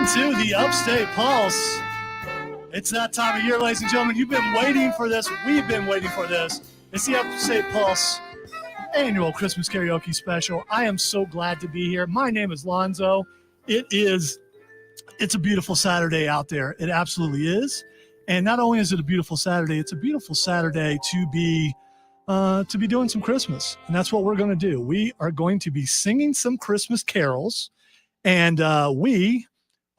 into the Upstate Pulse. It's that time of year, ladies and gentlemen. You've been waiting for this. We've been waiting for this. It's the Upstate Pulse annual Christmas karaoke special. I am so glad to be here. My name is Lonzo. It's a beautiful Saturday out there. It absolutely is. And not only is it a beautiful Saturday, it's a beautiful Saturday to be doing some Christmas. And that's what we're going to do. We are going to be singing some Christmas carols. And we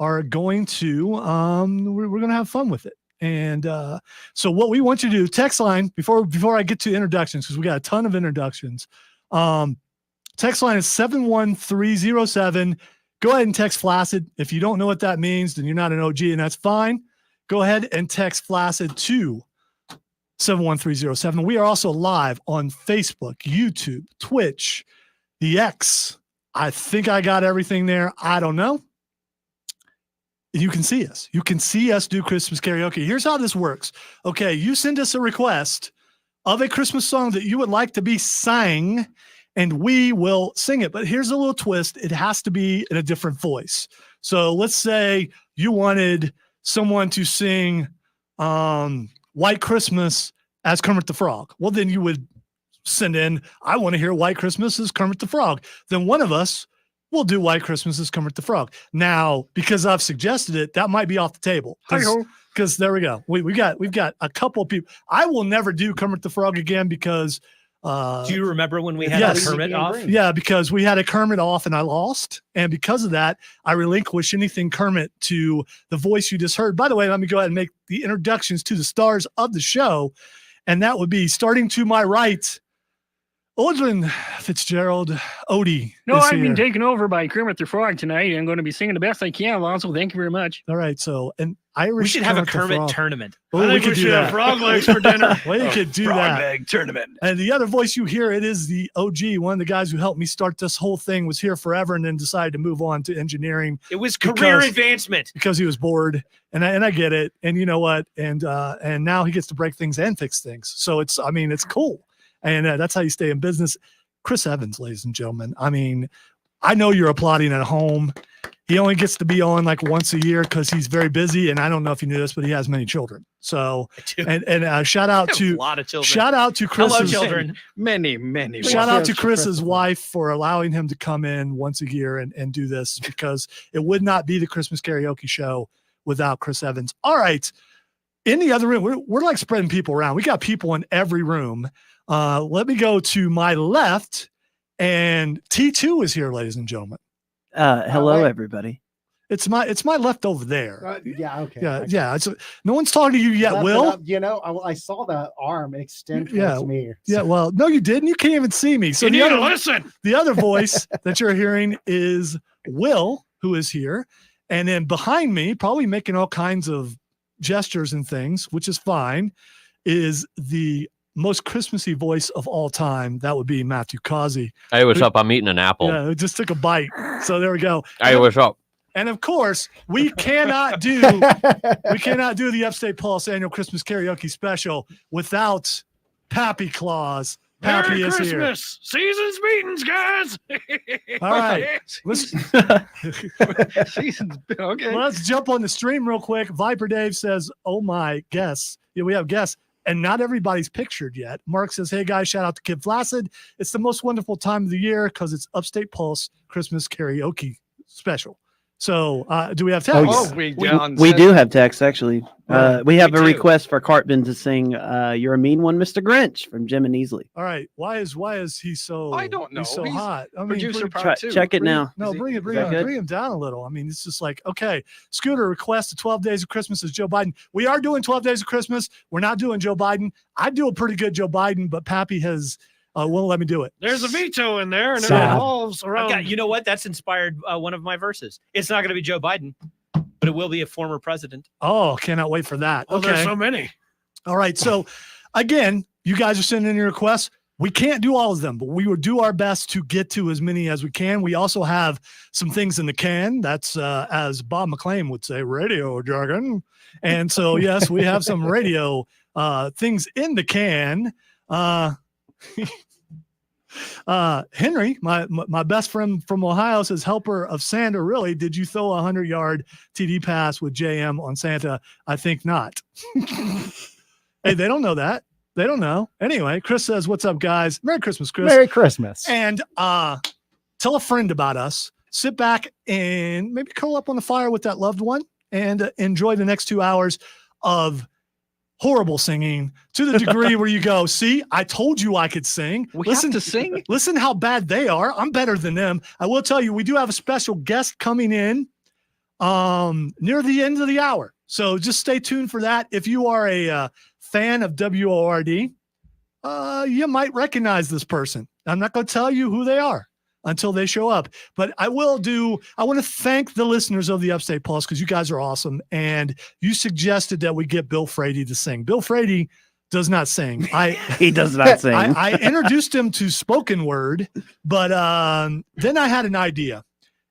are going to we're going to have fun with it. And so what we want you to do, text line before I get to introductions, because we got a ton of introductions. Text line is 71307. Go ahead and text Flaccid. If you don't know what that means, then you're not an OG, and that's fine. Go ahead and text Flaccid to 71307. We are also live on Facebook, YouTube, Twitch, the X. I think I got everything there. I don't know. You can see us. You can see us do Christmas karaoke. Here's how this works. Okay, you send us a request of a Christmas song that you would like to be sang, and we will sing it. But here's a little twist. It has to be in a different voice. So let's say you wanted someone to sing White Christmas as Kermit the Frog. Well, then you would send in, I want to hear White Christmas as Kermit the Frog. Then one of us will do White Christmas as Kermit the Frog. Now, because I've suggested it, that might be off the table. Because there we go. We've got a couple of people. I will never do Kermit the Frog again because do you remember when we had a Kermit off? Yeah, because we had a Kermit off and I lost. And because of that, I relinquish anything Kermit to the voice you just heard. By the way, let me go ahead and make the introductions to the stars of the show. And that would be starting to my right, Aldrin Fitzgerald Odie. No, I've been taken over by Kermit the Frog tonight. I'm going to be singing the best I can, Alonso. Thank you very much. All right, so an Irish. We should have a Kermit tournament. Oh, we could do that. Frog legs for dinner. Well, you could do that. Frog leg tournament. And the other voice you hear, it is the OG. One of the guys who helped me start this whole thing was here forever and then decided to move on to engineering. It was career advancement because he was bored, and I get it. And you know what? And now he gets to break things and fix things. So it's cool. And that's how you stay in business. Chris Evans, ladies and gentlemen. I mean, I know you're applauding at home. He only gets to be on like once a year because he's very busy. And I don't know if you knew this, but he has many children. So, and shout out to a lot of children. Shout out to Chris. Hello, children. Many. Shout out to Chris's wife for allowing him to come in once a year and do this, because it would not be the Christmas karaoke show without Chris Evans. All right. In the other room, we're like spreading people around. We got people in every room. Let me go to my left, and T2 is here, ladies and gentlemen. Hello, everybody. It's my left over there. Yeah. Okay. Yeah. No one's talking to you yet, Will. I saw the arm extend towards me. Yeah. Well, no, you didn't. You can't even see me. So you need to listen. The other voice that you're hearing is Will, who is here, and then behind me, probably making all kinds of gestures and things, which is fine, is the most Christmassy voice of all time. That would be Matthew Causey. Hey, what's up? I'm eating an apple. Yeah, it just took a bite. So there we go. Hey, what's up? And of course, we cannot do the Upstate Pulse annual Christmas karaoke special without Pappy Claus. Pappy Merry is Christmas. Season's meetings, guys. All right. Season's okay. Well, let's jump on the stream real quick. Viper Dave says, "Oh my guests." Yeah, we have guests. And not everybody's pictured yet. Mark says, "Hey guys, shout out to Kid Flaccid. It's the most wonderful time of the year because it's Upstate Pulse Christmas karaoke special." So do we have text? We do have text, actually. We have a request for Cartman to sing "You're a Mean One, Mr. Grinch" from Jim and Easley. All right. Why is he so? I don't know. He's so hot. I mean, producer part two. Check it now. No, bring him down a little. I mean, it's just like, okay. Scooter requests 12 Days of Christmas as Joe Biden. We are doing 12 Days of Christmas. We're not doing Joe Biden. I do a pretty good Joe Biden, but Pappy has won't let me do it. There's a veto in there, and it revolves around. You know what? That's inspired one of my verses. It's not going to be Joe Biden, but it will be a former president. Oh, cannot wait for that. Oh, okay. There's so many. All right. So, again, you guys are sending in your requests. We can't do all of them, but we will do our best to get to as many as we can. We also have some things in the can. That's, as Bob McLean would say, radio jargon. And so, yes, we have some radio things in the can. Henry, my best friend from Ohio, says, helper of Santa, really? Did you throw a 100-yard TD pass with JM on Santa? I think not. Hey, they don't know that. They don't know. Anyway, Chris says, what's up, guys? Merry Christmas, Chris. Merry Christmas. And tell a friend about us. Sit back and maybe curl up on the fire with that loved one and enjoy the next 2 hours of horrible singing to the degree where you go, see, I told you I could sing. Listen to sing. Listen how bad they are. I'm better than them. I will tell you, we do have a special guest coming in near the end of the hour. So just stay tuned for that. If you are a fan of WORD, you might recognize this person. I'm not going to tell you who they are until they show up. But I want to thank the listeners of the Upstate Pulse because you guys are awesome. And you suggested that we get Bill Frady to sing. Bill Frady does not sing. He does not sing. I introduced him to spoken word, but then I had an idea.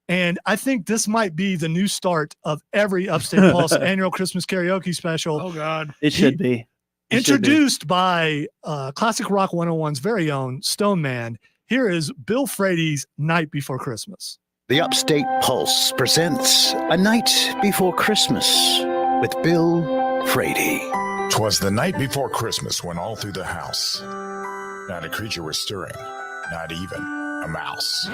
And I think this might be the new start of every Upstate Pulse annual Christmas karaoke special. Oh, God. It should be. Introduced by Classic Rock 101's very own Stone Man. Here is Bill Frady's Night Before Christmas. The Upstate Pulse presents A Night Before Christmas with Bill Frady. 'Twas the night before Christmas when all through the house not a creature was stirring, not even a mouse.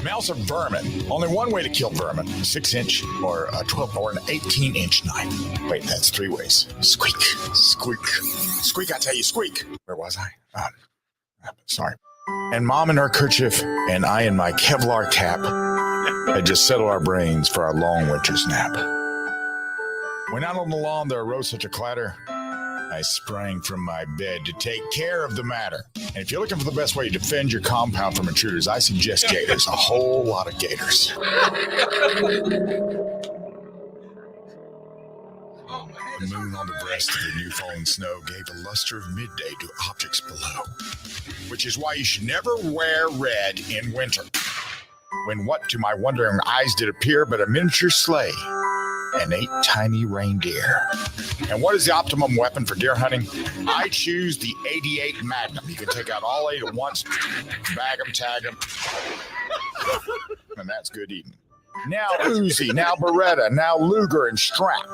Mouse are vermin. Only one way to kill vermin: 6-inch or a 12 or an 18-inch knife. Wait, that's 3 ways. Squeak, squeak, squeak. I tell you, squeak. Where was I? Sorry. And Mom in her kerchief and I in my Kevlar cap had just settled our brains for our long winter's nap. When out on the lawn there arose such a clatter, I sprang from my bed to take care of the matter. And if you're looking for the best way to defend your compound from intruders, I suggest gators, a whole lot of gators. The moon on the breast of the new fallen snow gave a luster of midday to objects below, which is why you should never wear red in winter. When what to my wondering eyes did appear but a miniature sleigh and 8 tiny reindeer. And what is the optimum weapon for deer hunting? I choose the 88 Magnum. You can take out all 8 at once, bag them, tag them, and that's good eating. Now Uzi, now Beretta, now Luger and Strap.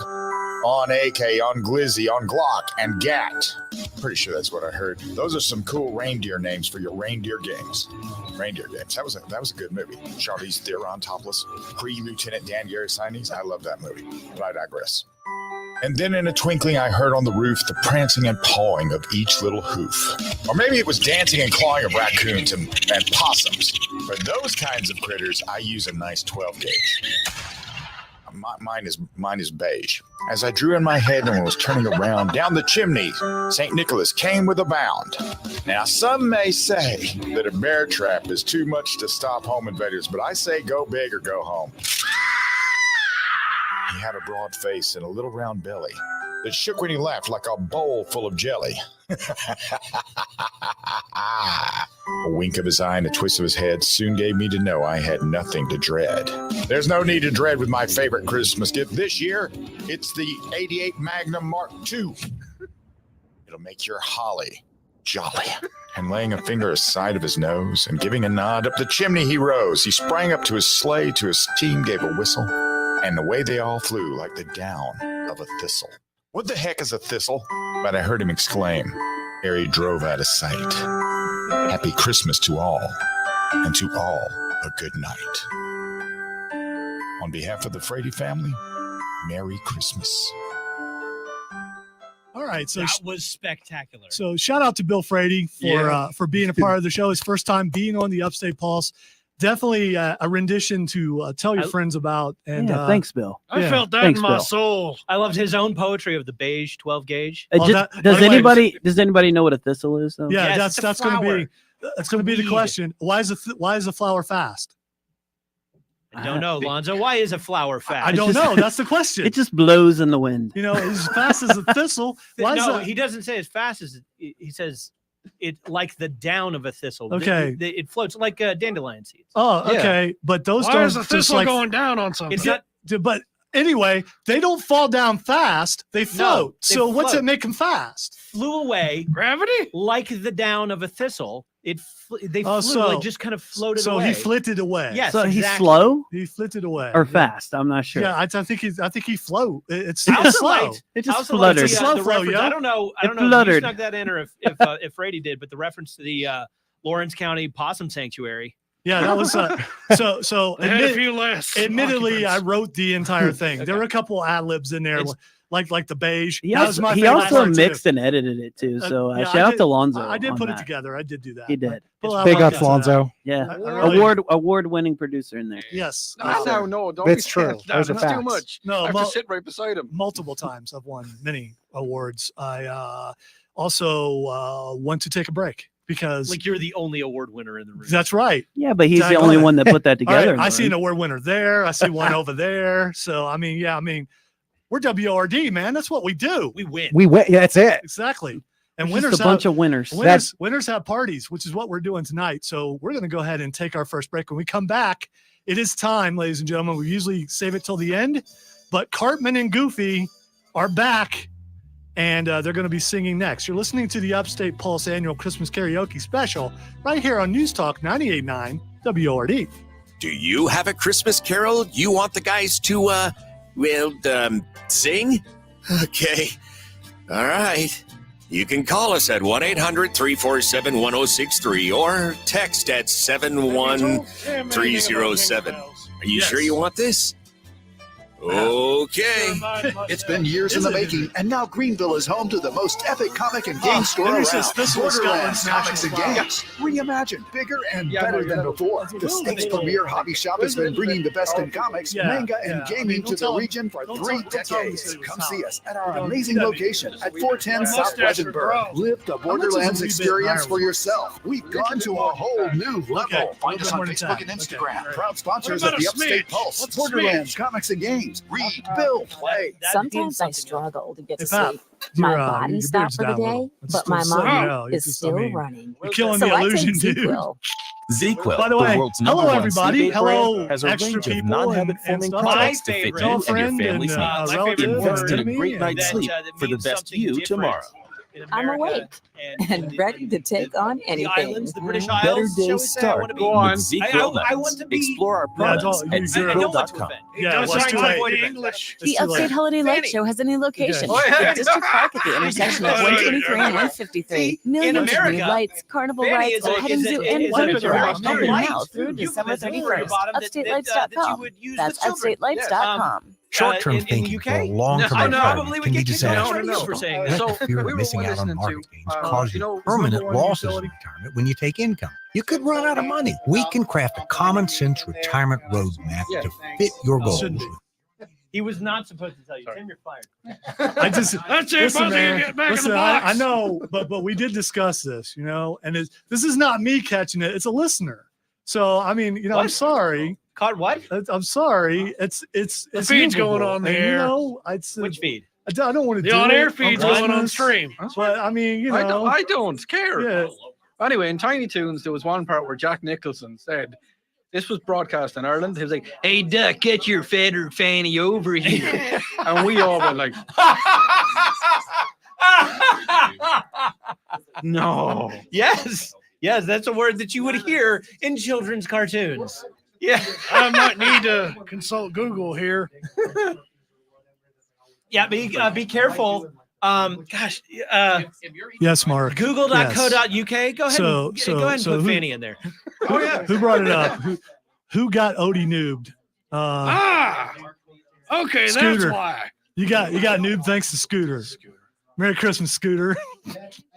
On AK, on Glizzy, on Glock, and Gat. Pretty sure that's what I heard. Those are some cool reindeer names for your reindeer games. Reindeer games. That was a good movie. Charlize Theron topless. Pre-Lieutenant Dan Gary signees. I love that movie. But I digress. And then in a twinkling, I heard on the roof the prancing and pawing of each little hoof. Or maybe it was dancing and clawing of raccoons and possums. For those kinds of critters, I use a nice 12 gauge. Mine is beige. As I drew in my head and was turning around down the chimney, St. Nicholas came with a bound. Now, some may say that a bear trap is too much to stop home invaders, but I say go big or go home. He had a broad face and a little round belly that shook when he laughed like a bowl full of jelly. A wink of his eye and a twist of his head soon gave me to know I had nothing to dread. There's no need to dread with my favorite Christmas gift this year. It's the 88 Magnum Mark II. It'll make your holly jolly. And laying a finger aside of his nose and giving a nod up the chimney he rose. He sprang up to his sleigh, to his team gave a whistle, and away they all flew like the down of a thistle. What the heck is a thistle? But I heard him exclaim ere he drove out of sight. Happy Christmas to all, and to all a good night. On behalf of the Frady family, Merry Christmas. All right, so That was spectacular. So shout out to Bill Frady for being a part of the show. His first time being on the Upstate Pulse. Definitely a rendition to tell your friends about. And thanks, Bill. I felt that Thanks, in my Bill. soul. I loved his own poetry of the beige 12 gauge. Does anybody know what a thistle is? Though? Yeah, Yes, that's it's a going to be the weed. question. Why is a flower fast? I don't know, Lonzo. Why is a flower fast? I don't know. That's the question. It just blows in the wind. You know, as fast as a thistle. Why is No, that? he doesn't say as fast as he says it like the down of a thistle. Okay. It floats like dandelion seeds. Oh, okay. But those Why don't is the just thistle like, going down on something? It's not. but Anyway, they don't fall down fast. They float. they So what's float. it make them fast? Flew away Gravity? like the down of a thistle. They Oh, flew, so- like just kind of floated So away. he flitted away. Yes, So he's exactly. slow He flitted away. or fast? I'm not sure. Yeah, I think he float. It's I also slow. liked- It I just also liked fluttered. It's a slow the flow, reference. yo. I don't know It if you fluttered. snuck that in or if Brady did, but the reference to the Lawrence County Possum Sanctuary. Yeah, that was so. They had a few less. Admittedly, I occupants. wrote the entire thing. There were a couple ad libs in there, It's- like the beige. He That was my also, he favorite also part, too. mixed and edited it too. So yeah, I shout out did- to Lonzo. I did on put that. it together. I did do that. He did. Well, Big I ups, love Lonzo. Yeah, I really- award-winning producer in there. Yes. No, don't It's be true. cast down. Those are It's too facts. much. No, I have mul- to sit right beside him. multiple times I've won many awards. I also went to take a break because Like you're the only award winner in the room. that's right. Yeah, but he's Exactly. the only one that put that All together. right, in the I see room. an award winner there. I see one over there. So we're WRD, man. That's what we do. We win. We went. Yeah, that's it. Exactly. And Just winners a bunch of winners. winners have parties, which is what we're doing tonight. So we're going to go ahead and take our first break. When we come back, it is time, ladies and gentlemen. We usually save it till the end, but Cartman and Goofy are back, and they're going to be singing next. You're listening to the Upstate Pulse annual Christmas Karaoke special right here on News Talk 98.9 WRD. Do you have a Christmas carol you want the guys to, sing? Okay. All right. You can call us at 1-800-347-1063 or text at 71307. Are you sure you want this? Okay. It's been years in the making, and now Greenville is home to the most epic comic and game store let me around. say this was Borderlands Scotland's Comics and national Games, reimagined, bigger and better than before. The state's premier hobby shop has been bringing the best in comics, Yeah, manga, and yeah. gaming Don't to tell the 'em- region for don't 3 tell 'em that decades. it was Come Tom. see us at our Don't amazing do that. location at 410 South mustache is Pleasantburg. brown. Live the much is a Borderlands wee bit experience higher? for yourself. We've gone to a whole new level. Okay, Find us on more than Facebook 10. and Okay. Instagram. Proud sponsors What of about the a Upstate smidge? Pulse. What's a Borderlands Comics and Games. Read, build, play. Sometimes I struggle to get to Hey, Pat, sleep. My your body your stopped beard's for the down a day, little. It's but my still so- mind yeah, you is just- still running. You're killing So the I illusion, take dude. ZQL. ZQL, By the way, the world's hello number one everybody. sleep aid Hello, brand, has a extra range of people non-habit and forming stuff. products My to fit favorite- you and your Girlfriend family's and, needs. my relative favorite Invest word in a great night's that, sleep that for the means best something you different tomorrow. in I'm America awake and and ready to take on the anything. islands, the British Better Isles. shall we days say? I start want to be. Go on. with ZQL I Nights. want to be. Explore our Yeah, products don't- at you- I don't want to ZQL.com. offend. Yeah, Don't it's try too to late. avoid English. The Upstate Holiday Light Show has a new location. Okay. At District Park at the intersection of 123 and 153. Millions of new America, lights, carnival Fanny rides, is a- petting is a- zoo, is and a- furniture is a- are is a open light. now through December There's a word 31st. about 'em that you UpstateLights.com. would use That's with children. UpstateLights.com. Short-term in the thinking UK? for a long-term No, environment probably we can be get kicked out disastrous. for saying Let that. the fear of missing out on market gains cause you permanent losses in retirement when you take income. You could run out of money. We can craft a common-sense retirement roadmap to fit your goals. Shouldn't be. He was not supposed to tell you. Tim, you're fired. I just That's it, listen, Buzzy, man. get back Listen, in the box. I know, but we did discuss this, and this is not me catching it; it's a listener. So I mean, I'm What? sorry. Caught what? I'm sorry. It's The feed's movable. going on the And, air. It's Which feed? I don't want to The do on-air it feed's going on Christmas, stream. But I mean, I don't care. Yeah. Anyway, in Tiny Toons, there was one part where Jack Nicholson said, this was broadcast in Ireland. He was like, "Hey, Duck, get your feather fanny over here." And we all went like, no. Yes. Yes, that's a word that you would hear in children's cartoons. Yeah. I might need to consult Google here. Yeah, be careful. Gosh, Yes, Mark. google.co.uk. Go ahead So- and, so- go ahead and so put who- Fanny in there. Oh, yeah. Who brought it up? Who got Odie noobed? Okay, Scooter. that's why. You got noob thanks to Scooter. Merry Christmas, Scooter.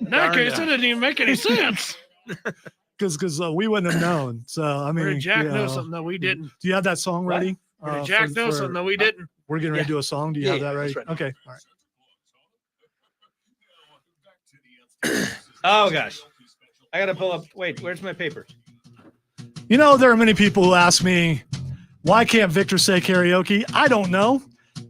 In that case, it didn't even make any sense. Because we wouldn't have known. So I mean, Or did Jack know something that we didn't? Do you have that song ready? Or did Jack know something that we didn't? We're getting ready to do a song. Do you have that ready? that's right. Okay. All right. Oh gosh, I gotta pull up. Wait, where's my paper? There are many people who ask me, why can't Victor say karaoke? I don't know.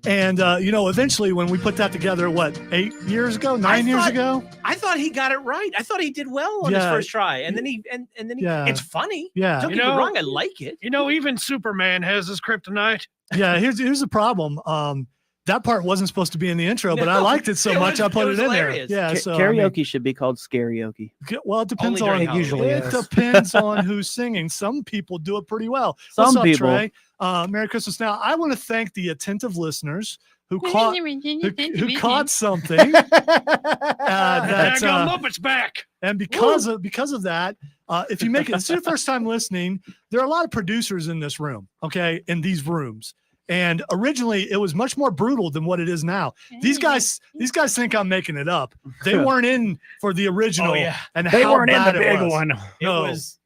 And, eventually when we put that together, 8 years ago, 9 years ago? I thought he got it right. I thought he did well on his first try. And then he, it's funny. Yeah. Don't get me wrong. I like it. Even Superman has his kryptonite. Yeah. Here's the problem. That part wasn't supposed to be in the intro, but I liked it so much I put it in hilarious. there. Yeah. So karaoke should be called Scarioke. Well, it depends Only on during usually it is. depends on who's singing. Some people do it pretty well. Some What's up, people. Trey? Merry Christmas. Now, I want to thank the attentive listeners who caught something. That's Muppets back. And because of that, if you make it, it's your first time listening, there are a lot of producers in this room, okay, in these rooms. And originally, it was much more brutal than what it is now. These guys think I'm making it up. They weren't in for the original, and They how weren't in bad the it big was. one. No. It was.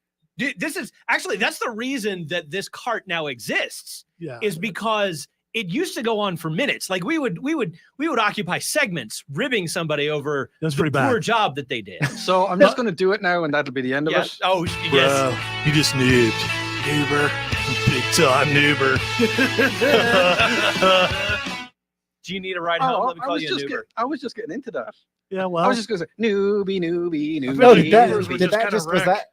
This is actually that's the reason that this cart now exists. Yeah. Is because it used to go on for minutes. Like we would occupy segments ribbing somebody over That's the pretty bad. poor job that they did. So I'm just going to do it now, and that'll be the end of it. Oh yes. You just noobed. Noober. Big time noober. Do you need a ride home? Let me call you a noober. I was just getting into that. Yeah, well. I was just going to say newbie. No, did that Noobers just was that?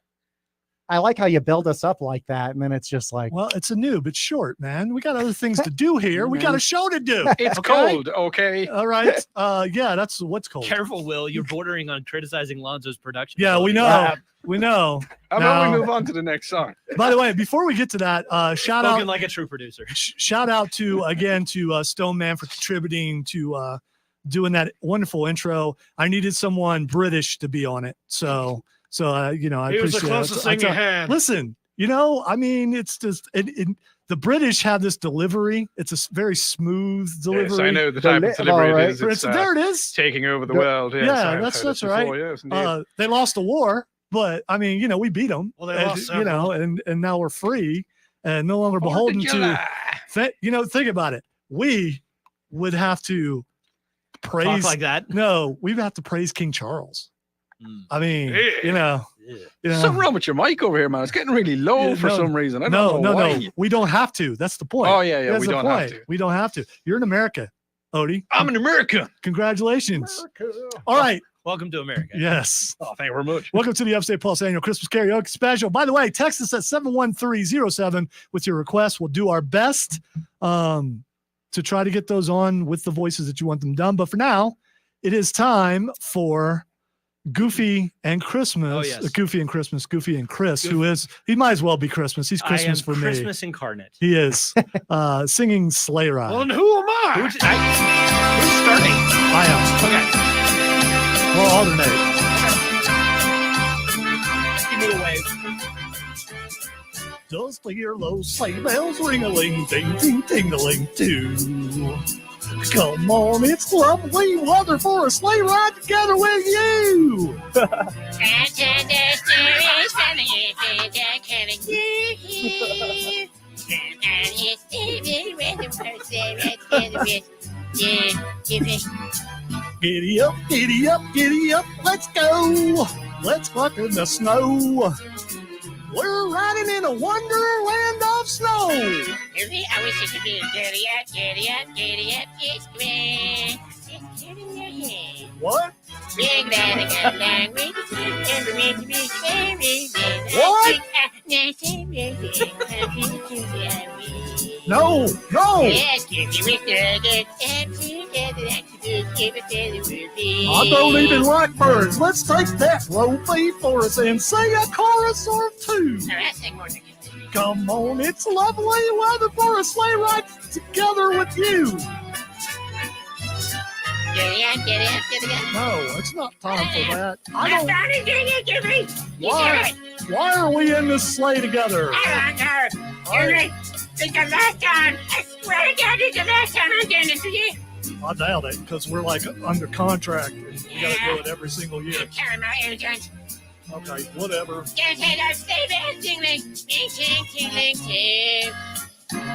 I like how you build us up like that, and then it's just like, Well, it's a noob. It's short, man. We got other things to do here. We got a show to do. It's okay? cold, okay? All right. Yeah, that's what's cold. Careful, Will. You're bordering on criticizing Lonzo's production. Yeah, we know. We know. How about Now- we move on to the next song? By the way, before we get to that, shout Spoken out like a true producer. shout out to Stone Man for contributing to doing that wonderful intro. I needed someone British to be on it, so I He was appreciate the closest it. thing you had. Listen, I mean, it's just the British have this delivery. It's a very smooth delivery. Yes, I know the type of delivery right. it is. It's, There it is. taking over the world. Yes, Yeah, I've that's heard it right. before, yes, indeed. They lost the war, but I mean, we beat them. Well, they lost and now we're free and no longer beholden to. Think about it. We would have to praise Talk like that. No, we would have to praise King Charles. I mean, Something wrong with your mic over here, man. It's getting really low for some reason. I don't know why. No. We don't have to. That's the point. Oh, yeah. That's We the don't have point. to. We don't have to. You're in America, Odie. I'm an American. Congratulations. All right. Welcome to America. Yes. Oh, thank you very much. Welcome to the Upstate Pulse Annual Christmas Karaoke Special. By the way, text us at 71307 with your requests. We'll do our best to try to get those on with the voices that you want them done. But for now, it is time for Goofy and Christmas. Oh, yes. Goofy and Christmas. Goofy and Chris, he might as well be Christmas. He's Christmas for me. Christmas incarnate. He is singing Sleigh Ride. Well, and who am I? Who's starting? I am. Okay. Well, alternate. Give me a wave. Does the hear those sleigh bells ring-a-ling, ding, ting-a-ling too? Come on, it's lovely weather for a sleigh ride together with you. Giddy up, giddy up, giddy up, let's go. Let's rock in the snow. We're riding in a wonderland of snow. I wish it could be giddy up, giddy up, giddy up, What? What? No. I don't even like birds. Let's take that roll for us and sing a chorus or two. Come on, it's lovely weather for a sleigh ride together with you. No, it's not time for that. Why are we in this sleigh together? I don't know. It's the last time. I swear to God, it's the last time I'm doing it for you. I doubt it, because we're like under contract. And we gotta do it every single year. Tell my agent. Okay, whatever. Just head up, stay there, tingling, ting, tingling, ting.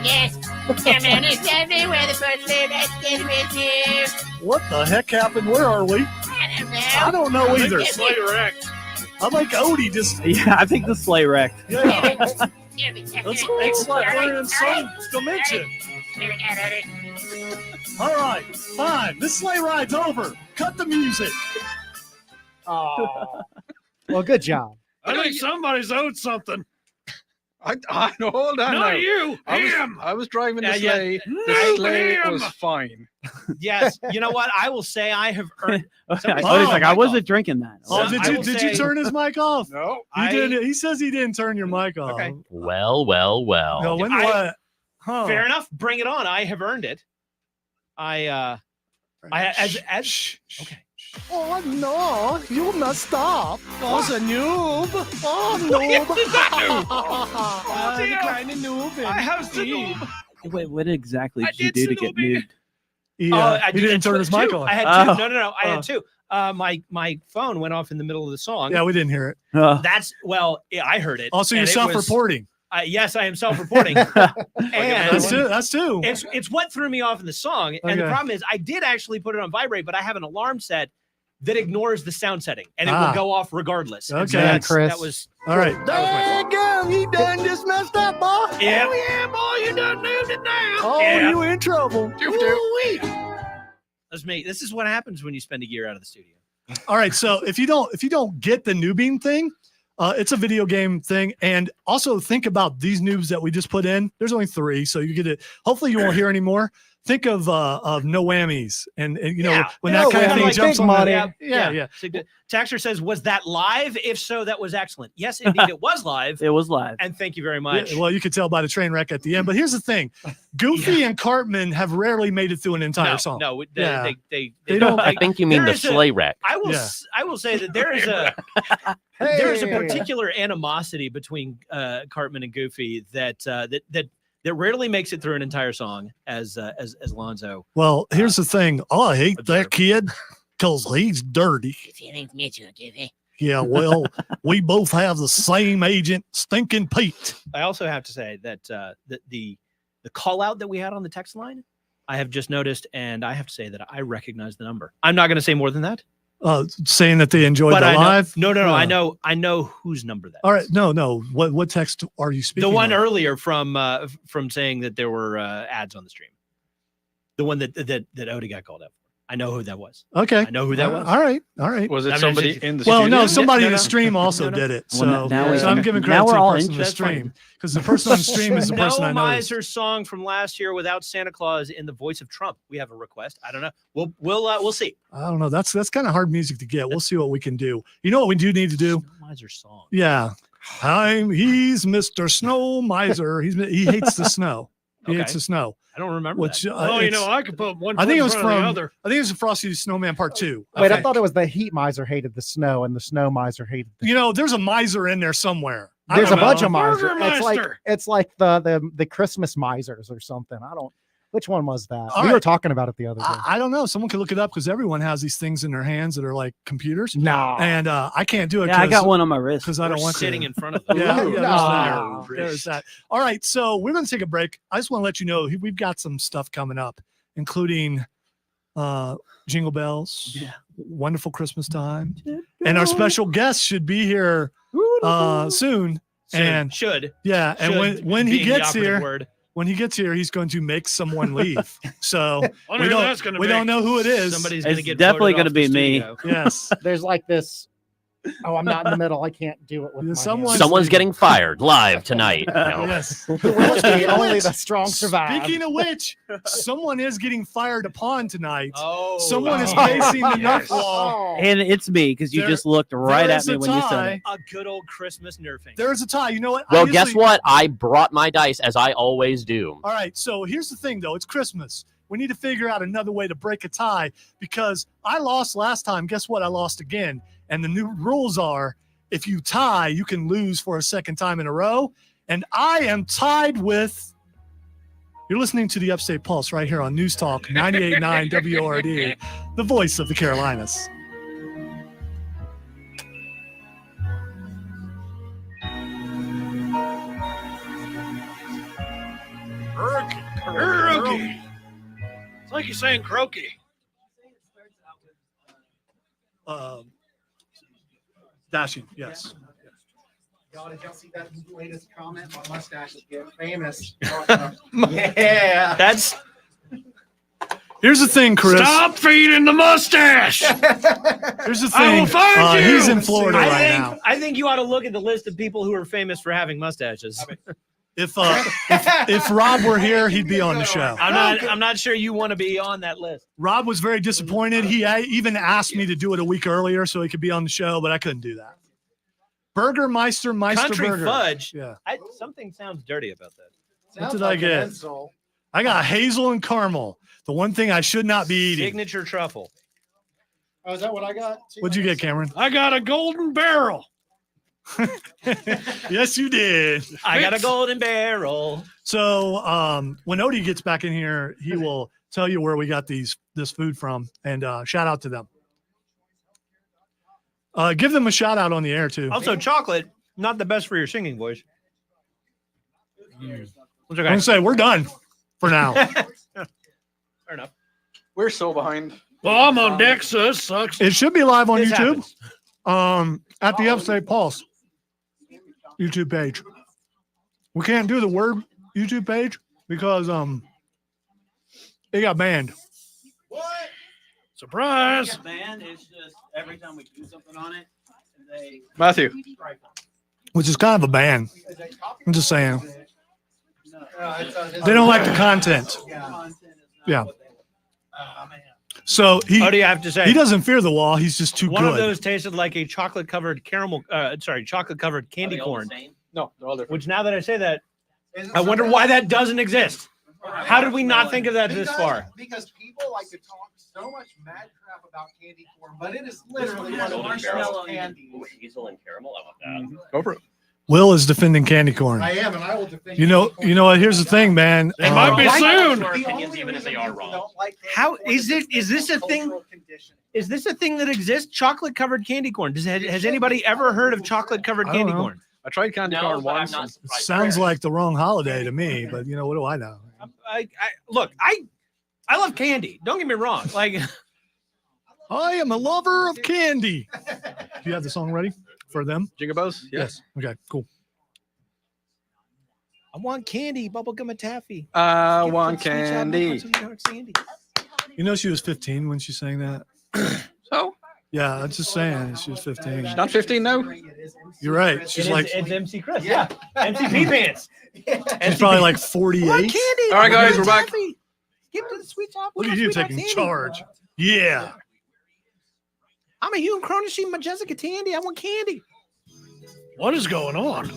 Yes, come on, it's everywhere the first live, let's get with you. What the heck happened? Where are we? I don't know either. Sleigh wrecked. I think Odie just. Yeah, I think the sleigh wrecked. Yeah. It's like we're in some dimension. All right, fine. This sleigh ride's over. Cut the music. Oh. Well, good job. I think somebody's owed something. I hold on. Not now. you. Him. I was driving the Yeah, sleigh. No, The sleigh him. was fine. Yes. You know what? I will say I have earned. He's like, I wasn't drinking that. Oh, So I will did say- you turn his mic off? No. He didn't. He says he didn't turn your mic off. Okay. Well. No, when I- what? Huh. Fair enough. Bring it on. I have earned it. I as okay. Oh no, you messed up. Oh, it's a noob. Oh noob. The kind of noob. I have the noob. Wait, what exactly I did you did do to get Snoopy. moved? He, I he didn't turn his mic two. off. I had Oh. two. No. I had two. My phone went off in the middle of the song. Yeah, we didn't hear it. That's yeah, I heard it. Also, you're and it was- self-reporting. Yes, I am self-reporting. And That's two. it's what threw me off in the song. And the Okay. problem is I did actually put it on vibrate, but I have an alarm set that ignores the sound setting and it Ah. will go off regardless. And so Okay. that's- Chris. That was All right. that was my fault. You done just messed up, boy. Yeah. Oh, yeah, boy, you done moved it now. Oh, Yeah. you in trouble. That's me. This is what happens when you spend a year out of the studio. All right. So if you don't get the noobing thing, it's a video game thing. And also think about these noobs that we just put in. There's only 3, so you get it. Hopefully you won't hear any more. Think of no whammies, and you know Yeah. when No that kind of whammies. thing Like jumps big on. money. Yeah. So Taxer says, was that live? If so, that was excellent. Yes, indeed, it was live. It was live. And thank you very much. Yeah, well, you could tell by the train wreck at the end. But here's the thing: Goofy and Cartman have rarely made it through an entire song. No, Yeah. they They don't- I think you mean there the is a- sleigh wreck. I will Yeah. I will say that there is a particular animosity between Cartman and Goofy that rarely makes it through an entire song as Lonzo. Well, here's the thing. Oh, I hate that kid because he's dirty. His name's Mitchell, Goofy. Yeah, well, we both have the same agent, Stinking Pete. I also have to say that the call out that we had on the text line, I have just noticed, and I have to say that I recognize the number. I'm not going to say more than that. Saying that they enjoyed But the I know, live. no. I know whose number that. All right, no. What text are you speaking? The one of? earlier from saying that there were ads on the stream. The one that Odie got called out for. I know who that was. Okay, I know who that was. All right. Was I it mean, somebody it's- in the Well, studio? no, somebody No, in no. the stream also No, no. did it. Well, So, now we- so I'm giving now credit to we're the all person in the interested. stream because the person on the stream is the person No I know. Miser song from last year without Santa Claus in the voice of Trump. We have a request. I don't know. We'll see. I don't know. That's kind of hard music to get. We'll see what we can do. You know what we do need to do? No Miser song. Yeah. He's Mr. Snow Miser. He hates the snow. He Okay. hates the snow. I don't remember Which that. Oh, you it's- know, I could put one. I think foot it in was front of the from. other. I think it was Frosty the Snowman Part 2. Wait, I think. thought it was the heat miser hated the snow, and the snow miser hated the You know, there's a miser in there somewhere. I There's a don't bunch know. of misers. Burgermeister. It's like the Christmas misers or something. I don't. Which one was that? All We right. were talking about it the other day. I don't know. Someone could look it up because everyone has these things in their hands that are like computers. No. And I can't do it. Yeah, I got one on my wrist. because I don't We're want sitting to. in front of them. Yeah, Ooh, there's, no. that. There's that. All right, so we're going to take a break. I just want to let you know we've got some stuff coming up, including Jingle Bells, Wonderful Christmas Time, and our special guest should be here soon. And should. Yeah, and Should when he being the gets operative here, word. when he gets here, he's going to make someone leave. So Wonder we who that's gonna we be. don't know who it is. Somebody's going to It's get definitely going to be me. Yes. There's like this. Oh, I'm not in the middle. I can't do it with my Someone- Someone's getting fired live tonight. No. Yes. hands. Only the strong survive. Speaking of which, someone is getting fired upon tonight. Oh, Someone is wow. pacing the Yes. Nerf wall. And it's me because you There- just looked right there at is me a when you said tie. it. A good old Christmas nerfing. There is a tie. You know what? Well, guess what? I brought my dice as I always do. All right. So here's the thing, though. It's Christmas. We need to figure out another way to break a tie because I lost last time. Guess what? I lost again. And the new rules are if you tie, you can lose for a second time in a row. And I am tied with. You're listening to the Upstate Pulse right here on News Talk 98.9 WORD, the voice of the Carolinas. Karaoke. It's like you're saying croaky. Dashing, yes. Y'all, did y'all see that latest comment? My mustache is getting famous. Yeah. That's Here's the thing, Chris. Stop feeding the mustache. Here's the I will thing. find you. He's in Florida right now. I think you ought to look at the list of people who are famous for having mustaches. If Rob were here, he'd be on the show. I'm not sure you want to be on that list. Rob was very disappointed. He even asked me to do it a week earlier so he could be on the show, but I couldn't do that. Meister Country Burger. fudge. Yeah. Something sounds dirty about that. What did I get? I got hazel and caramel. The one thing I should not be eating. Signature truffle. Oh, is that what I got? What'd you get, Cameron? I got a golden barrel. Yes, you did. I got a golden barrel. So when Odie gets back in here, he will tell you where we got this food from, and shout out to them. Give them a shout out on the air too. Also, chocolate, not the best for your singing voice. I'm gonna say we're done for now. Fair enough. We're so behind. Well, I'm on deck, so this sucks. It should be live on This YouTube. happens. At the Upstate Pulse YouTube page. We can't do the word YouTube page because it got banned. Surprise. Banned. It's just every time we do something on it, they Matthew. Which is kind of a ban. I'm just saying. They don't like the content. Yeah. So What do you have to say? he doesn't fear the wall. He's just too One good. of those tasted like a chocolate-covered chocolate-covered candy corn. No, they're all different. Which now that I say that, I wonder why that doesn't exist. How did we not think of that this far? Because people like to talk so much mad crap about candy corn, but it is literally one of the best candy. Hazel and caramel. I want that. Go for it. Will is defending candy corn. I am, and I will defend. You know what? Here's the thing, man. It might be soon. Our opinions, even if they are wrong. How is it? Is this a thing? Is this a thing that exists? Chocolate-covered candy corn. Has anybody ever heard of chocolate-covered I don't candy know. corn? I tried candy corn once. and- It sounds like the wrong holiday to me, but what do I know? Look, I love candy. Don't get me wrong. Like, I am a lover of candy. Do you have the song ready for them? Jingle bells? Yes. Okay, cool. I want candy, bubblegum and taffy. I Give me want some sweet child, I candy. want some dark sandy. You know she was 15 when she sang that? So? Yeah, I'm just saying. She was 15. Not 15 now? You're right. She's like, It's MC Chris. Yeah. MCP pants. she's probably like 48. Candy. All right, guys, we're back. Taffy. Give me the sweet child. Look at you taking charge. Yeah. I'm a Hugh and Cronenstein, my Jessica Tandy. I want candy. What is going on?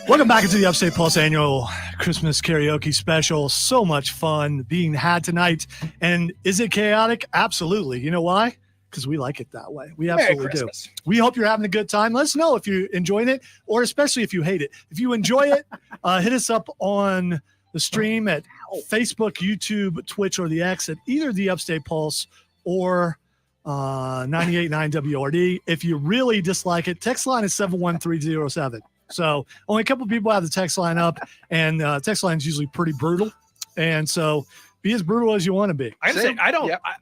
Welcome back into the Upstate Pulse annual Christmas karaoke special. So much fun being had tonight. And is it chaotic? Absolutely. You know why? Because we like it that way. We absolutely do. We hope you're having a good time. Let us know if you're enjoying it, or especially if you hate it. If you enjoy it, hit us up on the stream at Facebook, YouTube, Twitch, or the X at either the Upstate Pulse or 98.9 WRD. If you really dislike it, text line is 71307. So only a couple people have the text line up, and text line is usually pretty brutal. And so be as brutal as you want to be. I gotta say,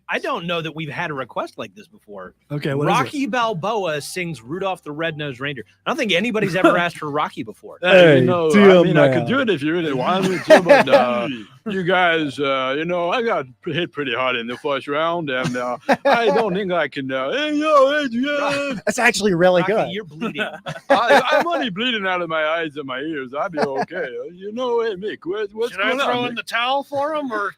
I don't know that we've had a request like this before. Okay, what is Rocky Balboa sings Rudolph the Red-Nosed Reindeer. I don't think anybody's ever asked for Rocky before. I could do it if you really wanted to, but you guys, I got hit pretty hard in the first round, and I don't think I can. That's actually really Rocky, good. You're bleeding. I'm only bleeding out of my eyes and my ears. I'll be okay. Hey, Mick, what's Should I going throw on? in the towel for him, or?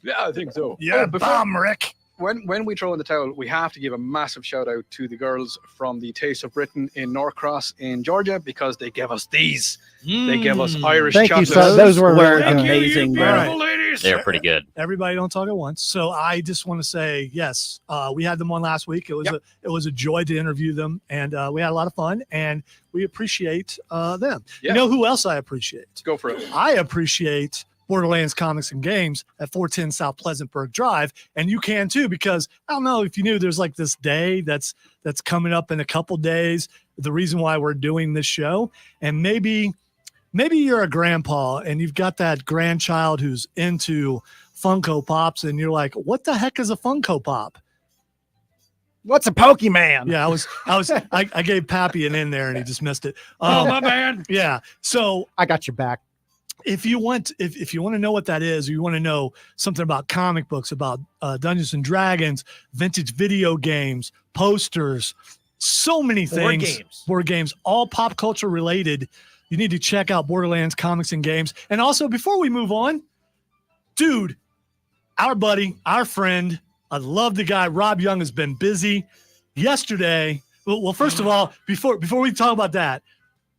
Yeah, I think so. Yeah, bomb, Rick. When we throw in the towel, we have to give a massive shout out to the girls from the Taste of Britain in Norcross in Georgia, because they gave us these. They gave us Irish Thank you, chocolate. sir. Those were amazing. Beautiful ladies. They're pretty good. Everybody don't talk at once. So I just want to say, yes, we had them on last week. It was a joy to interview them, and we had a lot of fun, and we appreciate them. Yeah. You know who else I appreciate? Go for it. I appreciate Borderlands Comics and Games at 410 South Pleasantburg Drive, and you can too, because I don't know if you knew there's like this day that's coming up in a couple days. The reason why we're doing this show, and maybe you're a grandpa and you've got that grandchild who's into Funko Pops, and you're like, what the heck is a Funko Pop? What's a Pokemon? Yeah, I gave Pappy an in there and he just missed it. Oh, my bad. Yeah, so I got your back. if you want to know what that is, or you want to know something about comic books, about Dungeons and Dragons, vintage video games, posters, so many things, board games, all pop culture related, you need to check out Borderlands Comics and Games. And also, before we move on, dude, our buddy, our friend, I love the guy. Rob Young has been busy. Yesterday, well, first of all, before we talk about that,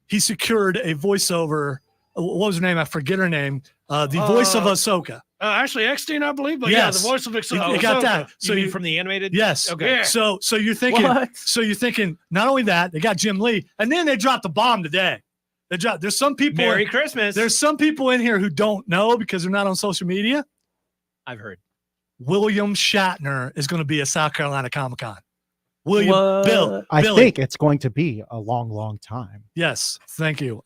he secured a voiceover. What was her name? I forget her name. The voice of Ahsoka. Actually, Eckstein, I believe, but yes. yeah, the voice of Ahsoka. You got that. So you mean from the animated? Yes. Okay. Yeah. So you're thinking. What? So you're thinking. Not only that, they got Jim Lee, and then they dropped the bomb today. There's some people. Merry Christmas. There's some people in here who don't know because they're not on social media. I've heard. William Shatner is going to be at South Carolina Comic-Con. Bill. I Billy. think it's going to be a long, long time. Yes. Thank you.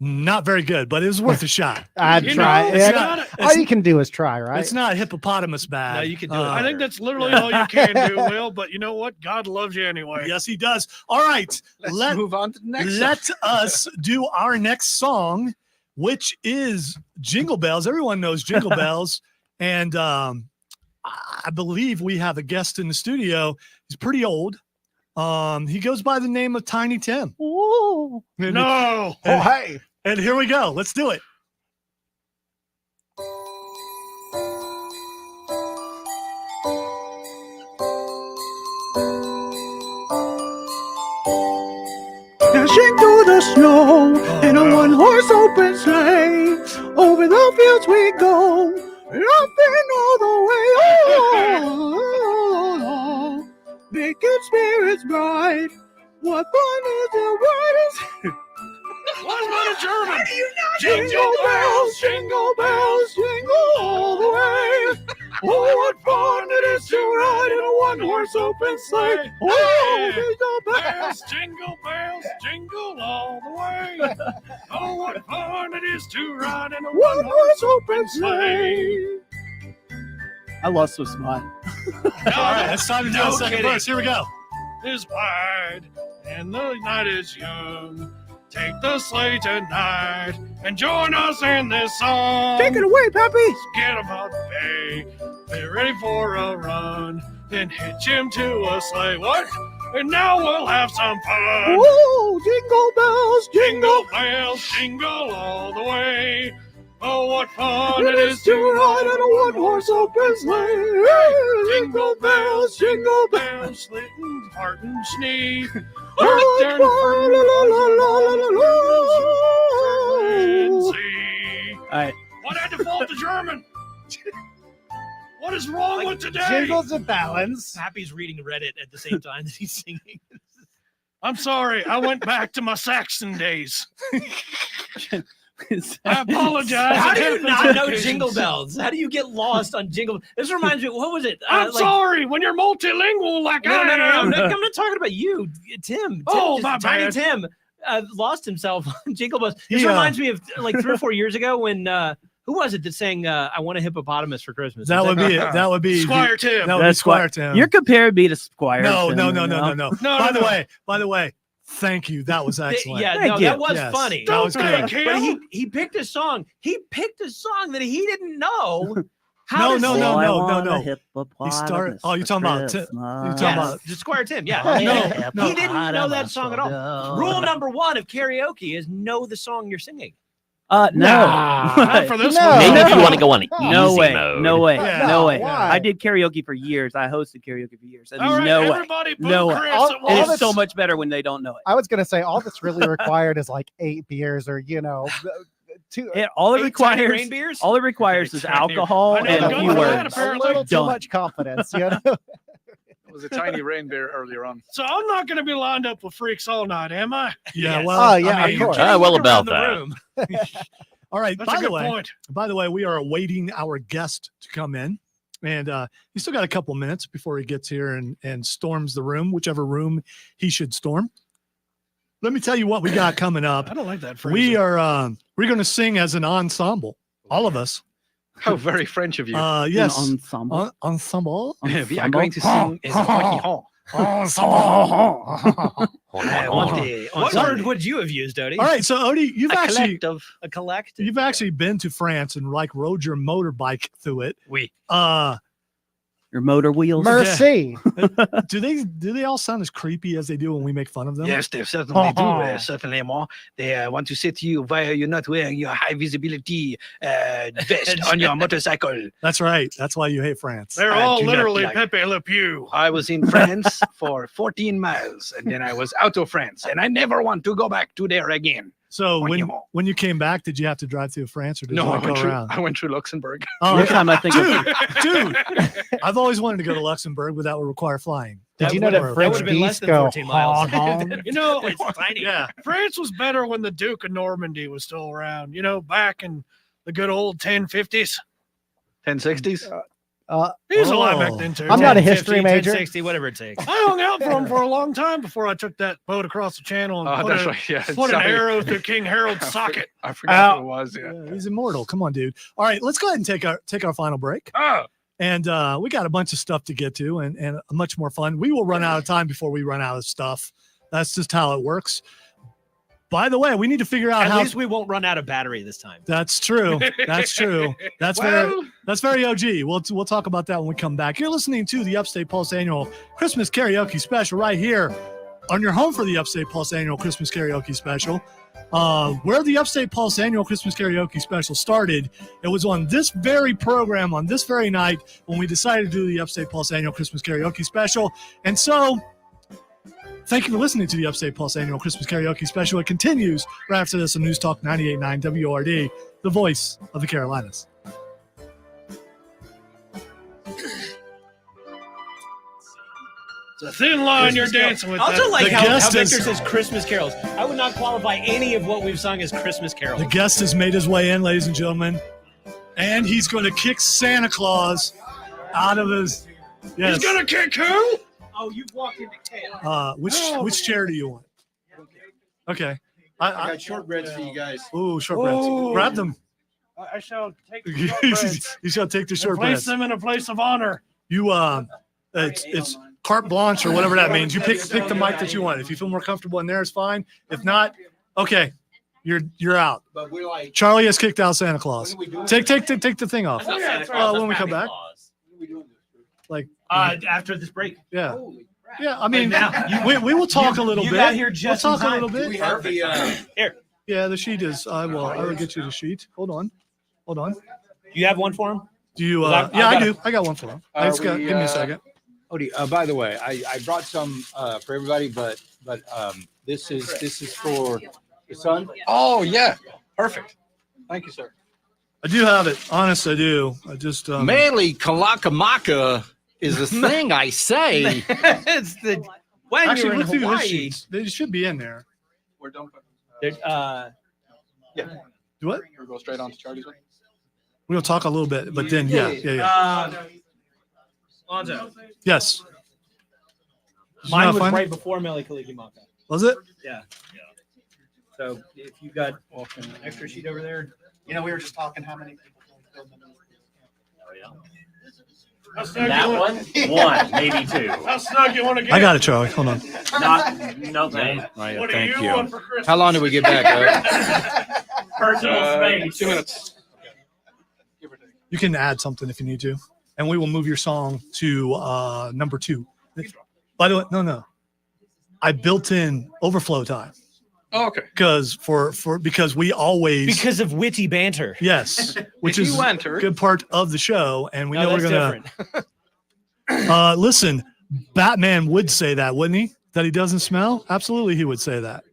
Not very good, but it was worth a shot. I'd try. All you can do is try, right? It's not hippopotamus bad. No, you can do it. I think that's literally all you can do, Will. But you know what? God loves you anyway. Yes, he does. All right. Let's move on to the next Let us do our next song, which is Jingle Bells. Everyone knows Jingle Bells. And I believe we have a guest in the studio. He's pretty old. He goes by the name of Tiny Tim. Ooh. No. Oh, hey. And here we go. Let's do it. Dashing through the snow in a one-horse open sleigh. Over the fields we go, laughing all the way. Oh, making spirits bright. What fun is the riders? What's not a German? Jingle bells, jingle bells, jingle all the way. Oh, what fun it is to ride in a one-horse open sleigh. Oh, Jingle bells, jingle all the way. Oh, what fun it is to ride in a one-horse open sleigh. I lost so smart. All right, it's time to do the second verse. Here we go. Is wide and the night is young. Take the sleigh tonight and join us in this song. Take it away, Pappy. Get about bay, be ready for a run, then hitch him to a sleigh. What? And now we'll have some fun. Whoa, jingle bells, jingle bells, jingle all the way. Oh, what fun it is to ride in a one-horse open sleigh. Jingle bells, slitting, parting, snee. Oh, all right. What I default to German? What is wrong with today? Jingles and balance. Happy's reading Reddit at the same time that he's singing. I'm sorry. I went back to my Saxon days. I apologize. How do you not know Jingle Bells? How do you get lost on Jingle? This reminds me. What was it? I'm sorry. When you're multilingual like I am. I'm not talking about you, Tim. My Tiny bad. Tim lost himself on Jingle Bells. This reminds me of like 3 or 4 years ago when who was it that sang "I Want a Hippopotamus for Christmas"? That would be Squire Tim. That would be Squire Tim. You're comparing me to Squire. No. Tim, By the way, thank you. That was excellent. That was funny. That was good. But he picked a song. He picked a song that he didn't know. No. He started. Oh, you're talking about. You're talking about just Squire Tim. Yeah. No. He didn't know that song at all. Rule number 1 of karaoke is know the song you're singing. No. Not for this one. Maybe if you want to go on easy mode. No way. Yeah. I did karaoke for years. I hosted karaoke for years. And All right, no way. everybody boo No way. Chris All- at all It's once. so much better when they don't know it. I was gonna say all that's really required is like 8 beers, or All it 8 requires. tiny rain beers? All it requires is alcohol I know, and a go few for that, words. a apparently. little too Done. much confidence. It was a tiny rain bear earlier on. So I'm not going to be lined up with freaks all night, am I? Yeah. Yes. Well. Oh, yeah, I mean, of course. Well, about Around the that. room. All right. That's a good point. By the way, we are awaiting our guest to come in, and he's still got a couple minutes before he gets here and storms the room, whichever room he should storm. Let me tell you what we got coming up. I don't like that phrase. We're going to sing as an ensemble, all of us. How very French of you. Yes. Ensemble. Ensemble. We are going to sing as a hockey hall. What word would you have used, Odie? All right, so Odie, A collective. you've actually been to France and like rode your motorbike through it. Oui. Your motor wheels. Mercy. Do they all sound as creepy as they do when we make fun of them? Yes, they certainly do. Certainly more. They want to say to you why you're not wearing your high visibility vest on your motorcycle. That's right. That's why you hate France. They're I all do not literally like Pepe Le Pew. I was in France for 14 miles, and then I was out of France, and I never want to go back to there again. So when you came back, did you have to drive through France or did you No, like go around? I went through Luxembourg. Oh, Every time I think of dude, I've always wanted to go to Luxembourg, but that would require flying. Did you know that French geese go honk, honk? You know, It's tiny. Yeah. France was better when the Duke of Normandy was still around. You know, back in the good old 1050s. 1060s? He was alive back then, too. I'm not a history 1050, major. 1060, whatever it takes. I hung out for him for a long time before I took that boat across the channel and Oh, put, that's right. Yeah. put an arrow through King Harold's socket. I forgot who it was. Yeah. Yeah, he's immortal. Come on, dude. All right, let's go ahead and take our final break. Oh, And we got a bunch of stuff to get to and much more fun. We will run out of time before we run out of stuff. That's just how it works. By the way, we need to figure out At how. least we won't run out of battery this time. That's true. That's true. That's very OG. We'll talk about that when we come back. You're listening to the Upstate Pulse Annual Christmas Karaoke Special right here on your home for the Upstate Pulse Annual Christmas Karaoke Special. Where the Upstate Pulse Annual Christmas Karaoke Special started, it was on this very program on this very night when we decided to do the Upstate Pulse Annual Christmas Karaoke Special. And so thank you for listening to the Upstate Pulse Annual Christmas Karaoke Special. It continues right after this on News Talk 98.9 WRD, the voice of the Carolinas. it's a thin line you're dancing with. I also that. like The how guest Victor is- says Christmas carols. I would not qualify any of what we've sung as Christmas carols. The guest has made his way in, ladies and gentlemen, and he's going to kick Santa Claus out of his. Yes. He's gonna kick who? Oh, you've walked into chaos. Which chair do you want? Okay. I got shortbreads for you guys. Ooh, shortbreads. Ooh. Grab them. I shall take the shortbreads You shall take the and place shortbreads. them in a place of honor. You it's carte blanche or whatever that means. You pick the mic that you want. If you feel more comfortable in there, it's fine. If not, okay, you're out. But we're like, Charlie has kicked out Santa Claus. when are we doing Take the thing off. When we come back, When are we doing this? like After this break. yeah, Holy crap. yeah. I mean, Now, we will talk a little you bit. got here just we'll in talk a time. little Do we bit. have the Here, Yeah, the sheet is. I will get you the sheet. Hold on. you have one for him? Do you? I've Yeah, I got do. I got one for him. Are Give me a second. Odie, by the way, I brought some for everybody, but this is for the son. Oh, yeah. Perfect. Thank you, sir. I do have it. Honest, I do. I just Manly Kalakamaka is the thing I say. It's the when actually you're in look through his Hawaii. sheets. They should be in there. We're done. there- Yeah. Do what? We'll go straight on to Charlie's one. We'll talk a little bit, but then yeah. Lonzo, Yes. Did you mine not was find right it? before Mele Kalikimaka. Was it? Yeah. So if you got an extra sheet over there, You know, we were just talking how many people filled them How snug That you one, want- one, maybe two. How snug you want to get? I got it, Charlie. Hold on. No thanks. What do you want for Christmas? How long do we get back? Personal space. 2 minutes. You can add something if you need to, and we will move your song to number 2. By the way, no. I built in overflow time. Oh, okay. Because because we always because of witty banter. yes, which If is you a enter- good part of the show, and we No, know we're that's gonna different. listen. Batman would say that, wouldn't he? That he doesn't smell? Absolutely, he would say that.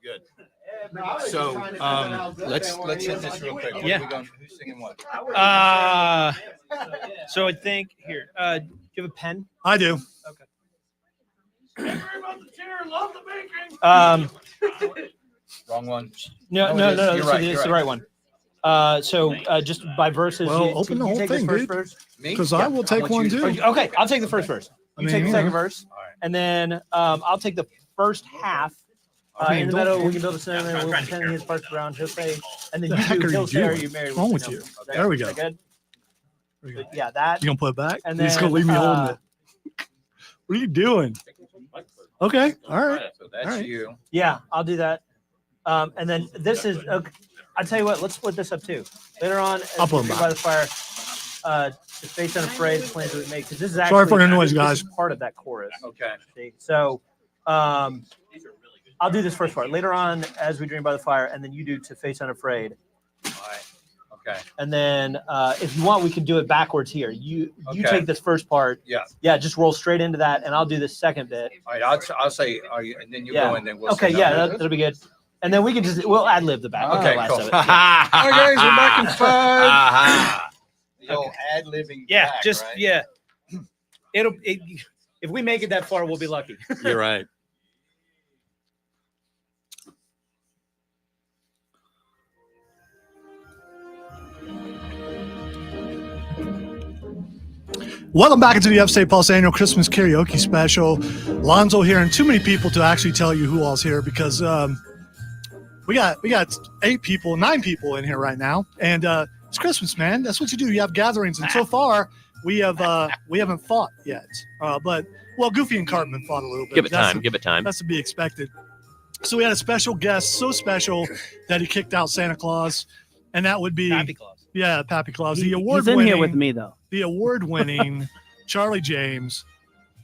Good. So let's hit this real quick. Yeah. Who's singing what? So I think here. Do you have a pen? I do. Okay. Angry about the chair, love the baking. Wrong one. No. You're right, It's you're the right one. So just by verses. Well, open the you whole take this thing, first dude. verse? Because I will take one too. Okay, I'll take the first verse. You take the you second know. verse, and then I'll take the first half. I mean, In the don't- middle, we can build a snowman. We'll pretend his parts around. He'll say, and then The heck you do. are He'll you say, "Are doing? you married?" What's wrong with No. you? Okay, There we is go. that good? There we go. Yeah, that. You gonna put it back? And You're just gonna then, leave me holding it. What are you doing? Okay. All right. So that's All right. you. Yeah, I'll do that. And then this is. I'll tell you what. Let's split this up too. Later on, I'll as put we them do by the fire. The Faith Unafraid, the plans that we make, because this is actually Sorry for the noise, this guys. is part of that chorus. Okay. See? So, I'll do this first part. Later on, as we dream by the fire, and then you do To Face Unafraid. All right. Okay. And then, if you want, we can do it backwards here. You Okay. take this first part. Yeah. Yeah, just roll straight into that, and I'll do the second bit. All right. I'll say, and then you Yeah. go, and then we'll. Okay. say Yeah, numbers. that'll be good. And then we can we'll ad lib the back. Okay, the last cool. of it. All right, guys, we're back in 5. The old Okay. ad-libbing. Yeah, back, just right? yeah. If we make it that far, we'll be lucky. You're right. Welcome back into the Upstate Pulse annual Christmas karaoke special. Lonzo here, and too many people to actually tell you who all's here because we got 9 people in here right now, and it's Christmas, man. That's what you do. You have gatherings, and so far we haven't fought yet. But Goofy and Cartman fought a little bit. Give it time. Give it time. That's to be expected. So we had a special guest, so special that he kicked out Santa Claus, and that would be Pappy Claus. Yeah, Pappy Claus. The He's award-winning in here with me though. The award-winning Charlie James,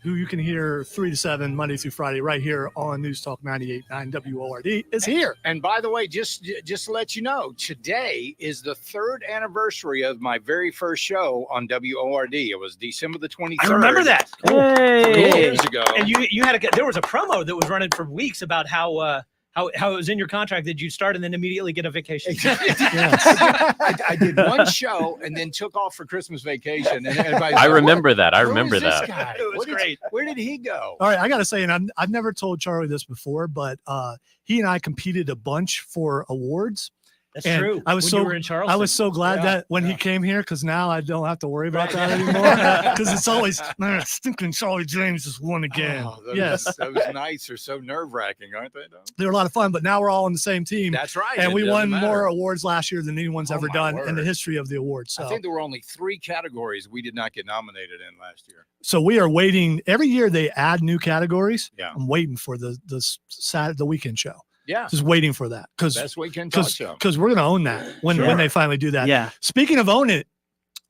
who you can hear 3 to 7 Monday through Friday right here on News Talk 98.9 WORD, is here. And by the way, just to let you know, today is the 3rd anniversary of my very first show on WORD. It was December the 23rd. I remember that. Hey. Years ago. And you had there was a promo that was running for weeks about how it was in your contract that you'd start and then immediately get a vacation. I did one show and then took off for Christmas vacation. And everybody's I like, remember that. I Who remember is this that. guy? It was great. Where did he go? All right, I got to say, and I've never told Charlie this before, but he and I competed a bunch for awards. That's And true. I was When so you were in Charleston. I was so glad that when he came here, because now I don't have to worry about that anymore. Because it's always stinking Charlie James just won again. Oh, those, Yes, those nights are so nerve-wracking, aren't they? Though? they were a lot of fun. But now we're all on the same team. That's right. And It we doesn't won matter. more awards last year than anyone's ever my done in the word. history of the awards. So I think there were only 3 categories we did not get nominated in last year. So we are waiting. Every year they add new categories. Yeah. I'm waiting for the weekend show. Yeah. Just waiting for that Best weekend talk show. because we're gonna own that when they finally do that. Yeah. Speaking of own it,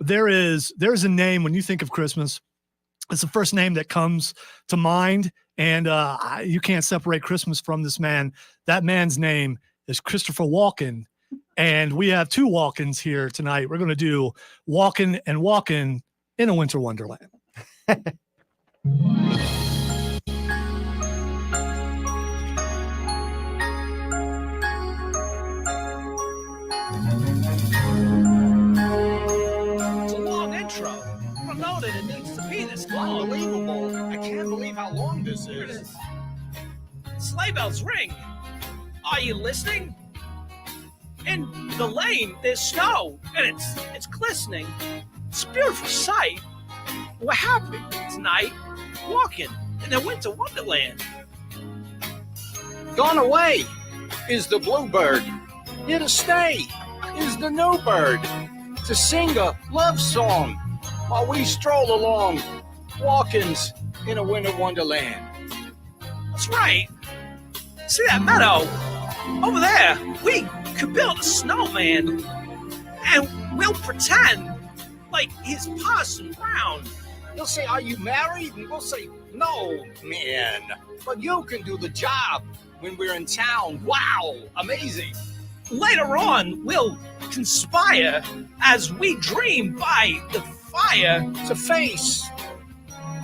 there's a name when you think of Christmas. It's the first name that comes to mind, and you can't separate Christmas from this man. That man's name is Christopher Walken, and we have 2 walk-ins here tonight. We're gonna do Walken and Walken in a Winter Wonderland. It's a long intro. I don't know that it needs to be this long. Unbelievable. I can't believe how long this is. Sleigh bells ring. Are you listening? In the lane, there's snow, and it's glistening. It's a beautiful sight. We're happy tonight, walking in a winter wonderland. Gone away is the bluebird. Here to stay is the new bird. To sing a love song while we stroll along, walkins in a winter wonderland. That's right. See that meadow? Over there, we could build a snowman. And we'll pretend like he's Parson Brown. He'll say, "Are you married?" And we'll say, "No, man. But you can do the job when we're in town." Wow, amazing. Later on, we'll conspire as we dream by the fire to face,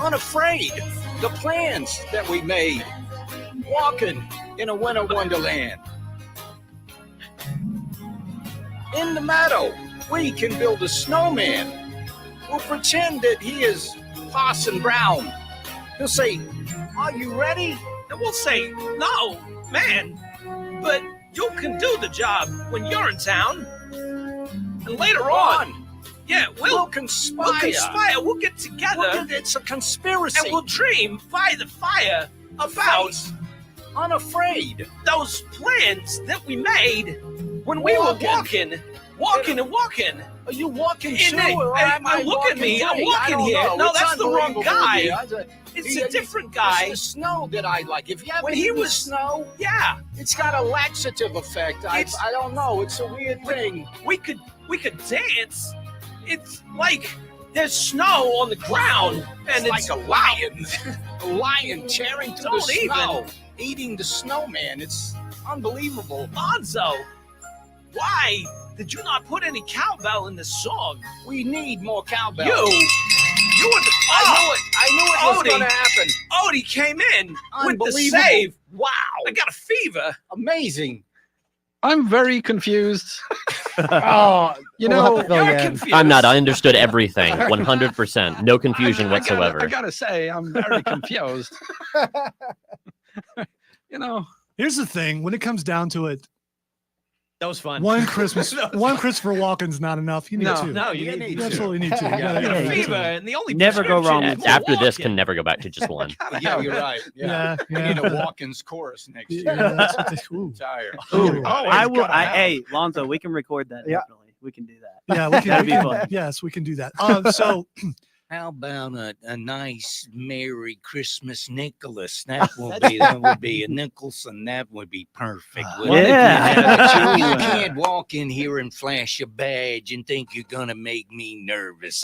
unafraid, the plans that we made, walking in a winter wonderland. In the meadow, we can build a snowman. We'll pretend that he is Parson Brown. He'll say, "Are you ready?" And we'll say, "No, man, but you can do the job when you're in town." And later on, yeah, we'll conspire. We'll get together. It's a conspiracy. And we'll dream by the fire about unafraid those plans that we made when we were walking walking and walking. Are you walking In too, the- or and- am I and look at walking me, I'm free? I walking don't here. know. No, It's that's the wrong unbelievable guy. to me. It's a different guy. It's the snow that I like. If you have When he eaten the was- snow, Yeah. it's got a laxative effect. I don't know. It's a weird thing. We could dance. It's like there's snow on the ground, and It's like a lion, a lion tearing through the snow, eating the snowman. It's unbelievable. Lonzo, why did you not put any cowbell in this song? We need more cowbell. You were the, I knew it was Odie. going to happen. Odie came in with the Unbelievable. save. Wow. I got a fever. Amazing. I'm very confused. Oh, you we'll know, have to fill you in. I'm not. I understood everything. 100%. No confusion I whatsoever. gotta say, I'm very confused. You know, Here's the thing: when it comes down to it, That was fun. one Christopher Walken's not enough. You need No. two. No, you You need absolutely need two. You got Yeah, a yeah, fever, yeah. and the only Never go wrong prescription with is After this, walking. can never go back to just one. Yeah, you're right. Yeah, We yeah. need a Watkins chorus next year. Yeah, that's what they- ooh. Tired. Ooh, I will. gotta happen. Hey, Lonzo, we can record that. Yeah. Definitely, we can do that. Yeah, we can, That'd we be can- fun. Yes, we can do that. So How about a nice Merry Christmas Nicholas? That would be a Nicholson. That would be perfect. wouldn't it? Yeah. You can't walk in here and flash a badge and think you're gonna make me nervous.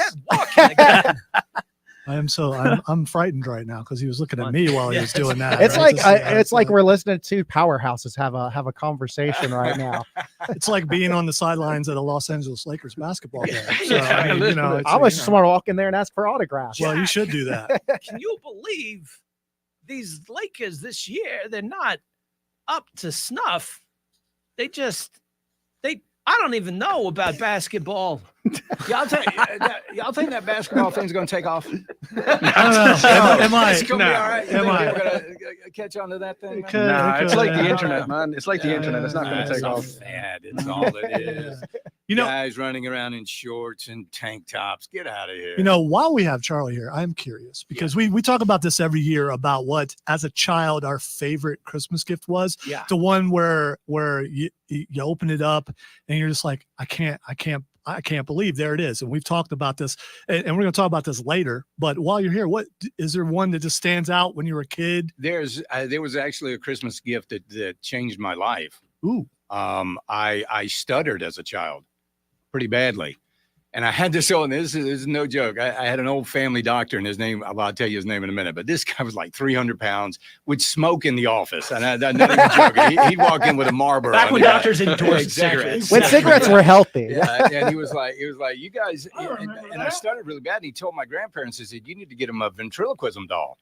I'm frightened right now because he was looking at me while he was doing that. It's right? like This is- it's like we're listening to powerhouses have a conversation right now. it's like being on the sidelines at a Los Angeles Lakers basketball game. So, I mean, you know, it's, I was you just know, want to walk in there and ask for autographs. well, you should do that. Can you believe these Lakers this year? They're not up to snuff. I don't even know about basketball. y'all think that basketball thing's going to take off? I don't know. Am I? It's gonna be all right. You Am think I? people are gonna catch on to that thing? man? Could- Nah, it's could- like the yeah. internet, man. It's like the internet. It's not going to It's take all off. fad. It's all it is. You know, Guys running around in shorts and tank tops. Get out of here. You know, while we have Charlie here, I'm curious because we talk about this every year about what, as a child, our favorite Christmas gift was. Yeah. The one where you open it up and you're just like, I can't believe there it is. And we've talked about this, and we're going to talk about this later. But while you're here, what is there one that just stands out when you were a kid? there was actually a Christmas gift that changed my life. Ooh, I stuttered as a child pretty badly. And I had this old, this is no joke. I had an old family doctor, and his name, I'll tell you his name in a minute, but this guy was like 300 pounds, would smoke in the office. And I'm not even joking. He'd walk in with a Marlboro. Back when on the- doctors endorsed Exactly. cigarettes. When cigarettes were healthy. Yeah, and he was like, you guys, and I started really bad. And he told my grandparents, he said, you need to get him a ventriloquism doll.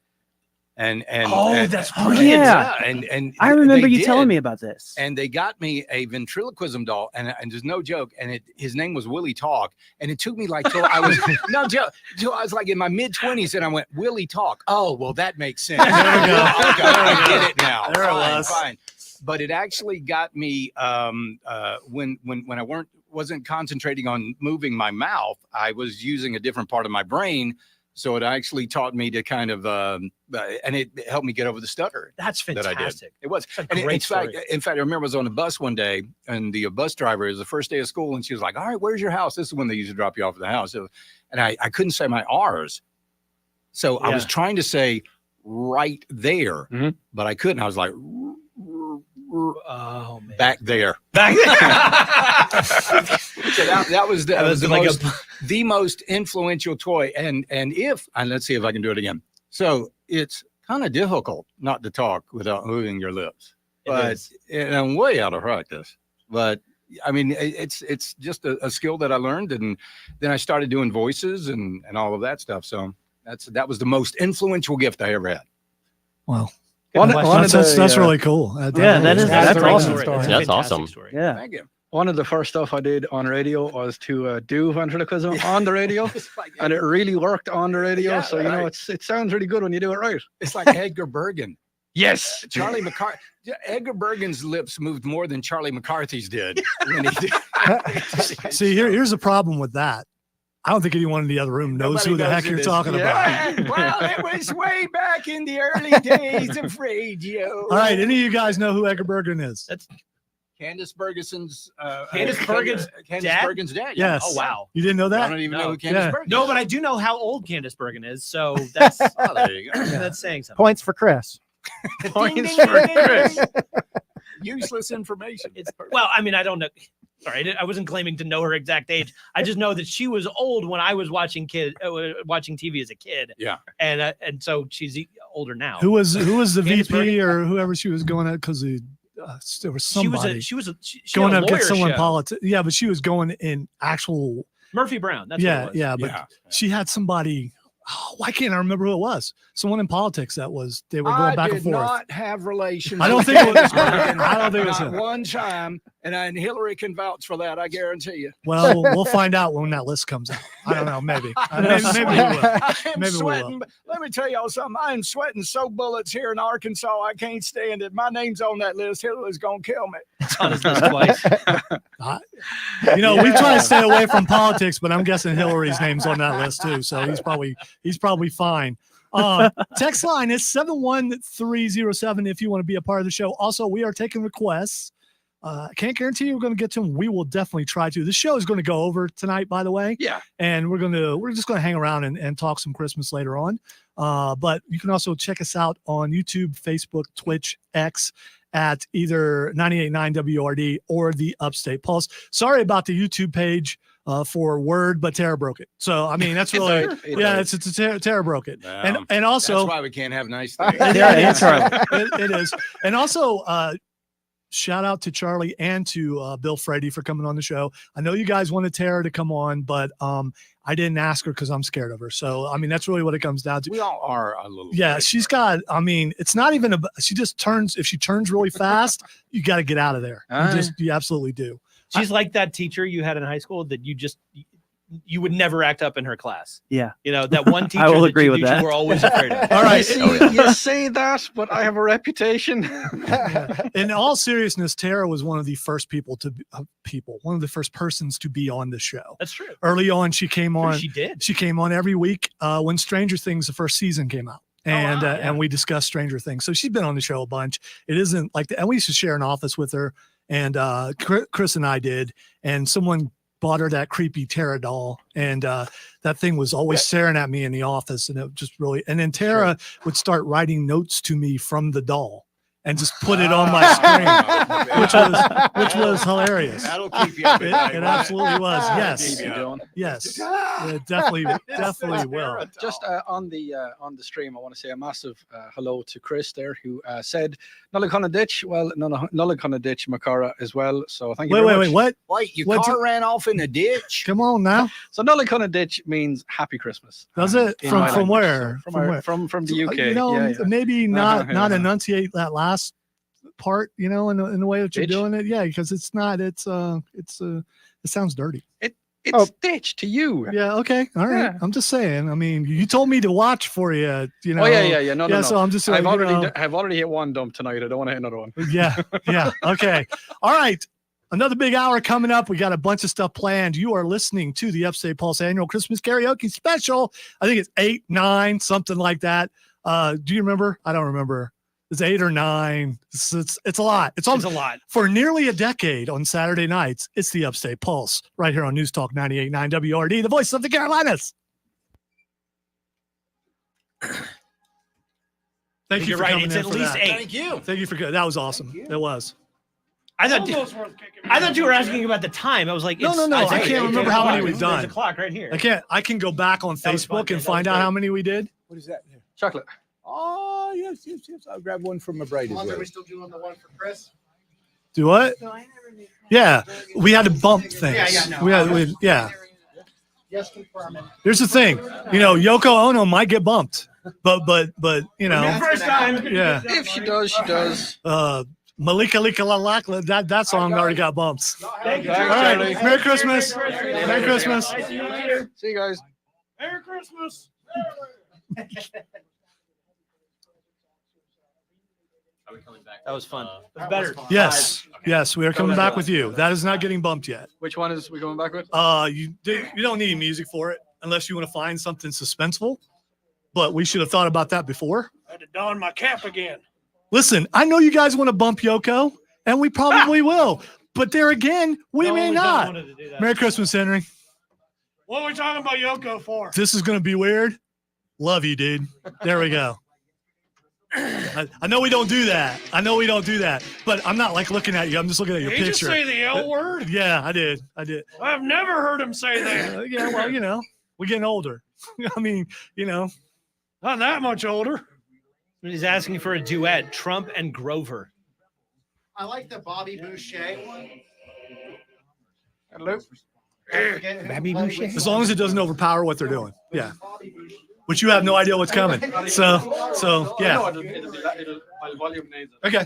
And that's Oh, brilliant. yeah. and I remember they you telling did. me about this. And they got me a ventriloquism doll, and there's no joke. And his name was Willie Talk, and it took me like till I was no joke. Till I was like in my mid-20s, and I went Willie Talk. Oh, well, that makes sense. There we go. Okay, I get it now. There it Fine, was. fine. But it actually got me when I wasn't concentrating on moving my mouth, I was using a different part of my brain. So it actually taught me to kind of, and it helped me get over the stutter. That's that I did. fantastic. It was. It's a And great in fact, I remember I was on the bus one day, and the bus driver, it was the first day of school, and she was like, "All right, where's your house?" This is when they used to drop you off at the house. So, and I couldn't say my R's, so I was Yeah. trying to say right there, but I couldn't. I was like, Oh man. back there. So that was the most influential toy. And let's see if I can do it again. So it's kind of difficult not to talk without moving your lips, but and I'm way out of practice. But I mean, it's just a skill that I learned, and then I started doing voices and all of that stuff. So that was the most influential gift I ever had. Wow. That's really cool. That's awesome. That's awesome. Yeah. Thank you. One of the first stuff I did on radio was to do ventriloquism on the radio, and it really worked on the radio. Yeah, So, you know, it sounds really good when you do it right. It's like Edgar Bergen. Yes. Charlie McCarthy. Edgar Bergen's lips moved more than Charlie McCarthy's did. When he did. See, here's the problem with that. I don't think anyone in the other room knows Nobody who the knows heck who you're this- talking Yeah. about. Well, it was way back in the early days of radio. All right, any of you guys know who Edgar Bergen is? Candace Bergen's Candace dad? Bergen's dad. Yes. Oh wow. You didn't know that? I don't even know who Candace Bergen No, is. but I do know how old Candace Bergen is, so that's there you go. that's saying something. Points for Chris. Points for Chris. Useless information. Well, I mean, I don't know. Sorry, I wasn't claiming to know her exact age. I just know that she was old when I was watching TV as a kid. Yeah, and so she's older now. Who was the Candace VP or whoever she was going at? Because there was somebody. She had going a up against lawyer someone show. politics. Yeah, but she was going in actual. Murphy Brown. That's what it was. Yeah, but she had somebody. Oh, why can't I remember who it was? Someone in politics they were going back and forth. I did not have relations. I don't with think it was. Bergen, I don't think it was not him. one time, and Hillary can vouch for that. I guarantee you. Well, we'll find out when that list comes out. I don't know. Maybe. Maybe we will. I'm Maybe we sweating. will. Let me tell y'all something. I am sweating so bullets here in Arkansas. I can't stand it. My name's on that list. Hillary's gonna kill me. It's on his list twice. We try to stay away from politics, but I'm guessing Hillary's name's on that list too. So he's probably fine. Text line is 71307 if you want to be a part of the show. Also, we are taking requests. I can't guarantee we're going to get to them. We will definitely try to. The show is going to go over tonight, by the way. Yeah. And we're just going to hang around and talk some Christmas later on. But you can also check us out on YouTube, Facebook, Twitch, X at either 98.9 WRD or the Upstate Pulse. Sorry about the YouTube page for Word, but Tara broke it. So, I mean, that's really, Tara broke it. And also. That's why we can't have nice things. It is. And also, shout out to Charlie and to Bill Frady for coming on the show. I know you guys wanted Tara to come on, but I didn't ask her because I'm scared of her. So, I mean, that's really what it comes down to. We all are a little. Yeah, she's got, I mean, it's not even, she just turns, if she turns really fast, you got to get out of there. You absolutely do. She's like that teacher you had in high school that you would never act up in her class. Yeah. You know, that one teacher I will that agree with that. you were always afraid of. All right. You say that, but I have a reputation. In all seriousness, Tara was one of the first one of the first persons to be on the show. That's true. Early on, she came on. She did. She came on every week when Stranger Things, the first season came out. And we discussed Stranger Things. So she's been on the show a bunch. It isn't like and we used to share an office with her. And Chris and I did. And someone bought her that creepy Tara doll. And that thing was always staring at me in the office. And it just really, and then Tara would start writing notes to me from the doll and just put it on my screen, which was hilarious. That'll keep you up at night. It absolutely was. Yes. Keep you doing. Yes. It definitely will. Just on the stream, I want to say a massive hello to Chris there, who said Nulliconna Ditch. Well, Nulliconna Ditch Macara as well. So thank you. Wait, what? Wait, your car ran off in a ditch? Come on now. So Nulliconna Ditch means Happy Christmas. Does it? From where? From the UK. You know, maybe not enunciate that last part, you know, in the way that you're doing it. Yeah, because it's not. It sounds dirty. It's ditch to you. Yeah. Okay. All right. Yeah. I'm just saying. I mean, you told me to watch for you. You know. Oh yeah. No. So I'm just. I've already hit one dump tonight. I don't want to hit another one. Yeah. Okay. All right. Another big hour coming up. We got a bunch of stuff planned. You are listening to the Upstate Pulse annual Christmas Karaoke special. I think it's 8, 9, something like that. Do you remember? I don't remember. It's 8 or 9. It's a lot. It's a lot. For nearly a decade on Saturday nights, it's the Upstate Pulse right here on News Talk 98.9 WRD, the voice of the Carolinas. Thank you for coming in. It's at least that. 8. Thank you. Thank you for good. That was awesome. It was. I thought you were asking about the time. I was like, no. I can't remember how many we've done. There's a clock right here. I can go back on Facebook and find out how many we did. What is that? Chocolate. Oh, yes. I'll grab one from my bride as well. Are we still doing the one for Chris? Do what? Yeah, we had to bump things. Yeah. Yes, confirming. Here's the thing, you know, Yoko Ono might get bumped, but you know, first time. Yeah. If she does, she does. Malika Lika Lalak, that song already got bumps. Thank you. All right, Merry Christmas. Merry Christmas. See you later. See you guys. Merry Christmas. Are we coming back? That was fun. It was better. Yes, we are coming back with you. That is not getting bumped yet. Which one is we going back with? You don't need music for it unless you want to find something suspenseful. But we should have thought about that before. I had to don my cap again. Listen, I know you guys want to bump Yoko, And we probably will. But there again, we No, may we don't not. want to do that. Merry Christmas, Henry. What are we talking about Yoko for? This is going to be weird. Love you, dude. There we go. I know we don't do that. But I'm not like looking at you. I'm just looking at your Did he picture. just say the L word? Yeah, I did. I've never heard him say that. Yeah, well, we're getting older. I mean, Not that much older. He's asking for a duet, Trump and Grover. I like the Bobby Boucher one. Hello. Bobby Boucher. As long as it doesn't overpower what they're doing. Yeah. But you have no idea what's coming. So yeah. I'll volume it. Okay.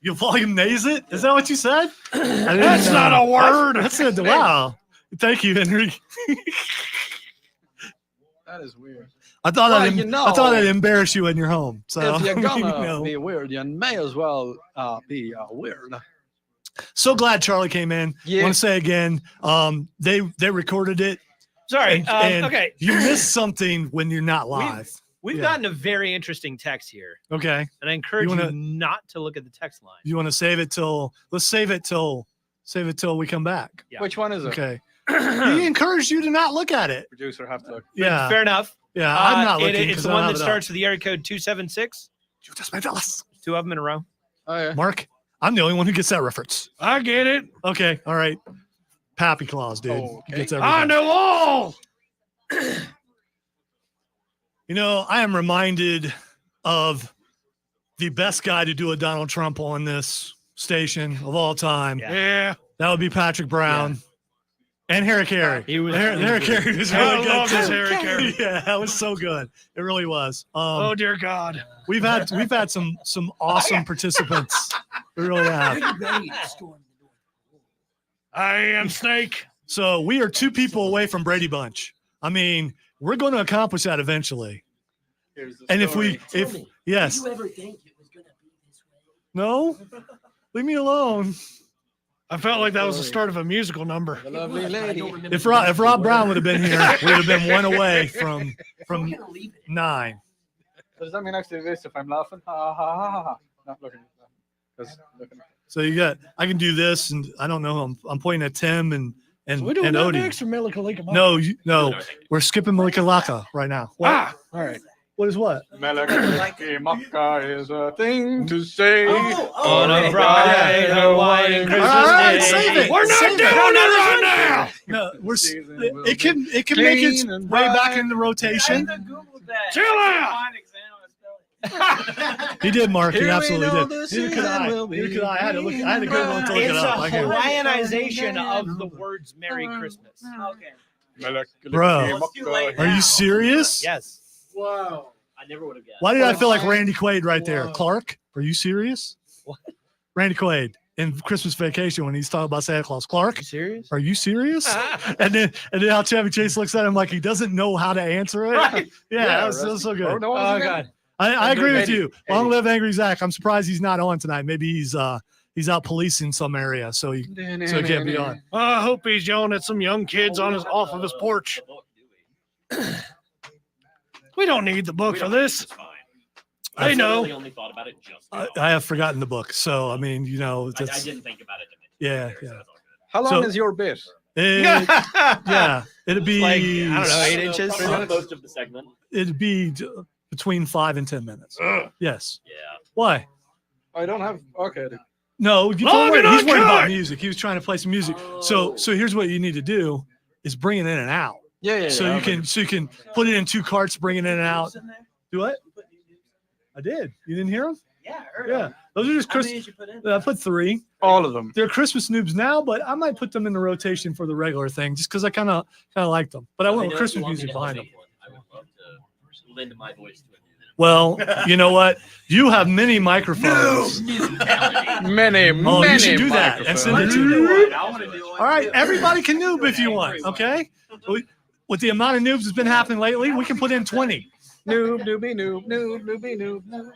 You volume naze it? Is that what you said? That's not a word. That's it. Wow. Thank you, Henry. That is weird. I thought Well, I thought I'd embarrass you in your home. So If you're gonna you know. be weird, you may as well be weird. So glad Charlie came in. Yeah. Want to say again, they recorded it. Sorry. And Okay. You missed something when you're not live. We've Yeah. gotten a very interesting text here, Okay. and I encourage You you, wanna- not to look at the text line. You want to save it till we come back. Yeah. Which one is it? Okay. He encouraged you to not look at it. Producer have to look. Yeah. Fair enough. Yeah, I'm not looking. It's 'cause the I one don't that have it up. starts with the area code 276. You just made us. Two of them in a row. Oh yeah. Mark, I'm the only one who gets that reference. I get it. Okay. All right. Pappy Claus, dude. Oh, okay. Gets I everything. know all. I am reminded of the best guy to do a Donald Trump on this station of all time. Yeah. That would be Patrick Brown. And Harry Carey. He was- Harry Carey was I really good love this too. Harry Carey. Yeah, that was so good. It really was. Oh dear God. We've had some awesome participants. We really have. I am Snake. So we are 2 people away from Brady Bunch. I mean, we're going to accomplish that eventually. Here's the And story. yes, ever think it was gonna be this way? no, leave me alone. I felt like that was the start of a musical number. The lovely lady. If Rob Brown would have been here, we would have been 1 away from 9. Does that mean I have to do this if I'm laughing? Ha ha ha ha ha. Not looking. Just looking. So I can do this, and I don't know. I'm pointing at Tim and We doing that Odie. next or Malika Lika? No, we're skipping Malika Laka right now. What? Ah, all right. What is what? Maka is a thing to say. On a bright Hawaiian Christmas All right, day. save it. We're not Save doing it right now. No, Season will it can be make its clean and way back bright. in the rotation. Chill out. He did, Mark. He Here we absolutely know did. the Neither could I. season will be Neither could I. I had to go one to look it It's up. a I can't- Hawaiianization of the words Merry Christmas. Okay. Bro, are you serious? Yes. Whoa. I never would have guessed. Why did I feel like Randy Quaid right there? Whoa. Clark, are you serious? What? Randy Quaid in Christmas Vacation when he's talking about Santa Claus. Clark, You serious? are you serious? and then how Chevy Chase looks at him like he doesn't know how to answer it. Right. Yeah, that was so good. no, Oh God. I agree with you. Long Eddie. live Angry Zach. I'm surprised he's not on tonight. Maybe he's out policing some area, so he can't be on. I hope he's yelling at some young kids off of his porch. We don't need the book for this. They know. I only thought about it just now. I have forgotten the book, so I mean, I that's, didn't think about it. yeah. How long So- is your bit? Yeah, it'd be Like, I don't know, 8 inches. Probably most of the segment. It'd be between 5 and 10 minutes. Yes. Yeah. Why? I don't have. Okay. No, you Long don't and he's worried about uncut! music. He was trying to play some music. So here's what you need to do: is bring it in and out. Yeah. So you can put it in 2 carts, bring it in and out. Do what? I did. You didn't hear them? Yeah, I heard Yeah. of it. Those are just How many Christmas. did you put in? I put 3. All of them. They're Christmas noobs now, but I might put them in the rotation for the regular thing, just because I kind of like them. But I went with Christmas music behind them. I would love to lend my voice to it. Well, you know what? You have many microphones. Many. Oh, many you should do that and send it to me. All right, everybody can noob if you want. Okay. With the amount of noobs that's been happening lately, we can put in 20. Noob, noobie, noob, noob, noobie, noob, noob,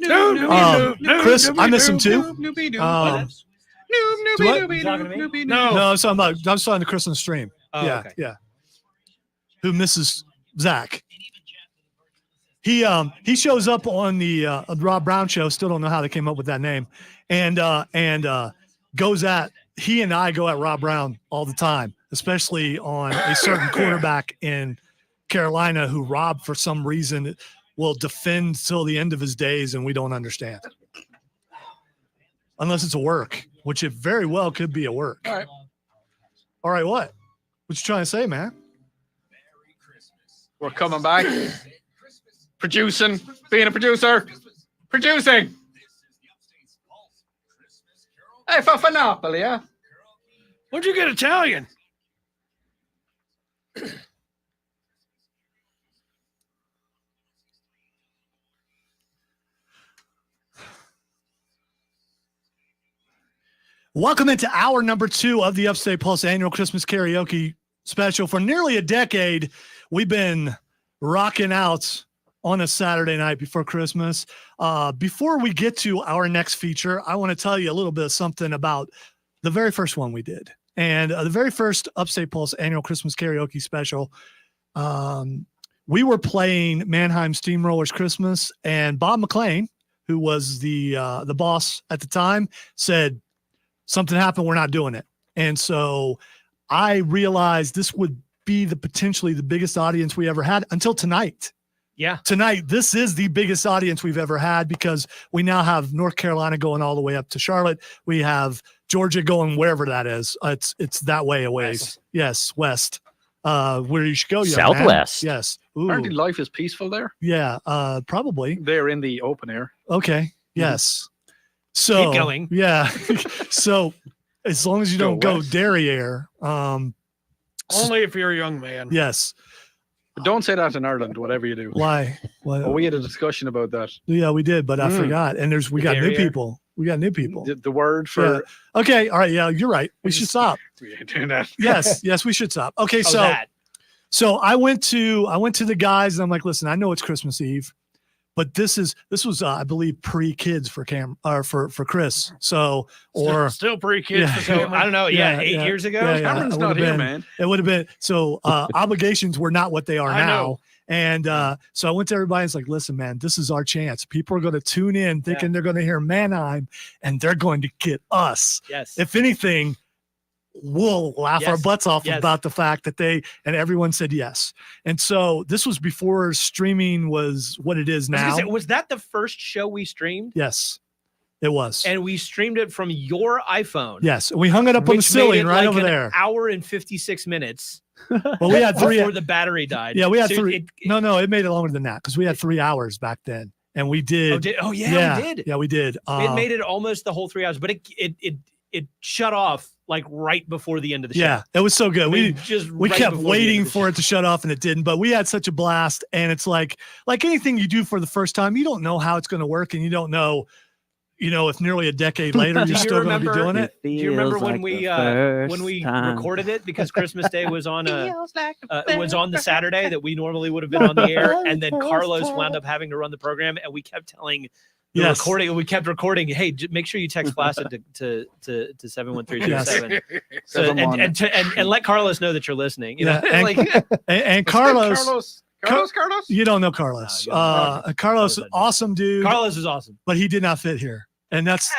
noobie, noob, Chris, I miss him too. noobie, noob, Um, noob, do what? noobie, Talking to noob, me? noobie, No. No, I'm talking to Chris on the stream. Oh, yeah, okay. yeah. Who misses Zach? he shows up on the Rob Brown show. Still don't know how they came up with that name, and goes at. He and I go at Rob Brown all the time, especially on a certain quarterback in Carolina who Rob, for some reason, will defend till the end of his days, and we don't understand. Unless it's a work, which it very well could be a work. All right. All right, what? What you trying to say, man? We're coming back. Producing. Being a producer. Producing. Hey, for Napoli, yeah? Where'd you get Italian? Welcome into hour number 2 of the Upstate Pulse annual Christmas Karaoke special. For nearly a decade, we've been rocking out on a Saturday night before Christmas. Before we get to our next feature, I want to tell you a little bit of something about the very first one we did. And the very first Upstate Pulse annual Christmas Karaoke special, we were playing Mannheim Steamrollers Christmas, and Bob McLean, who was the boss at the time, said, something happened, we're not doing it. And so I realized this would be potentially the biggest audience we ever had until tonight. Yeah. Tonight, this is the biggest audience we've ever had because we now have North Carolina going all the way up to Charlotte. We have Georgia going wherever that is. It's that way a ways. West. Yes, west. Where you should go, young Southwest. man. Yes. Ooh. Apparently life is peaceful there. Yeah, probably. They're in the open air. Okay. Yes. So keep going. Yeah. So as long as you don't go derriere. Only if you're a young man. Yes. But don't say that in Ireland, whatever you do. Why? Well, we had a discussion about that. Yeah, we did, but I forgot. And we got new people. We got new people. The word for yeah. Okay. All right. Yeah, you're right. We should stop. We ain't doing that. Yes, we should stop. Okay, so I went to the guys and I'm like, listen, I know it's Christmas Eve, but this was I believe pre-kids for for Chris. So still pre-kids for Cameron. I don't know. Yeah, 8 years ago. Cameron's not here, man. It would have been so obligations were not what they are now. And so I went to everybody and it's like, listen, man, this is our chance. People are going to tune in thinking they're going to hear Mannheim and they're going to get us. Yes. If anything, we'll laugh our butts off about the fact that and everyone said yes. And so this was before streaming was what it is now. Was that the first show we streamed? Yes, it was. And we streamed it from your iPhone. Yes. We hung it up on the ceiling right over there. An hour and 56 minutes. Well, we had 3 before the battery died. Yeah, we had 3. No, it made it longer than that because we had 3 hours back then. And we did. We did. Yeah, we did. It made it almost the whole 3 hours, but it shut off like right before the end of the show. Yeah, it was so good. We right kept waiting for it to shut off and it didn't, but we had such a blast. And it's like anything you do for the first time, you don't know how it's going to work and you don't know, if nearly a decade later you're still going to be doing it. Do you remember when we recorded it because Christmas Day was on was on the Saturday that we normally would have been on the air, and then Carlos wound up having to run the program, and we kept telling recording. We kept recording. Hey, make sure you text Placid to 71327. So, and let Carlos know that you're listening. You know? And Carlos. Carlos? You don't know Carlos. No, Carlos, awesome dude. Carlos is awesome, but he did not fit here, and that's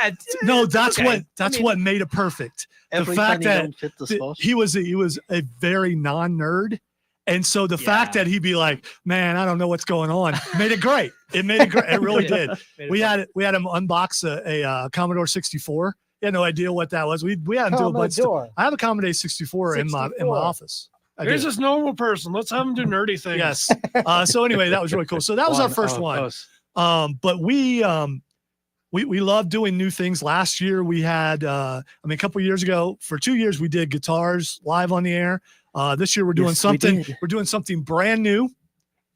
what made it perfect. The fact that he was a very non-nerd. And so the fact that he'd be like, man, I don't know what's going on, made it great. It made it great. It really did. We had him unbox a Commodore 64. He had no idea what that was. We had him do a bunch of stuff. I have a Commodore 64 in my office. Here's this normal person. Let's have him do nerdy things. Yes. So anyway, that was really cool. So that was our first one. But we love doing new things. Last year we had, a couple of years ago, for 2 years we did guitars live on the air. This year we're doing something. We're doing something brand new,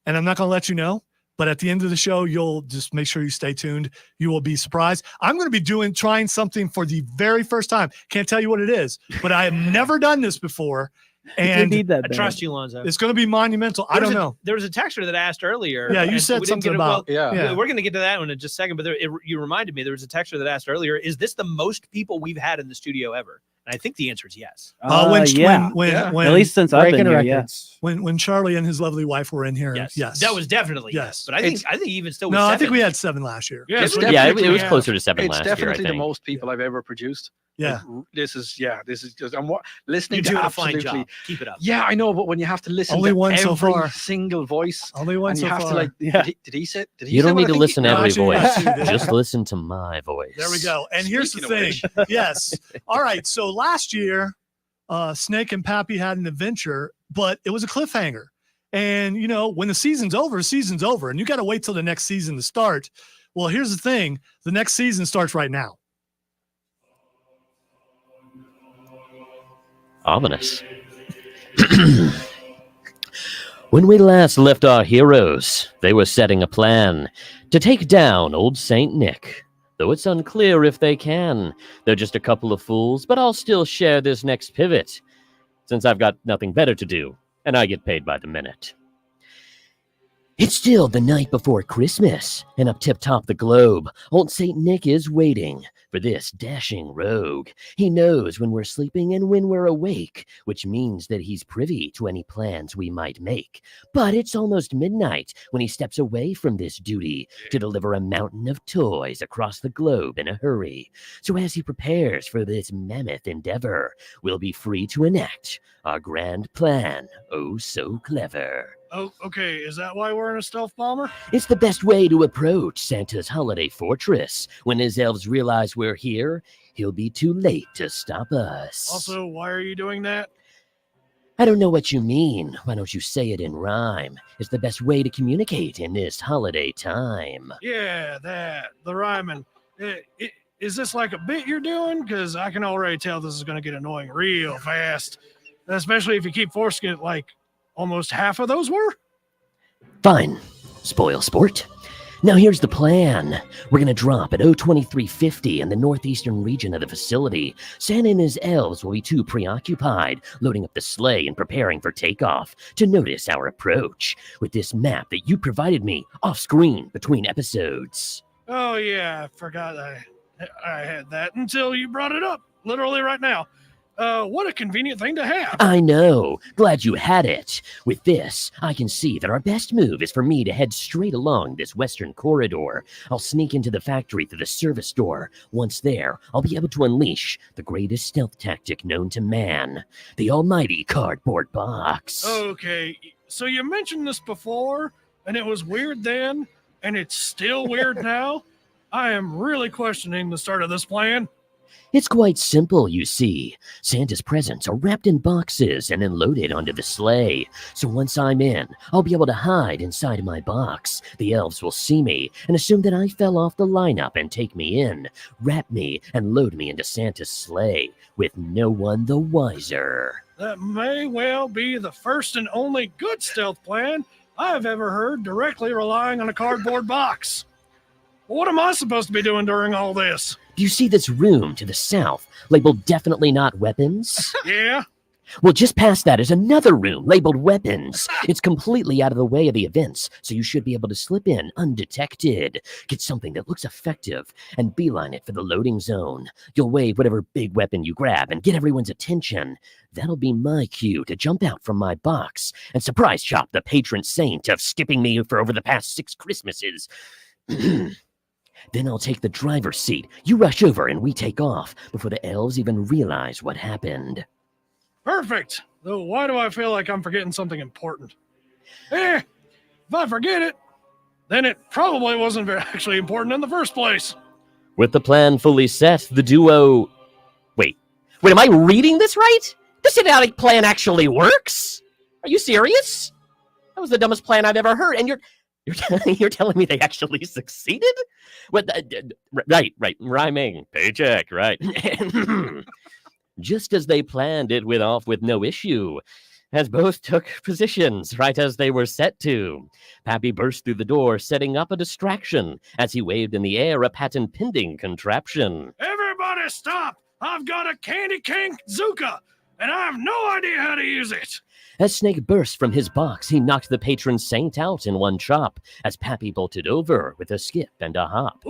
and I'm not going to let you know. But at the end of the show, you'll just make sure you stay tuned. You will be surprised. I'm going to be trying something for the very first time. Can't tell you what it is, but I have never done this before. And need that I bad. trust you, Lonzo. it's going to be monumental. I don't know. There was a texter that asked earlier. Yeah, you and said we didn't something get it- about- well, yeah. We're going to get to that one in just a second, but you reminded me there was a texter that asked earlier, is this the most people we've had in the studio ever? And I think the answer is yes. When at least since I've been here, yeah. When Charlie and his lovely wife were in here, yes. That was definitely yes. But I think even still was No, seven. I think we had 7 last year. It's it definitely- was closer to 7 It's last year, I definitely the think. most people I've ever produced. Yeah. Like, this is just I'm listening You're to doing a absolutely. fine job. Keep it up. Yeah, I know, but when you have to listen Only to one every so far. single voice, Only one and you so have far. to like, Yeah. did he say? Did he You say don't what need I to think listen he- to every actually, voice. yes, you did. Just listen to my voice. There we go. And here's the Speaking thing. of Yes. All right. So last year, Snake and Pappy had an adventure, but it was a cliffhanger. And, you know, when the season's over, and you got to wait till the next season to start. Well, here's the thing. The next season starts right now. Ominous. When we last left our heroes, they were setting a plan to take down old Saint Nick. Though it's unclear if they can. They're just a couple of fools, but I'll still share this next pivot, since I've got nothing better to do, and I get paid by the minute. It's still the night before Christmas, and up tip-top the globe, old Saint Nick is waiting for this dashing rogue. He knows when we're sleeping and when we're awake, which means that he's privy to any plans we might make. But it's almost midnight when he steps away from this duty to deliver a mountain of toys across the globe in a hurry. So as he prepares for this mammoth endeavor, we'll be free to enact our grand plan. Oh, so clever. Oh, okay. Is that why we're in a stealth bomber? It's the best way to approach Santa's holiday fortress. When his elves realize we're here, he'll be too late to stop us. Also, why are you doing that? I don't know what you mean. Why don't you say it in rhyme? It's the best way to communicate in this holiday time. Yeah, the rhyming. Is this like a bit you're doing? Because I can already tell this is going to get annoying real fast, especially if you keep forcing it like almost half of those were. Fine. Spoil sport. Now here's the plan. We're going to drop at 02350 in the northeastern region of the facility. Santa and his elves will be too preoccupied loading up the sleigh and preparing for takeoff to notice our approach with this map that you provided me off screen between episodes. Oh yeah, I forgot I had that until you brought it up. Literally right now. What a convenient thing to have. I know. Glad you had it. With this, I can see that our best move is for me to head straight along this western corridor. I'll sneak into the factory through the service door. Once there, I'll be able to unleash the greatest stealth tactic known to man, the almighty cardboard box. Okay, so you mentioned this before, and it was weird then, and it's still weird now. I am really questioning the start of this plan. It's quite simple, you see. Santa's presents are wrapped in boxes and then loaded onto the sleigh. So once I'm in, I'll be able to hide inside my box. The elves will see me and assume that I fell off the lineup and take me in, wrap me, and load me into Santa's sleigh, with no one the wiser. That may well be the first and only good stealth plan I've ever heard directly relying on a cardboard box. What am I supposed to be doing during all this? Do you see this room to the south, labeled definitely not weapons? Yeah? Well, just past that is another room labeled weapons. It's completely out of the way of the events, so you should be able to slip in undetected. Get something that looks effective and beeline it for the loading zone. You'll wave whatever big weapon you grab and get everyone's attention. That'll be my cue to jump out from my box and surprise chop the patron saint of skipping me for over the past 6 Christmases. Then I'll take the driver's seat. You rush over and we take off before the elves even realize what happened. Perfect. Though why do I feel like I'm forgetting something important? If I forget it, then it probably wasn't actually important in the first place. With the plan fully set, the duo... Wait, am I reading this right? This idiotic plan actually works? Are you serious? That was the dumbest plan I've ever heard, and you're telling me they actually succeeded? What? Right, rhyming. Paycheck, right. Just as they planned, it went off with no issue, as both took positions right as they were set to. Pappy burst through the door, setting up a distraction as he waved in the air a patent-pending contraption. Everybody stop! I've got a candy cane bazooka, and I have no idea how to use it. As Snake burst from his box, he knocked the patron saint out in one chop as Pappy bolted over with a skip and a hop.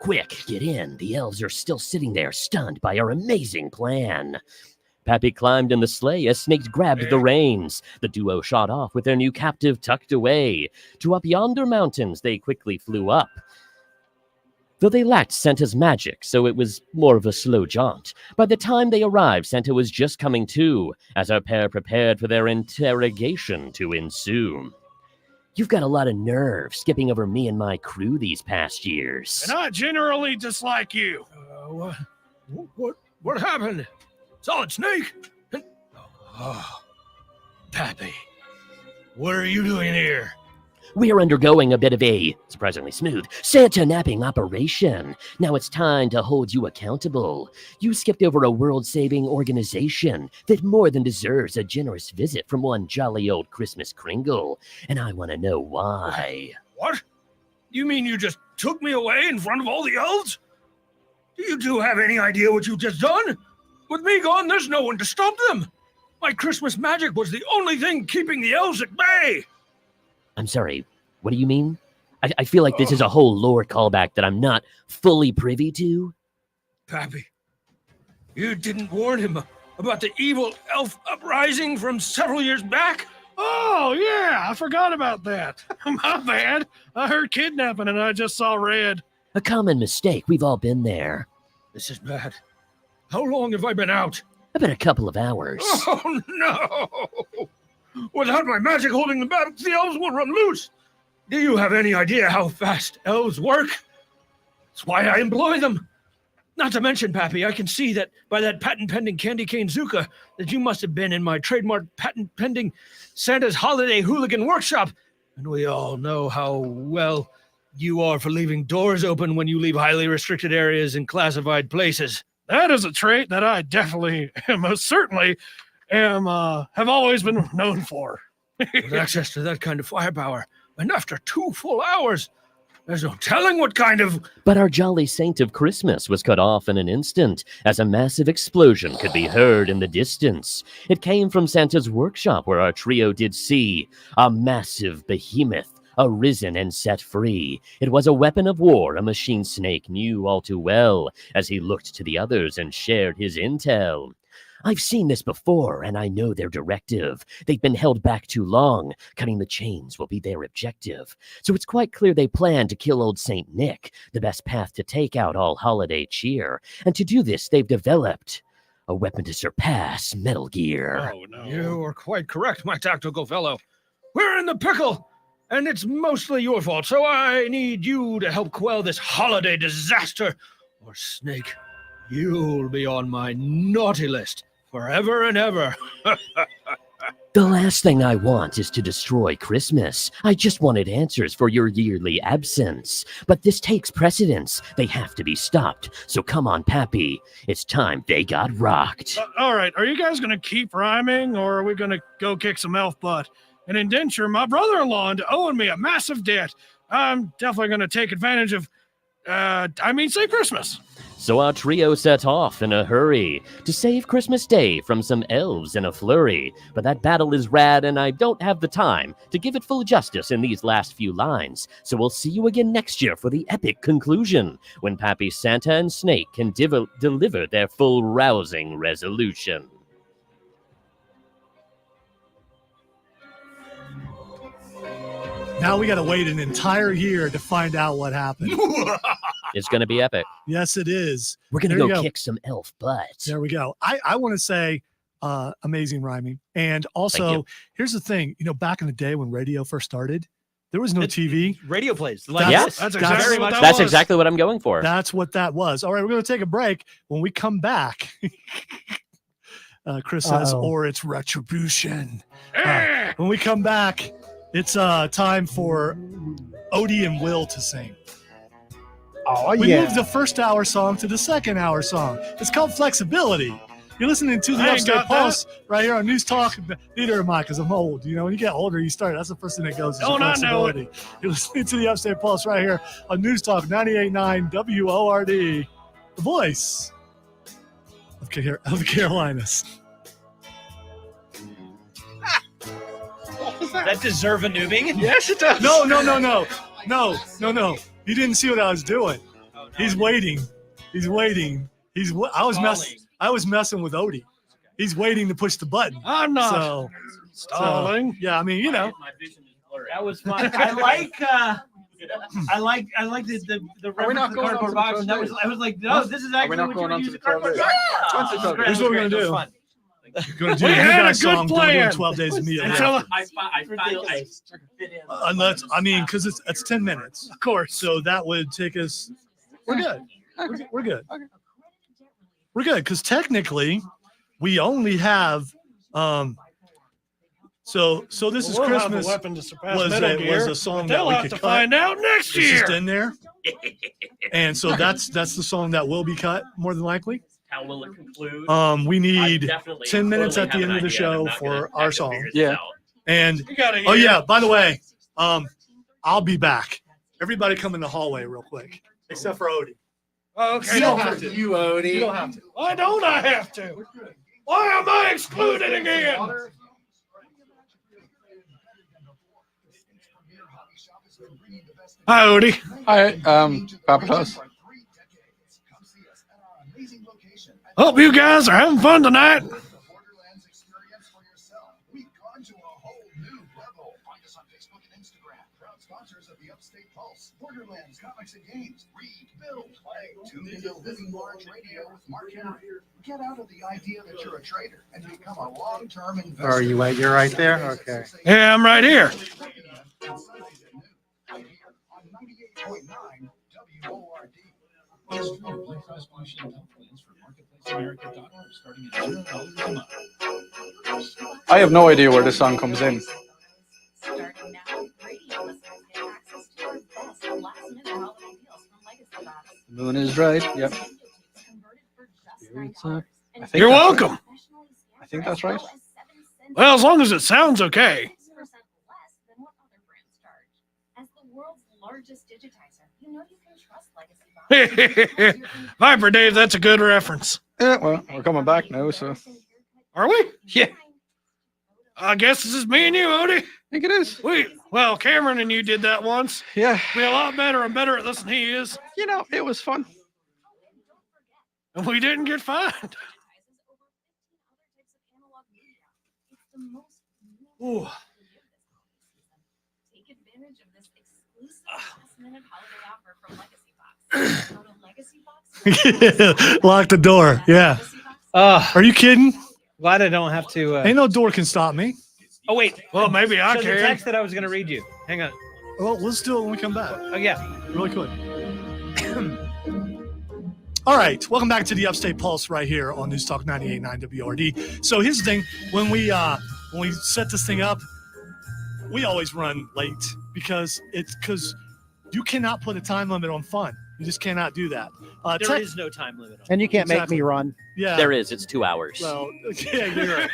Quick, get in. The elves are still sitting there, stunned by our amazing plan. Pappy climbed in the sleigh as Snake grabbed the reins. The duo shot off with their new captive tucked away. To up yonder mountains they quickly flew up. Though they lacked Santa's magic, so it was more of a slow jaunt. By the time they arrived, Santa was just coming to, as our pair prepared for their interrogation to ensue. You've got a lot of nerve skipping over me and my crew these past years. And I generally dislike you. What happened? Solid Snake? Pappy, what are you doing here? We're undergoing a bit of a, surprisingly smooth, Santa napping operation. Now it's time to hold you accountable. You skipped over a world-saving organization that more than deserves a generous visit from one jolly old Christmas Kringle, and I want to know why. What? You mean you just took me away in front of all the elves? Do you two have any idea what you've just done? With me gone, there's no one to stop them. My Christmas magic was the only thing keeping the elves at bay. I'm sorry, what do you mean? I feel like this is a whole lore callback that I'm not fully privy to. Pappy, you didn't warn him about the evil elf uprising from several years back? Oh, yeah, I forgot about that. My bad. I heard kidnapping and I just saw red. A common mistake. We've all been there. This is bad. How long have I been out? About a couple of hours. Oh, no! Without my magic holding them back, the elves will run loose. Do you have any idea how fast elves work? That's why I employ them. Not to mention, Pappy, I can see that by that patent-pending candy cane Zuka that you must have been in my trademark patent-pending Santa's Holiday Hooligan Workshop. And we all know how well you are for leaving doors open when you leave highly restricted areas in classified places. That is a trait that I definitely, most certainly, have always been known for. With access to that kind of firepower, and after 2 full hours, there's no telling what kind of... But our jolly saint of Christmas was cut off in an instant, as a massive explosion could be heard in the distance. It came from Santa's workshop, where our trio did see a massive behemoth arisen and set free. It was a weapon of war a machine snake knew all too well, as he looked to the others and shared his intel. I've seen this before, and I know their directive. They've been held back too long. Cutting the chains will be their objective. So it's quite clear they plan to kill old Saint Nick, the best path to take out all holiday cheer. And to do this, they've developed a weapon to surpass Metal Gear. Oh, no. You are quite correct, my tactical fellow. We're in the pickle, and it's mostly your fault, so I need you to help quell this holiday disaster. Or Snake, you'll be on my naughty list. Forever and ever. The last thing I want is to destroy Christmas. I just wanted answers for your yearly absence. But this takes precedence. They have to be stopped. So come on, Pappy. It's time they got rocked. All right, are you guys going to keep rhyming, or are we going to go kick some elf butt? An indenture my brother-in-law into owing me a massive debt. I'm definitely going to take advantage of, say Christmas. So our trio set off in a hurry to save Christmas Day from some elves in a flurry. But that battle is rad, and I don't have the time to give it full justice in these last few lines. So we'll see you again next year for the epic conclusion, when Pappy, Santa, and Snake can deliver their full rousing resolution. Now we got to wait an entire year to find out what happened. It's going to be epic. Yes, it is. We're going to go kick some elf butt. There we go. I want to say amazing rhyming. And also, here's the thing. You know, back in the day when radio first started, there was no TV. Radio plays. That's exactly what I'm going for. That's what that was. All right, we're going to take a break. When we come back, Chris says, or it's retribution. When we come back, it's time for Odie and Will to sing. Oh, we moved the first hour song to the second hour song. It's called Flexibility. You're listening to the Upstate Pulse right here on News Talk. Neither am I, because I'm old. You know, when you get older, you start. That's the first thing that goes. Don't I know it? You're listening to the Upstate Pulse right here on News Talk 98.9 WORD, the voice of the Carolinas. That deserve a nubing? Yes, it does. No. You didn't see what I was doing. He's waiting. I was messing with Odie. He's waiting to push the button. I'm not stalling. So, yeah, I mean, That was fun. I like the reference to the cardboard box. And I was like, no, this is actually what you use a cardboard box. Here's what we're gonna do. You're gonna do We a new had a guys good song. plan. Doing 12 days of meal. Unless because it's 10 minutes, of course. So that would take us. We're good. We're good. We're good because technically we only have So this is We'll have a Christmas weapon to surpass was Metal Gear, a song but that they'll we have could to cut. find out next It's just year. in there, and so that's the song that will be cut more than likely. How will it conclude? We need I definitely 10 minutes totally at the have end an of the idea, and I'm show not for gonna our have to song. figure this out. And You gotta oh hear. yeah, by the way, I'll be back. Everybody come in the hallway real quick, except for Odie. Okay. You don't have to. You, Odie. You don't have to. Why don't I have to? Why am I excluded again? Hi, Odie. Hi, Papa Claus. Hope you guys are having fun tonight. Sponsors of the Upstate Pulse, Borderlands, comics and games, read, build, play, tune into Living Large Radio with Mark Henry. Get out of the idea that you're a trader and become a long-term investor. Are you wait? You're right there. Okay. Yeah, I'm right here. I have no idea where this song comes in. Moon is right. Yep. You're welcome. I think that's right. Well, as long as it sounds okay. Viper Dave, that's a good reference. Yeah, well, we're coming back now, so. Are we? Yeah. I guess this is me and you, Odie. I think it is. Well, Cameron and you did that once. Yeah. We're a lot better and better at this than he is. You know, it was fun. And we didn't get fined. Ooh. Take advantage of this exclusive last-minute holiday offer from Legacy Box. Lock the door. Yeah. Are you kidding? Glad I don't have to. Ain't no door can stop me. Oh wait. Well, maybe I so can. The text that I was going to read you. Hang on. Well, let's do it when we come back. Oh yeah. Really quick. All right, welcome back to the Upstate Pulse right here on News Talk 98.9 WRD. So here's the thing: when we set this thing up, we always run late because you cannot put a time limit on fun. You just cannot do that. There is no time limit on And you can't make me run. Yeah, There is. It's 2 hours. Well, yeah, you're right.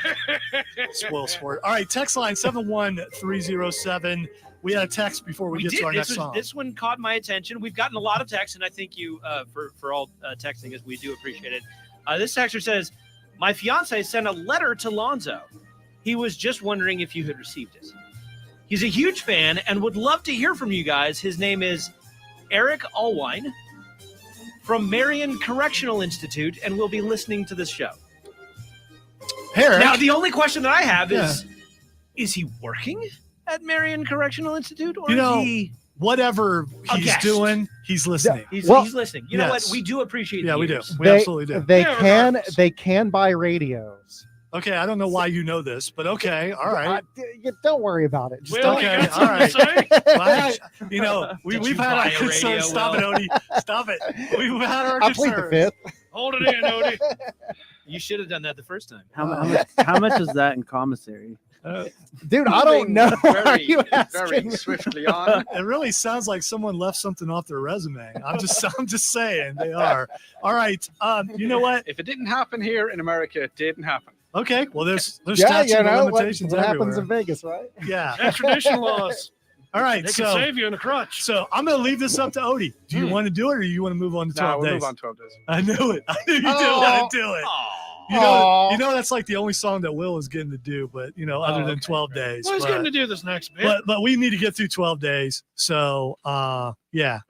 Spoil sport. All right, text line 71307. We had a text before we get to our next song. This one caught my attention. We've gotten a lot of texts, and I thank you for all texting us. We do appreciate it. This texter says, my fiance sent a letter to Lonzo. He was just wondering if you had received it. He's a huge fan and would love to hear from you guys. His name is Eric Allwine from Marion Correctional Institute, and will be listening to this show. Eric. Now, the only question that I have is he working at Marion Correctional Institute, or is he whatever he's doing, he's listening. He's listening. You know what? We do appreciate. Yeah, we do. ears. We absolutely do. They can buy radios. Okay, I don't know why you know this, but okay, all right. Don't worry about it. Just okay, all right. Well, we've had our concerns. Stop it, Odie. Stop it. We've had our I plead the concerns. fifth. Hold it in, Odie. You should have done that the first time. How much is that in commissary? Dude, I don't know. Very swiftly on. It really sounds like someone left something off their resume. I'm just saying they are. All right. You know what? If it didn't happen here in America, it didn't happen. Okay. Well, there's statute of limitations what happens everywhere. in Vegas, right? Yeah. Extradition laws. All right. They can save you in a crutch. So I'm going to leave this up to Odie. Do you want to do it, or do you want to move on to 12 we'll days? move on 12 days. I knew it. I knew you didn't want to do it. You know, that's like the only song that Will is getting to do, but other than 12 days. Well, he's getting to do this next bit. But we need to get through 12 days. So yeah.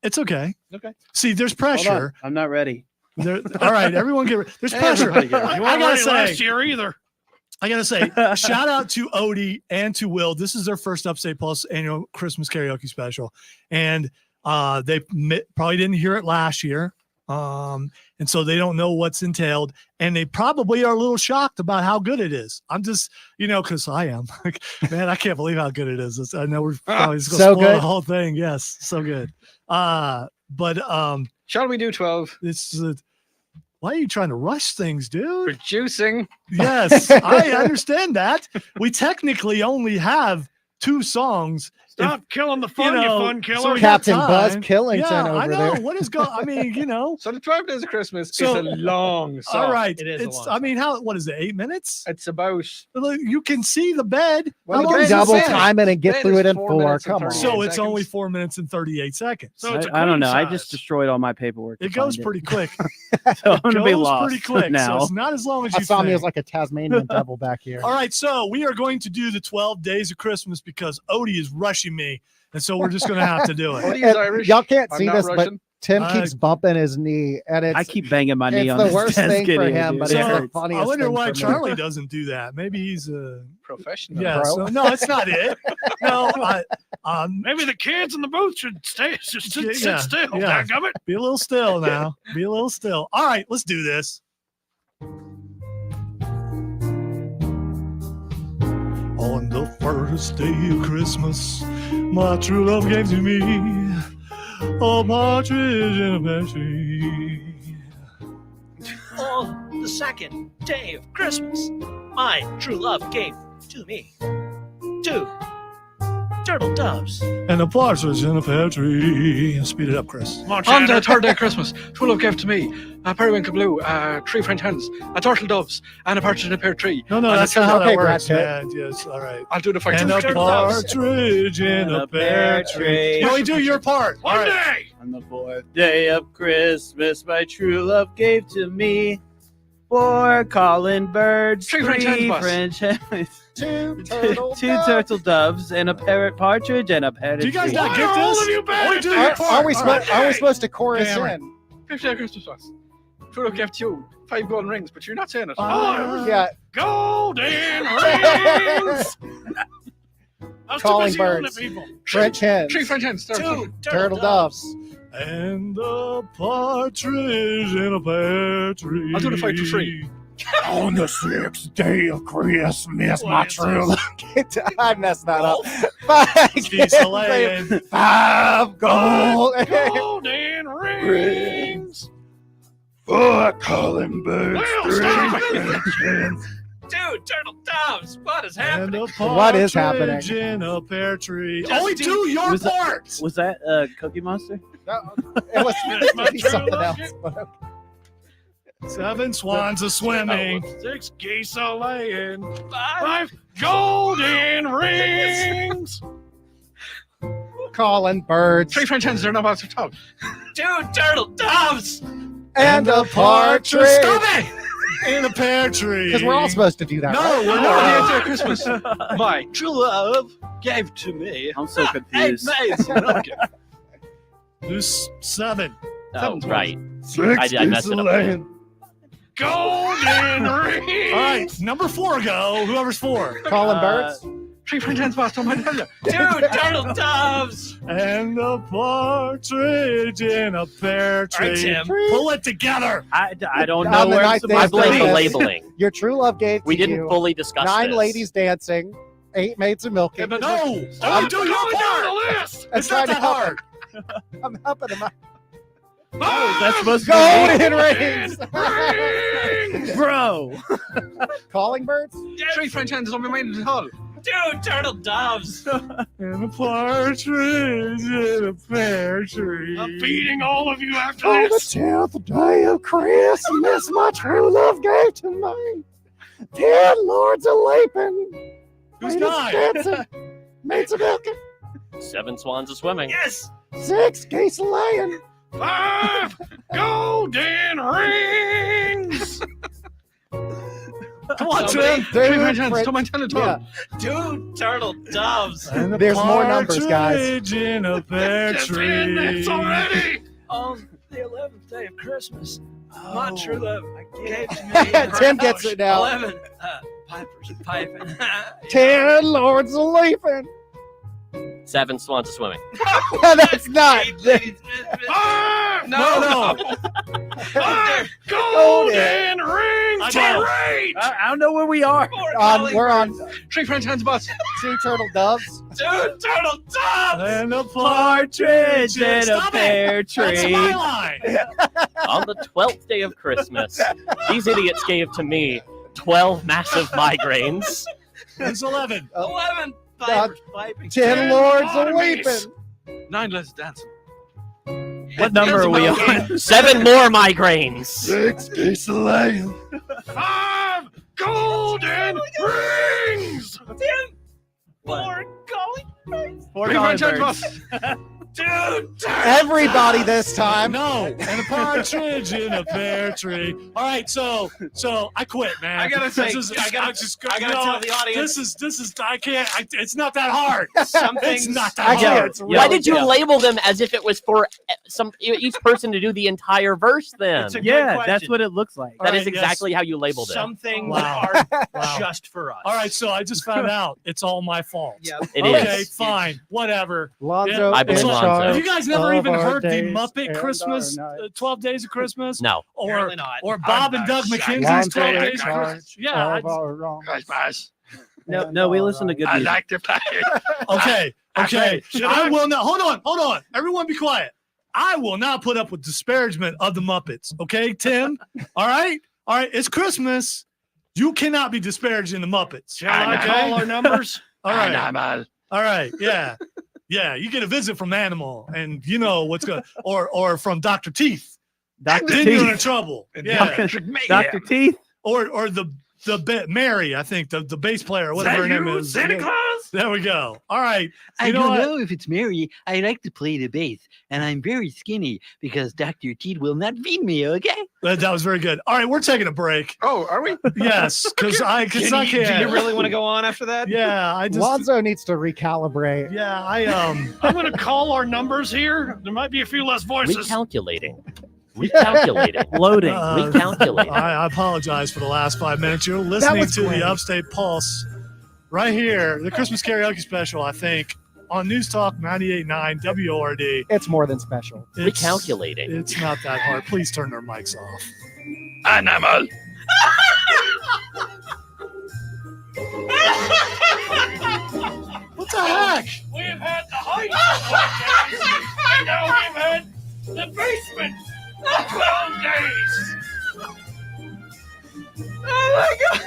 It's okay. Okay. See, there's pressure. I'm not ready. All right, everyone get ready. There's pressure. You weren't ready last year either. I gotta say, shout out to Odie and to Will. This is their first Upstate Pulse annual Christmas karaoke special, and they probably didn't hear it last year, and so they don't know what's entailed, and they probably are a little shocked about how good it is. I'm just, because I am like, man, I can't believe how good it is. I know we're probably just gonna spoil the whole thing. Yes, so good. But shall we do 12? It's why are you trying to rush things, dude? Producing. Yes, I understand that. We technically only have 2 songs. Stop killing the fun, you fun killer. So Captain Buzz Killington over I know. there. What is going? I mean, So the 12 Days of Christmas is a long song. All right, It is. It's. I mean, what is it? 8 minutes? It's about. You can see the bed. Well, you can double time it and get through it in 4. Come on. So it's only 4 minutes and 38 seconds. So it's I don't know. I just destroyed all my paperwork. It goes pretty quick. So I'm gonna be lost pretty quick. now. So it's not as long as you I saw think. me as like a Tasmanian devil back here. All right, so we are going to do the 12 Days of Christmas because Odie is rushing me, and so we're just going to have to do it. Odie's Irish. Y'all can't I'm see not this, but Russian. Tim keeps bumping his knee, and I keep banging my knee it's on the this worst desk thing for getting him, it, but dude. it's So, the funniest I wonder thing why for me. Charlie doesn't do that. Maybe he's a professional. Yeah. Pro. So, no, it's not it. No. Maybe the kids in the booth should sit still. Yeah. Dadgummit. Be a little still now. Be a little still. All right, let's do this. On the first day of Christmas, my true love gave to me a partridge in a pear tree. On the second day of Christmas, my true love gave to me 2 turtle doves. And a partridge in a pear tree. Speed it up, Chris. On the 3rd day of Christmas, true love gave to me a periwinkle blue, 3 French hens, a turtle doves, and a partridge in a pear tree. No, that's not how that works, man. Yes, all right. I'll do the fight. And a partridge in a pear tree. You only do your part. One day. On the 4th day of Christmas, my true love gave to me 4 calling birds, 3 French hens, 2 turtle doves, and a parrot partridge and a parrot. Do you guys tree. not get this? All of you Only do your part. Are we supposed to chorus Cameron. in? 5th day of Christmas was. True love gave to you 5 golden rings, but you're not saying it. Yeah. Golden rings. I was Calling too busy yelling birds. at people. French hens. 3 French hens, 2 Turtle doves. And a partridge in a pear tree. I'll do the fight for free. On the 6th day of Christmas, my true love. I messed that up. 5 Slaying. 5 gold. Golden rings. 4 calling birds. Will, stop 2 turtle doves. What is And happening? a What is partridge happening? in a pear tree. Just Only do- do your Was that- part. Was that Cookie Monster? It was That's my supposed to be true something love. else. But 7 swans a swimming. 6 geese a laying. 5 golden rings. calling birds. 3 French hens, they're not about to talk. 2 turtle doves. And a partridge. Stop it! In a pear tree. Because we're all supposed to do that. No, right? we're On not. the 8th day of Christmas, my true love gave to me I'm so 8 confused. maids in pumpkin. Do 7. Oh, right. 6 I messed it up. laying. Golden rings. All right, number 4 go. Whoever's 4. Calling birds. 3 French hens, boss, don't mind them. 2 turtle doves. And a partridge in a pear tree. All right, Tim. Pull it together. I don't On know the where ninth I'm day I of supposed blame the Christmas, labeling. Your true love gave We to didn't you fully discuss 9 this. ladies dancing, 8 maids a milking. No, I'm do your going down part. the list. It's not that hard. I'm helping him out. That's supposed to Golden rings. be bro. Calling birds. 3 French hens, don't be minded at all. 2 turtle doves. And a partridge in a pear tree. I'm feeding all of you after On the this. 10th day of Christmas, my true love gave to me 10 lords a leaping. Who's ladies 9? dancing, maids a milking. 7 swans a swimming. Yes. 6 geese a laying. 5 golden rings. Come on, Somebody- Tim. Someone tell it to him. 2 turtle doves. And a There's more numbers, guys. partridge in a pear tree. It's already. On the 11th day of Christmas, my true love gave to me. Tim gets it now. 11 pipers piping. 10 lords a leaping. 7 swans a swimming. That's not. No. 5 golden rings. I I don't know where we are. We're on Tree French hands bus. 2 turtle doves. 2 turtle doves. And a Partridge in a Stop pear it. That's tree. my line. On the 12th day of Christmas, these idiots gave to me 12 massive migraines. It's 11. 11 pipers piping. 10 lords a leaping. 9 less dancing. What number are we on? 7 more migraines. 6 geese a laying. 5 golden rings. 10 4 golden rings. 4 Tree golden French hands birds. bus. 2 Everybody this time. No, and a partridge in a pear tree. All right, so I quit, man. I gotta say, I gotta tell the audience. This is I can't. it's not that hard. Some It's things not that Actually, hard. it's Why did you label them as if it was for each person to do the entire verse then? It's a good Yeah, question. that's what it looks like. All That right, is exactly how you labeled it. Some things Wow. are Wow. just for us. All right, so I just found out it's all my fault. Yeah. It Okay, is. fine, whatever. Lonzo I blame in Lonzo. charge Have you guys never of even our heard the days Muppet and Christmas, our nights. 12 Days of Christmas? No. Or Apparently not. Bob and Doug McKenzie's 12 Lonzo in Days of charge Christmas? Yeah. of our wrongs. Christmas. No, we listen to good I music. like to play. Okay. Okay. I will not. Hold on. Everyone be quiet. I will not put up with disparagement of the Muppets. Okay, Tim? All right. It's Christmas. You cannot be disparaging the Muppets. Shall I call our numbers? All right. Animal. All right. Yeah. Yeah. You get a visit from Animal, and you know what's going. Or from Dr. Teeth. Dr. Then you're in Teeth. trouble. Yeah. Dr. Teeth. Or the Mary, I think the bass player, whatever her name is. Santa Claus? There we go. All right. I know don't what? know if it's Mary. I like to play the bass, and I'm very skinny because Dr. Teed will not feed me, okay? That was very good. All right, we're taking a break. Oh, are we? Yes, because I Do can't. you really want to go on after that? Yeah, I just. Lonzo needs to recalibrate. Yeah, I'm going to call our numbers here. There might be a few less voices. Recalculating. Loading. Recalculating. I apologize for the last 5 minutes. You're listening was to great. the Upstate Pulse right here, the Christmas Karaoke Special, I think, on News Talk 98.9 WORD. It's more than special. Recalculating. It's not that hard. Please turn their mics off. Animal. What the heck? We've had the height of 12 days, and now we've had the basement of 12 days. Oh my God!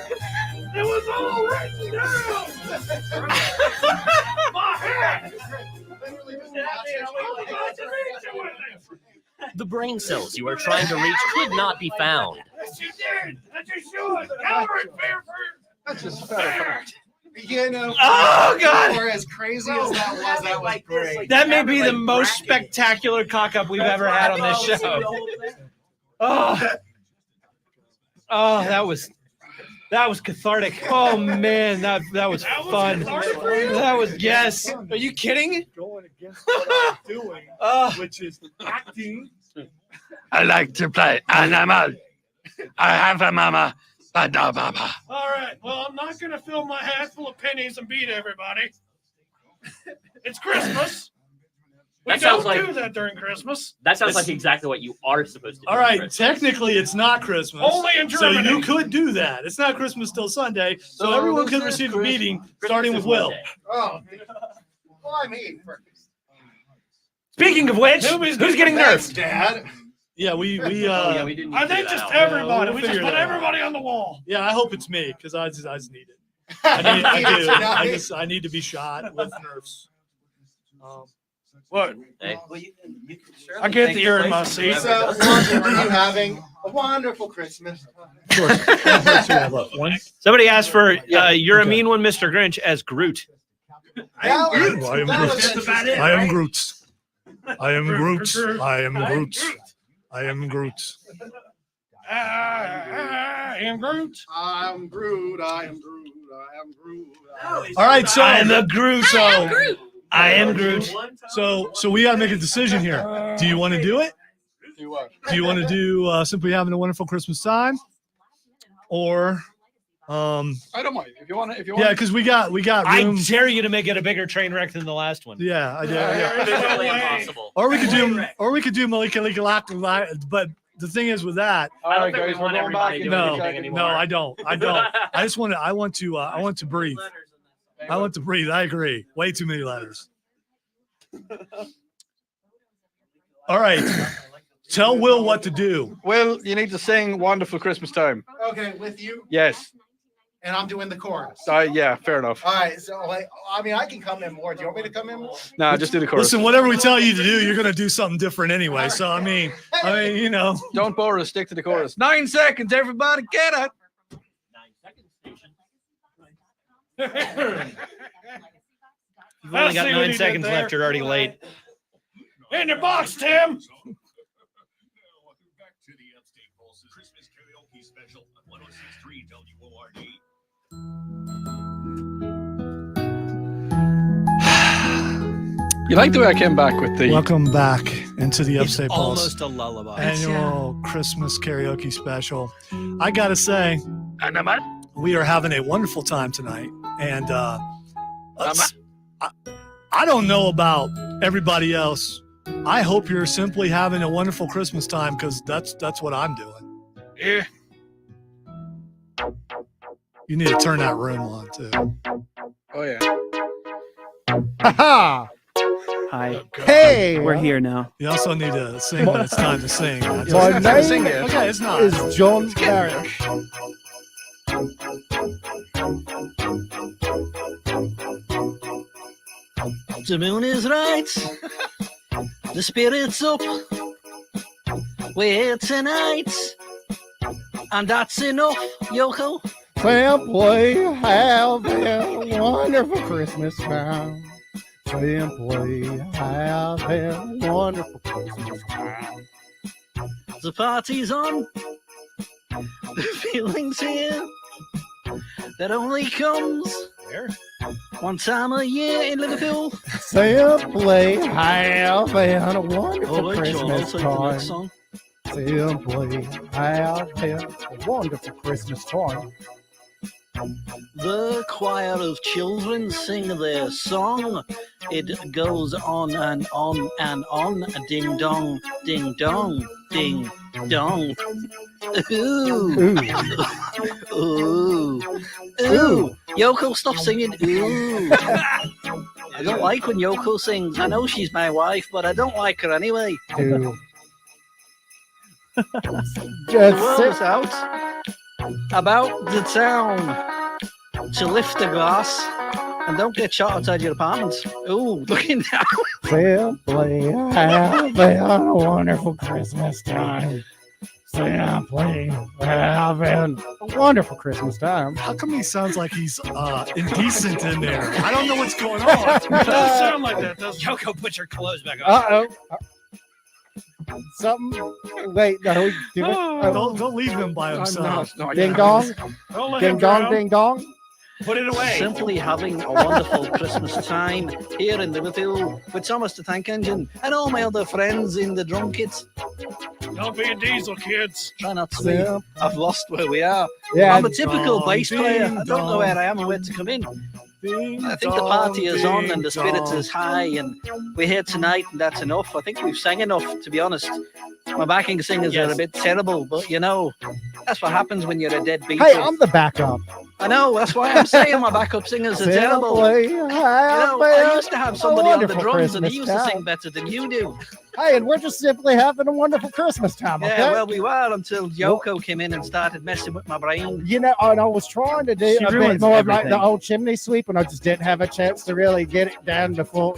It was all written down. My head. The brain cells you are trying to reach could not be found. Yes, you did. That you should. Albert Fairford. That's just fair. You know, Oh, God. for as crazy as that was great. That may be the most spectacular cock up we've ever had on this show. Oh, that was cathartic. Oh man, that was fun. That was yes. Are you kidding? Going against what I'm doing, which is acting. I like to play animal. I have a mama. Ba-da-ba-ba. All right. Well, I'm not going to fill my hat full of pennies and beat everybody. It's Christmas. We That sounds don't like- do that during Christmas. That sounds like exactly what you are supposed to do. All right, Chris. technically it's not Christmas. Only in So Germany. you could do that. It's not Christmas till Sunday, so So everyone this could is receive a Christmas. beating, starting with Will. Oh, well, I mean, Speaking of which, Nobody's who's getting thanks, nerfed? Dad. Yeah, we we didn't. I think just Yeah, everybody. we'll We just figure put it out. everybody on the wall. Yeah, I hope it's me because I just need it. I need to be shot with Nerfs. What? Hey. I get the ear in my seat. So, Lonzo, are you having a wonderful Christmas? Somebody asked for "You're a Mean One, Mr. Grinch" as Groot. I am Groot. I am Groot. I I am Groot. I am Groot. I am Groot. I am Groot. I'm Groot. I am Groot. I am Groot. All right, so I am a Groot. I am Groot. So we got to make a decision here. Do you want to do it? Do what? Do you want to do Simply Having a Wonderful Christmas Time, or I don't mind if you want to. yeah, because we got I room. dare you to make it a bigger train wreck than the last one. Yeah, I did. Yeah. Physically impossible. Or we could do Malika Lika Laka, but the thing is with that, All right, guys, we're going back. no, I don't. I just want to. I want to breathe. I want to breathe. I agree. Way too many letters. All right. Tell Will what to do. Will, you need to sing "Wonderful Christmas Time." Okay, with you, Yes. and I'm doing the chorus. Yeah, fair enough. All right, so I mean, I can come in more. Do you want me to come in more? Nah, just do the chorus. Listen, whatever we tell you to do, you're going to do something different anyway. So I mean, you know. Don't bore us. Stick to the chorus. 9 seconds, everybody, get it. You've only got 9 seconds left. You're already late. In your box, Tim. Welcome back to the Upstate Pulse's Christmas Karaoke Special on 106.3 WORD. You like the way I came back with the... Welcome back into the Upstate It's Pulse almost a lullaby. annual Christmas karaoke special. I gotta say, we are having a wonderful time tonight, and I don't know about everybody else. I hope you're simply having a wonderful Christmas time, because that's what I'm doing. Yeah. You need to turn that room on too. Oh yeah. Ha! Hi. Hey, We're here now. You also need to sing when it's time to sing. My name Okay, it's not. is John Barrett. The moon is right, the spirit's up. We're here tonight, and that's enough, Yoko. Simply having a wonderful Christmas time. Simply having a wonderful Christmas time. The party's on, the feeling's here. That only comes one time a year in Liverpool. Simply having a wonderful All right, John, Christmas I'll take the time. next song. Simply having a wonderful Christmas time. The choir of children sing their song. It goes on and on and on. Ding dong, ding dong, ding dong. Ooh. Ooh. Ooh. Yoko, stop singing. Ooh. I don't like when Yoko sings. I know she's my wife, but I don't like her anyway. Ooh. The word is out about the town to lift the glass and don't get shot outside your apartment. Ooh, looking down. Simply having a wonderful Christmas time. Simply having a wonderful Christmas time. How come he sounds like he's indecent in there? I don't know what's going on. It doesn't sound like that, does it? Yoko, put your clothes back on. Something. Wait, no. Don't leave him by himself. Ding dong. Don't let Ding him dong, drown. ding dong. Put it away. Simply having a wonderful Christmas time here in Liverpool with Thomas the Tank Engine and all my other friends in the drum kits. Don't be a diesel, kids. Try not to be. I've lost where we are. Yeah. I'm a typical Dong, bass player. ding I don't know where I am and where to come in. I think the party is on and the spirits is high and we're here tonight and that's enough. I think we've sang enough, to be honest. My backing singers are a bit terrible, but you know, that's what happens when you're a deadbeat. Hey, I'm the backup. I know, that's why I'm saying my backup singers are terrible. Simply You know, I having used to have a somebody on the wonderful drums and he Christmas used to time. sing better than you do. Hey, and we're just simply having a wonderful Christmas time, okay? Yeah, well, we were until Yoko came in and started messing with my brain. You know, and I was trying to do She a bit ruins more of like the everything. old chimney sweep, and I just didn't have a chance to really get it down to full.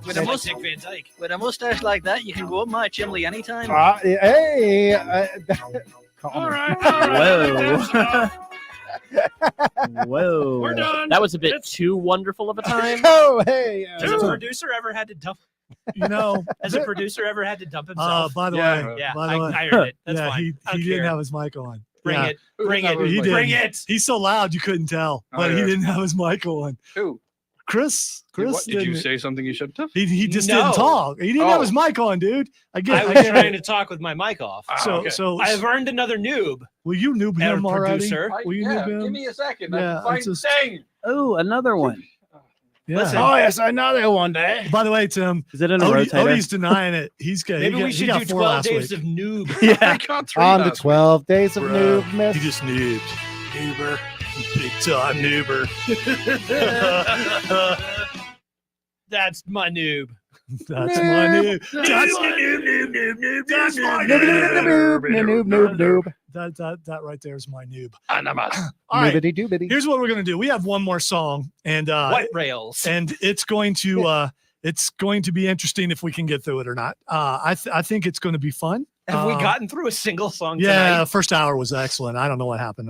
With a, with a mustache like that, you can go up my chimney anytime. Hey, All right. Whoa. Whoa. We're done. That was a bit too wonderful of a time. Oh, hey. Has a producer ever had to dump? You know, Has a producer ever had to dump himself? by the yeah, way, yeah, by the way, I heard it. That's yeah, fine. he didn't have his mic on. Bring Yeah. it. Bring it. He Bring didn't. it. He's so loud you couldn't tell, but he yeah. didn't have his mic on. Who? Chris. Did you didn't- say something you shouldn't have? He just No. didn't talk. He didn't have his mic on, dude. I I get was it. trying to talk with my mic off. So I've earned another noob. will you noob Herr him already? producer. Will you noob him? Give me a second. Yeah, I can find it's just- thing. Oh, another one. Yeah. Listen. Oh, yes, another one day. By the way, Tim, Is it in a Odie, rotator? Odie's denying it. He's got. Maybe we should do 12 days of noob. Yeah. got On the 12 days of Bro, noob miss. He just noobed. Noober. Big time noober. That's my noob. That's my noob. That's my noob. That's my noob. That right there is my noob. All right. Noobity doobity. Here's what we're gonna do. We have one more song, and White rails. and it's going to be interesting if we can get through it or not. I think it's going to be fun. Have we gotten through a single song Yeah, tonight? first hour was excellent. I don't know what happened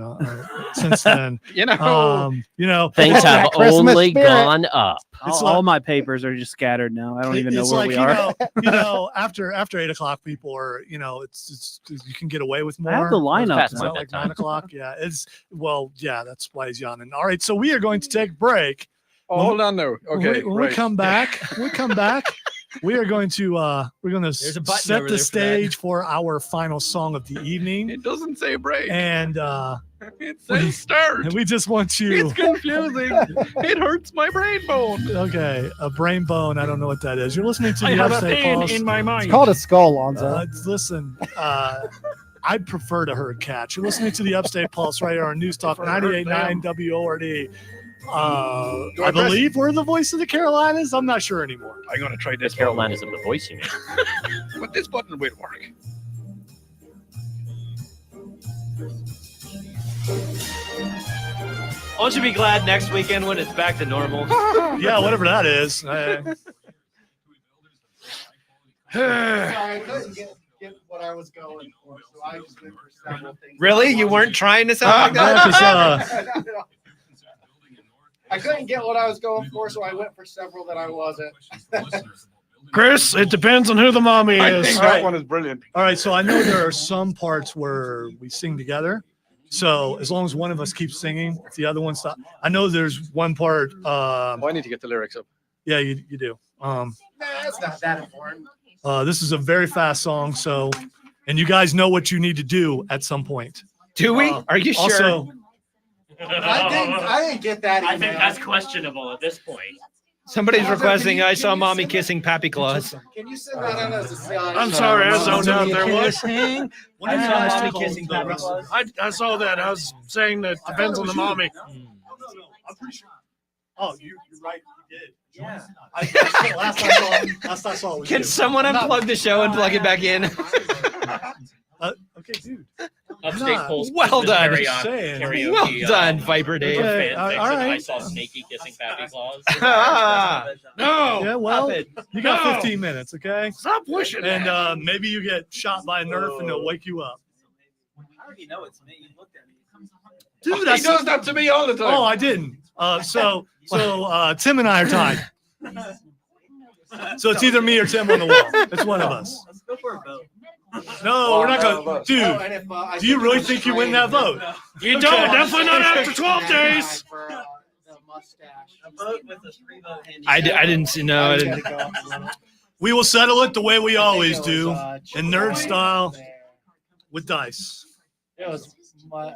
since then. You know, Things have Christmas only spirit. gone up. All my papers are just scattered now. I don't even know it's where like, we are. after 8 o'clock, people are, it's you can get away with more. I have the lineup. past It's my not like bedtime. 9 o'clock. Yeah, that's why he's yawning. All right, so we are going to take a break. Oh, hold on now. Okay, When we come back, we are going to There's a button set over the there for that. stage for our final song of the evening, It doesn't say break. and It says start. and we just want you. It's confusing. It hurts my brain bone. Okay, a brain bone. I don't know what that is. You're listening to I the have a Upstate pain Pulse. in my mind. It's called a skull, Lonzo. Listen, I'd prefer to herd cats. You're listening to the Upstate Pulse right here on News Talk 98.9 WORD. I believe we're the voice of the Carolinas. I'm not sure anymore. I'm gonna try this. Carolinas of the voice, you mean? But this button will work. Won't you be glad next weekend when it's back to normal? Yeah, whatever that is. Sorry, I couldn't get what I was going for, so I just went for several things. Really? You weren't trying to sound like that? I couldn't get what I was going for, so I went for several that I wasn't. Chris, it depends on who the mommy I is. think that one is brilliant. All right, so I know there are some parts where we sing together. So as long as one of us keeps singing, if the other one stops. I know there's one part. I need to get the lyrics up. Yeah, you do. Nah, it's not that important. This is a very fast song, so and you guys know what you need to do at some point. Do we? Are you sure? Also, I didn't get that email. I think that's questionable at this point. Somebody's requesting, I saw mommy kissing Pappy Claus. Can you send that in as a sign? I'm sorry, I zoned out there. What? I saw mommy kissing Pappy Claus. I saw that. I was saying that depends on the mommy. I'm pretty sure. Oh, you're right. You did. Yeah. Last I saw it was Can you. someone unplug the show and plug it back in? Okay, dude. Upstate Nah, Pulse. well done. Karaoke, Well done, Viper Dave. Okay, all right. I saw Snakey kissing Pappy Claus. No. Yeah, well, Stop it. you got No. 15 minutes, okay? Stop pushing it. And maybe you get shot by a Nerf and they'll wake you up. I already know it's me. You looked at me. Dude, He that's does that to me all the time. Oh, I didn't. So Tim and I are tied. So it's either me or Tim on the wall. It's one of us. Let's go for a vote. No, we're not going to. Oh, Dude, and if, I do you think really it's think you win that vote? You don't. Definitely not after 12 days. For, the mustache. A vote with a 3-vote handicap. I didn't see. No, I You didn't. gotta go up a little. We will settle it the way we always It do, was, in nerd Troy style, there. with dice. It was my.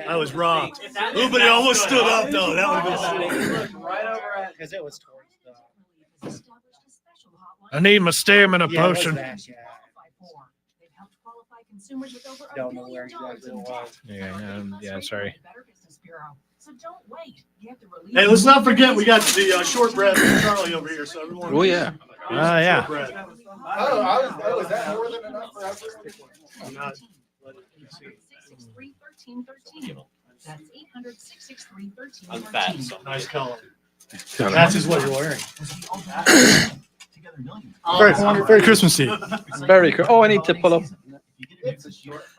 I was wrong. Ooh, but he almost stood up, though. That would have been sick. Right over at, because it was towards the. I need my stamina Yeah, it was potion. that, yeah. Don't know where exactly it was. Yeah, sorry. Hey, let's not forget we got the shortbread from Charlie over here, so everyone. Oh, yeah. Yeah. Shortbread. Oh, was that more than enough for everyone? I'm not- I'm fat. So Nice color. That is what you're wearing. Very Christmassy. Very cool. Oh, I need to pull up.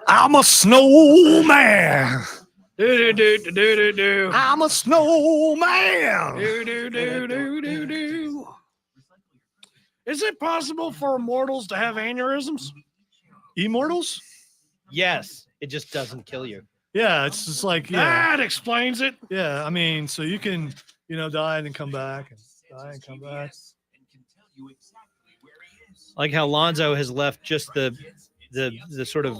I'm a snowman. Do do do do do do. I'm a snowman. Do do do do do do. Is it possible for immortals to have aneurysms? Immortals? Yes, it just doesn't kill you. Yeah, it's just like That explains it. Yeah, I mean, so you can, die and then come back, and die and come back. Like how Lonzo has left just the sort of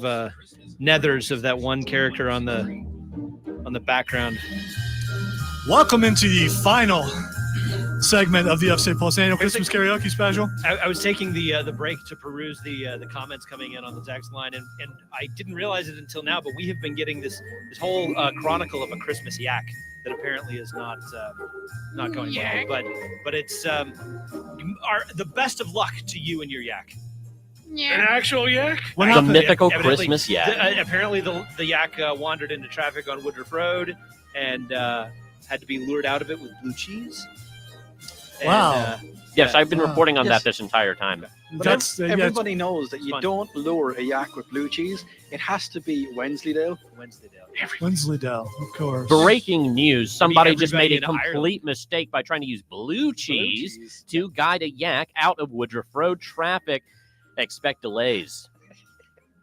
nethers of that one character on the background. Welcome into the final segment of the Upstate Pulse annual Christmas Karaoke special. I was taking the break to peruse the comments coming in on the text line, and I didn't realize it until now, but we have been getting this whole chronicle of a Christmas yak that apparently is not going well. But it's the best of luck to you and your yak. An actual yak? The mythical Christmas yak. Apparently the yak wandered into traffic on Woodruff Road and had to be lured out of it with blue cheese. Wow. Yes, I've been reporting on that this entire time. But everybody knows that you don't lure a yak with blue cheese. It has to be Wensleydale. Wensleydale, of course. Breaking news. Somebody just made a everybody in complete mistake by trying to use blue cheese to guide a yak out of Woodruff Road traffic. Expect delays.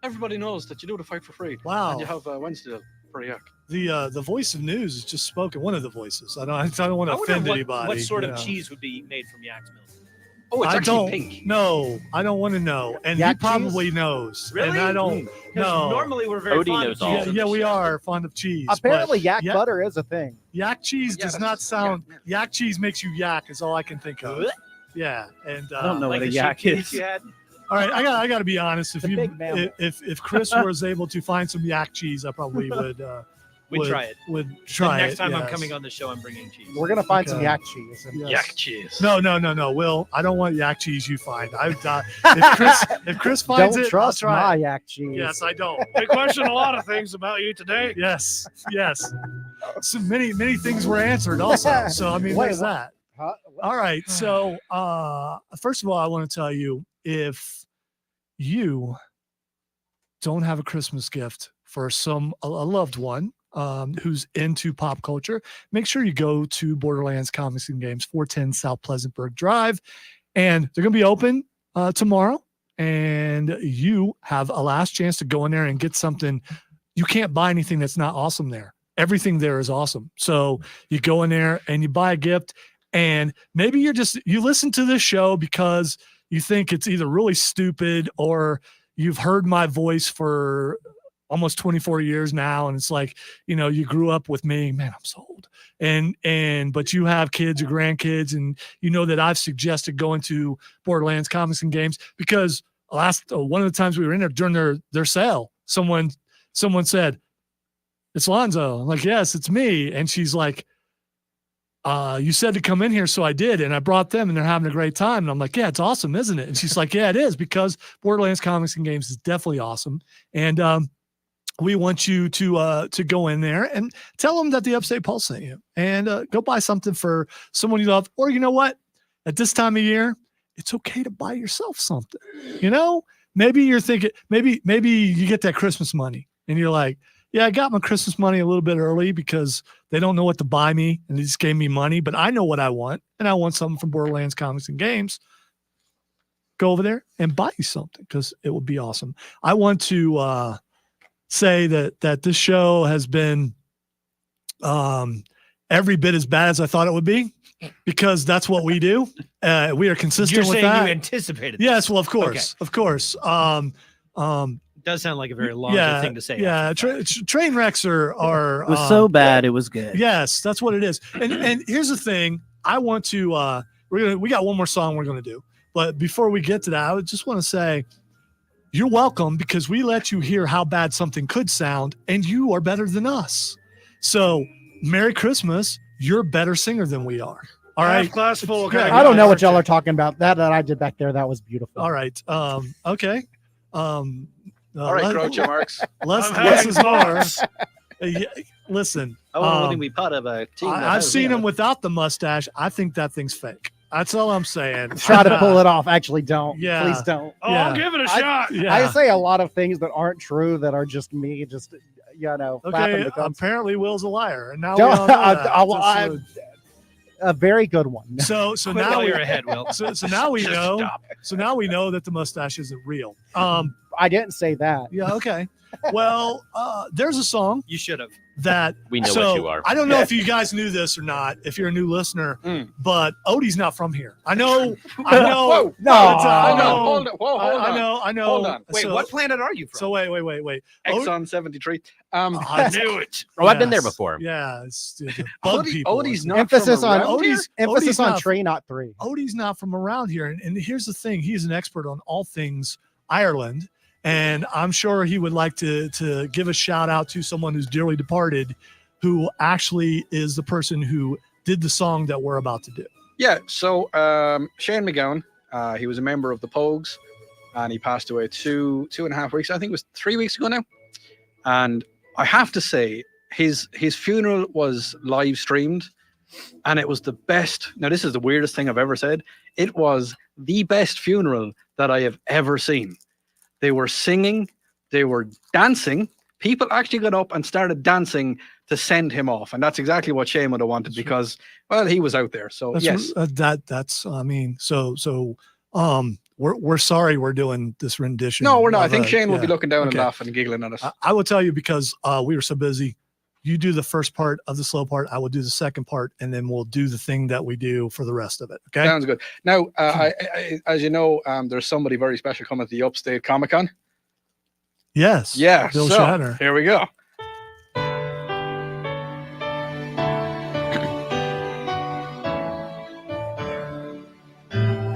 Everybody knows that you do the fight for free. Wow. And you have Wensleydale for a yak. The voice of news has just spoken. One of the voices. I don't want to offend anybody. What sort of cheese would be made from yak's milk? Oh, it's actually pink. No, I don't want to know. And Yak he probably knows. Really? And I don't know. Normally we're very fond of cheese. Yeah, we are fond of cheese. Apparently, but yak butter is a thing. Yak cheese does not sound. Yak cheese makes you yak. Is all I can think of. Yeah, and I don't know what a yak is. All right, I got to be honest. If Chris was able to find some yak cheese, I probably would. We'd try it. Would try the next it, time I'm yes. coming on the show, I'm bringing cheese. We're gonna find some yak cheese. Yes. Yak cheese. No. Will, I don't want yak cheese. You find. If Chris finds Don't it, trust I'll try my it. yak cheese. Yes, I don't. They question a lot of things about you today. Yes. So many things were answered also. So I mean, Wait, there's that. All right. So first of all, I want to tell you, if you don't have a Christmas gift for a loved one who's into pop culture, make sure you go to Borderlands Comics and Games, 410 South Pleasantburg Drive, and they're going to be open tomorrow, and you have a last chance to go in there and get something. You can't buy anything that's not awesome there. Everything there is awesome. So you go in there and you buy a gift, and maybe you listen to this show because you think it's either really stupid or you've heard my voice for almost 24 years now. And it's like, you grew up with me, man, I'm so old. But you have kids or grandkids, and you know that I've suggested going to Borderlands Comics and Games because one of the times we were in there during their sale, someone said, "It's Lonzo." I'm like, "Yes, it's me." And she's like, "You said to come in here." So I did. And I brought them, and they're having a great time. And I'm like, "Yeah, it's awesome, isn't it?" And she's like, "Yeah, it is, because Borderlands Comics and Games is definitely awesome." And, we want you to go in there and tell them that the Upstate Pulse sent you, and go buy something for someone you love. Or you know what? At this time of year, it's okay to buy yourself something. Maybe you're thinking, maybe you get that Christmas money and you're like, yeah, I got my Christmas money a little bit early because they don't know what to buy me and they just gave me money, but I know what I want, and I want something from Borderlands Comics and Games. Go over there and buy you something because it would be awesome. I want to say that this show has been every bit as bad as I thought it would be, because that's what we do. We are consistent You're with saying that. you anticipated this. Yes, well, of course. It does sound like a very long thing to say. Yeah, train wrecks are It was so bad, it was good. Yes, that's what it is. And here's the thing. I want to we got one more song we're gonna do. But before we get to that, I would just want to say you're welcome, because we let you hear how bad something could sound, and you are better than us. So Merry Christmas. You're a better singer than we are. All right. Glass full of I don't know what y'all are talking about. That I did back there, that was beautiful. All right. Okay. All right, Groucho Marx. Less is more. Listen. I want to be part of a team. I've seen him without the mustache. I think that thing's fake. That's all I'm saying. Try to pull it off. Actually, don't. Yeah. Please don't. Oh, I'll give it a shot. I say a lot of things that aren't true, that are just me, just flapping Okay. the gums. Apparently, Will's a liar, and now Don't- we all know that. a very good one. So Quit now while you're ahead, Will. So now we Just know. stop. So now we know that the mustache isn't real. I didn't say that. Yeah. Okay. Well, there's a song You should have. that We know so what you are. I don't know if you guys knew this or not. If you're a new listener, but Odie's not from here. I know. I know. Whoa, No. I know. Hold on. Whoa, hold I on. know. I know. Hold on. Wait, So- what planet are you from? So wait. Exxon 73. I knew it. Oh, I've been there Yes. before. Yeah, it's the bug Odie, people. Odie's not Emphasis from on around here? emphasis Odie's on not- tree, not three. Odie's not from around here, and here's the thing: he's an expert on all things Ireland, and I'm sure he would like to give a shout out to someone who's dearly departed, who actually is the person who did the song that we're about to do. Yeah, so Shane McGowan, he was a member of the Pogues, and he passed away two and a half weeks, I think it was 3 weeks ago now. And I have to say, his funeral was live streamed, and it was the best. Now, this is the weirdest thing I've ever said. It was the best funeral that I have ever seen. They were singing, they were dancing. People actually got up and started dancing to send him off, and that's exactly what Shane would have wanted because, well, he was out there. So That's yes, that's I mean, we're sorry we're doing this rendition. no, we're not. I of think a- Shane will yeah, be looking down okay. and laughing and giggling at us. I will tell you because we were so busy. You do the first part of the slow part. I will do the second part, and then we'll do the thing that we do for the rest of it. Okay. Sounds good. Now, as you know, there's somebody very special coming to the Upstate Comic Con. Yes. Yeah, Bill so, Shatner. Here we go.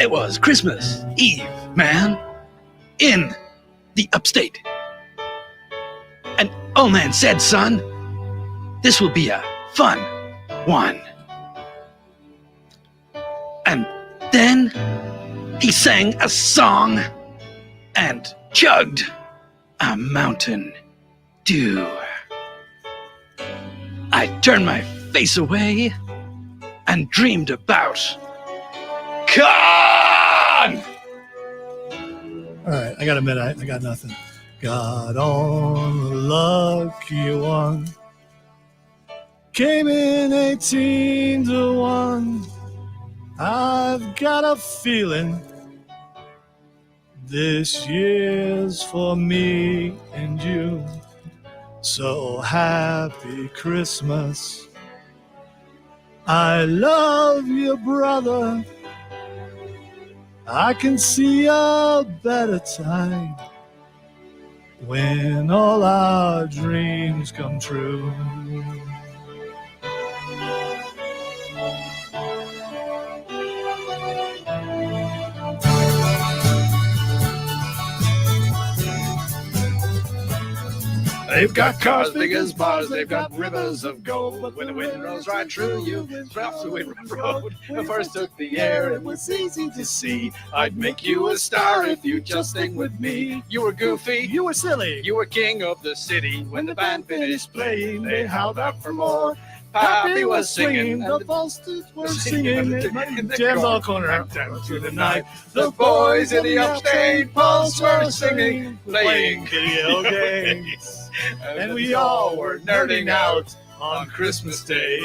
It was Christmas Eve, man, in the Upstate. And old man said, son, this will be a fun one. And then he sang a song and chugged a Mountain Dew. I turned my face away and dreamed about Con! All right, I got a minute. I got nothing. Got on the lucky one. Came in 18-1. I've got a feeling this year's for me and you. So happy Christmas. I love you, brother. I can see a better time when all our dreams come true. They've got cars big as bars, they've got rivers of gold, but when the wind blows right through you, drops the wind road. I first took the air, it was easy to see. I'd make you a star if you just sing with me. You were goofy, you were silly, you were king of the city. When the band finished playing, they howled out for more. Pappy was singing, and the Bolsters were singing, in the jam all corner down through the night. The boys in the Upstate Pulse were singing, playing video games. and we all were nerding out on Christmas Day.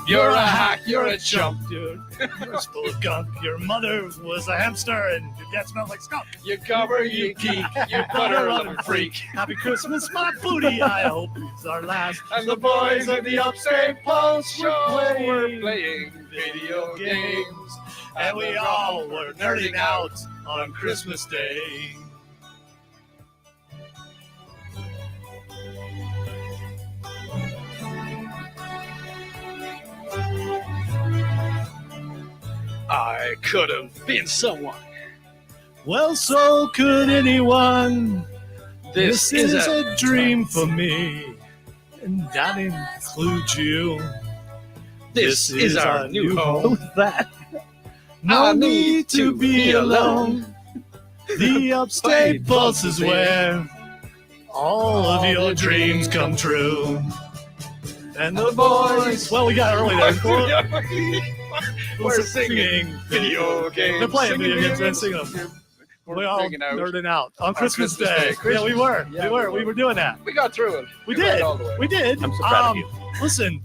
You're a hack, you're a chump, dude. You're full of gunk. Your mother was a hamster and your dad smelled like skunk. You cover, you geek, you butter-loving freak. Happy Christmas, my booty. I hope it's our last. And the boys in the Upstate Pulse show were playing video games. And we all were nerding out on Christmas Day. I could have been someone. Well, so could anyone. This is is a dream for me, and that includes you. This is our new home. That no need to be alone. The Upstate Pulse is where all of your dreams come true. And the boys, well, we got early there. We're singing video games. They're playing video games and singing them. We're we all freaking out. nerding out on Christmas Christmas Day. Day. Yeah, we were. Yeah, we were doing that. We got through it. We made it did. all the way. We did. I'm so proud of you. Listen,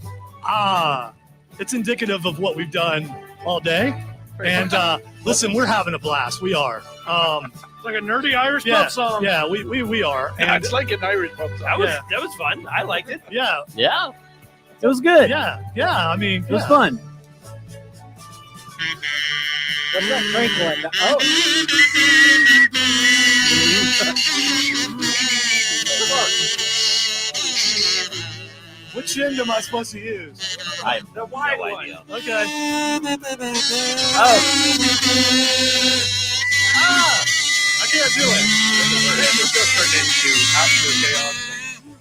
it's indicative of what we've done all day. And listen, we're having a blast. We are. It's like a nerdy Irish Yeah, pop song. yeah, we are. Yeah, And it's like an Irish pub song. That was fun. I liked it. yeah, Yeah. It was good. yeah. I mean, It was yeah. fun. What's that crinkling? Oh, Which end am I supposed to use? I have The wide no one. idea. Okay. Oh, I can't do it. This just turned into absolute chaos.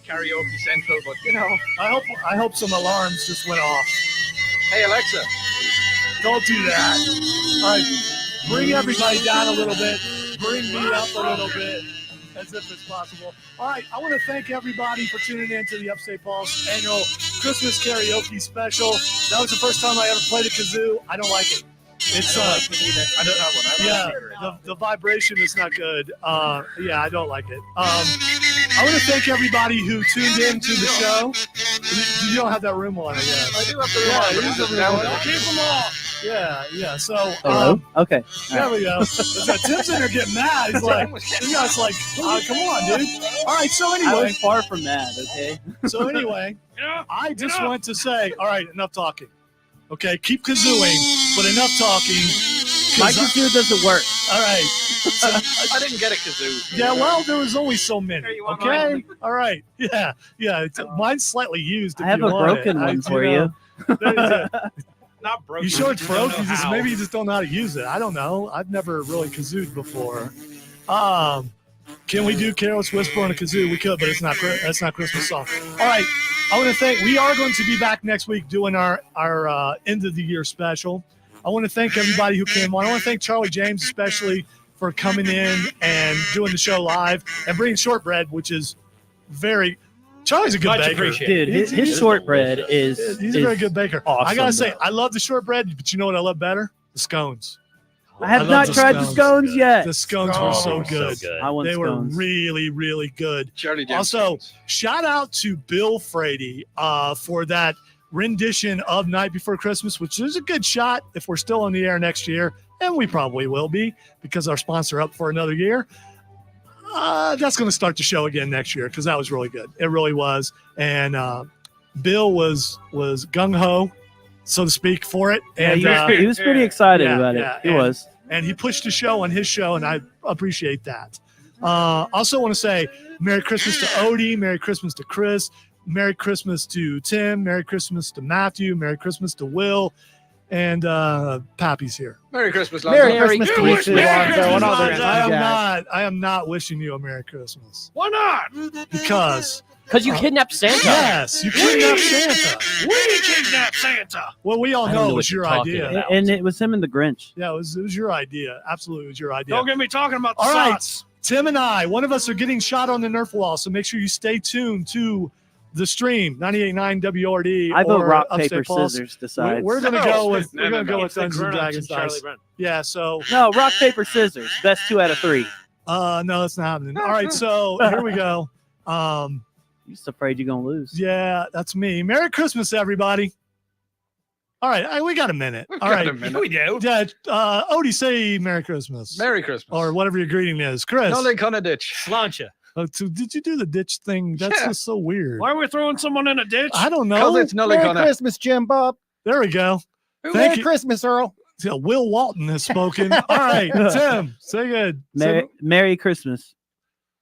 Karaoke central, but you know. I hope some alarms just went off. Hey Alexa. Don't do that. All right, bring everybody down a little bit. Bring me up a little bit, as if it's possible. All right, I want to thank everybody for tuning in to the Upstate Pulse annual Christmas Karaoke special. That was the first time I ever played a kazoo. I don't like it. It's I don't have one. yeah, the vibration is not good. Yeah, I don't like it. I want to thank everybody who tuned in to the show. You don't have that room on, I guess. I do have the use the down room. there. Keep them all. Yeah. So hello. Okay. there we go. Tim's in there getting mad. He's like, this guy's like, come on, dude. All right. So I anyway, was far from that. Okay. so anyway, Yeah. I just want to say, all right, enough talking. Okay, keep kazooing, but enough talking. My kazoo doesn't work. All right. I didn't get a kazoo. Yeah, well, there was only so many. Here, you want Okay, mine? all right. Yeah. Mine's slightly used. If I have you a want broken it. one for you. Not broken. You sure it's don't broke? know You just how. maybe you just don't know how to use it. I don't know. I've never really kazooed before. Can we do Carol's Whisper on a kazoo? We could, but that's not Christmas song. All right. I want to thank. We are going to be back next week doing our end of the year special. I want to thank everybody who came on. I want to thank Charlie James especially for coming in and doing the show live and bringing shortbread, which is very. Charlie's a good Much baker. appreciated. Dude, his shortbread is He's a very good baker. awesome. I gotta say, I love the shortbread, but you know what I love better? The scones. I have love not the tried the scones. scones yet. The scones were so good. I want They were scones. really, really good. Charlie James. Also, shout out to Bill Frady for that rendition of Night Before Christmas, which is a good shot if we're still on the air next year, and we probably will be because our sponsor up for another year. That's going to start the show again next year because that was really good. It really was. And Bill was gung-ho, so to speak, for it. And he was pretty excited about it. yeah, He was. And he pushed the show on his show, and I appreciate that. Also want to say Merry Christmas to Odie, Merry Christmas to Chris, Merry Christmas to Tim, Merry Christmas to Matthew, Merry Christmas to Will, and Pappy's here. Merry Christmas, Merry Lonzo. Christmas to you too, Lonzo, and all the rest of you guys. I am not wishing you a Merry Christmas Why not? because you kidnapped Santa. yes, you kidnapped Santa. We kidnapped Santa. Well, we all I don't know know it what was you're your talking idea. about. And it was him and the Grinch. Yeah, it was your idea. Absolutely, it was your idea. Don't get me talking about the All right, sots. Tim and I, one of us are getting shot on the Nerf wall, so make sure you stay tuned to the stream, 98.9 WRD. I vote or rock, Upstate paper, Pulse. scissors decides. We're gonna go with No, we're no, gonna no. go It's with the Dungeons and grown-ups and Dragons Charlie dice. Brown. Yeah, so No, rock, paper, scissors. Best 2 out of 3. no, that's not happening. All right, so here we go. You're just afraid you're gonna lose. Yeah, that's me. Merry Christmas, everybody. All right, we got a minute. All right, We do. yeah. Odie, say Merry Christmas. Merry Christmas. or whatever your greeting is, Chris. No, they kind of ditch. Slancha. So did you do the ditch thing? That's Yeah. just so weird. Why are we throwing someone in a ditch? I don't know. Because it's Nully Merry Connor. Christmas, Jim Bob. There we go. Thank Merry you. Christmas, Earl. Yeah, Will Walton has spoken. All right, Tim, say good. Merry Christmas.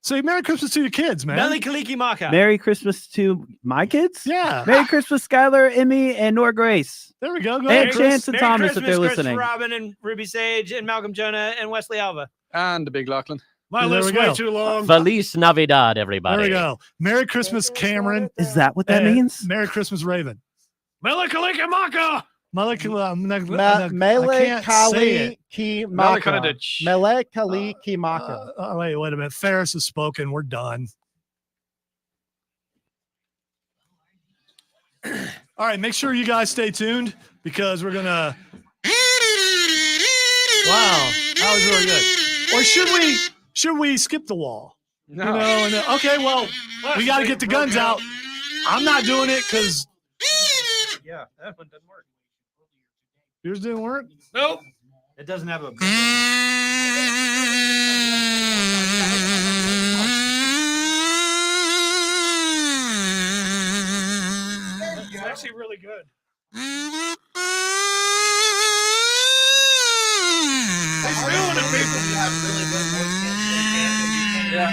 Say Merry Christmas to your kids, man. Meli Kaliki Maka. Merry Christmas to my kids. Yeah. Merry Christmas, Skylar, Emmy, and Nora Grace. There we go. Go And ahead, Chris. Chance and Merry Thomas if Christmas, they're Chris listening. Robin and Ruby Sage and Malcolm Jonah and Wesley Alva. And the big Lachlan. My There list we way go. too long. Feliz Navidad, everybody. There we go. Merry Christmas, Cameron. Is that what that And means? Merry Christmas, Raven. Melikalikimaka. I Mele can't say it. Kaliki Nully kind of Maka. ditch. Mele Kaliki Maka. Wait a minute. Ferris has spoken. We're done. All right, make sure you guys stay tuned because we're gonna. Wow, that was really good. Or should we skip the wall? No. You know, okay, well, we got to get the guns out. I'm not doing it because. Yeah, that one doesn't work. Yours didn't work? Nope. It doesn't have a. It's actually really good. He's doing it, people. You have really good voice can't. Yeah.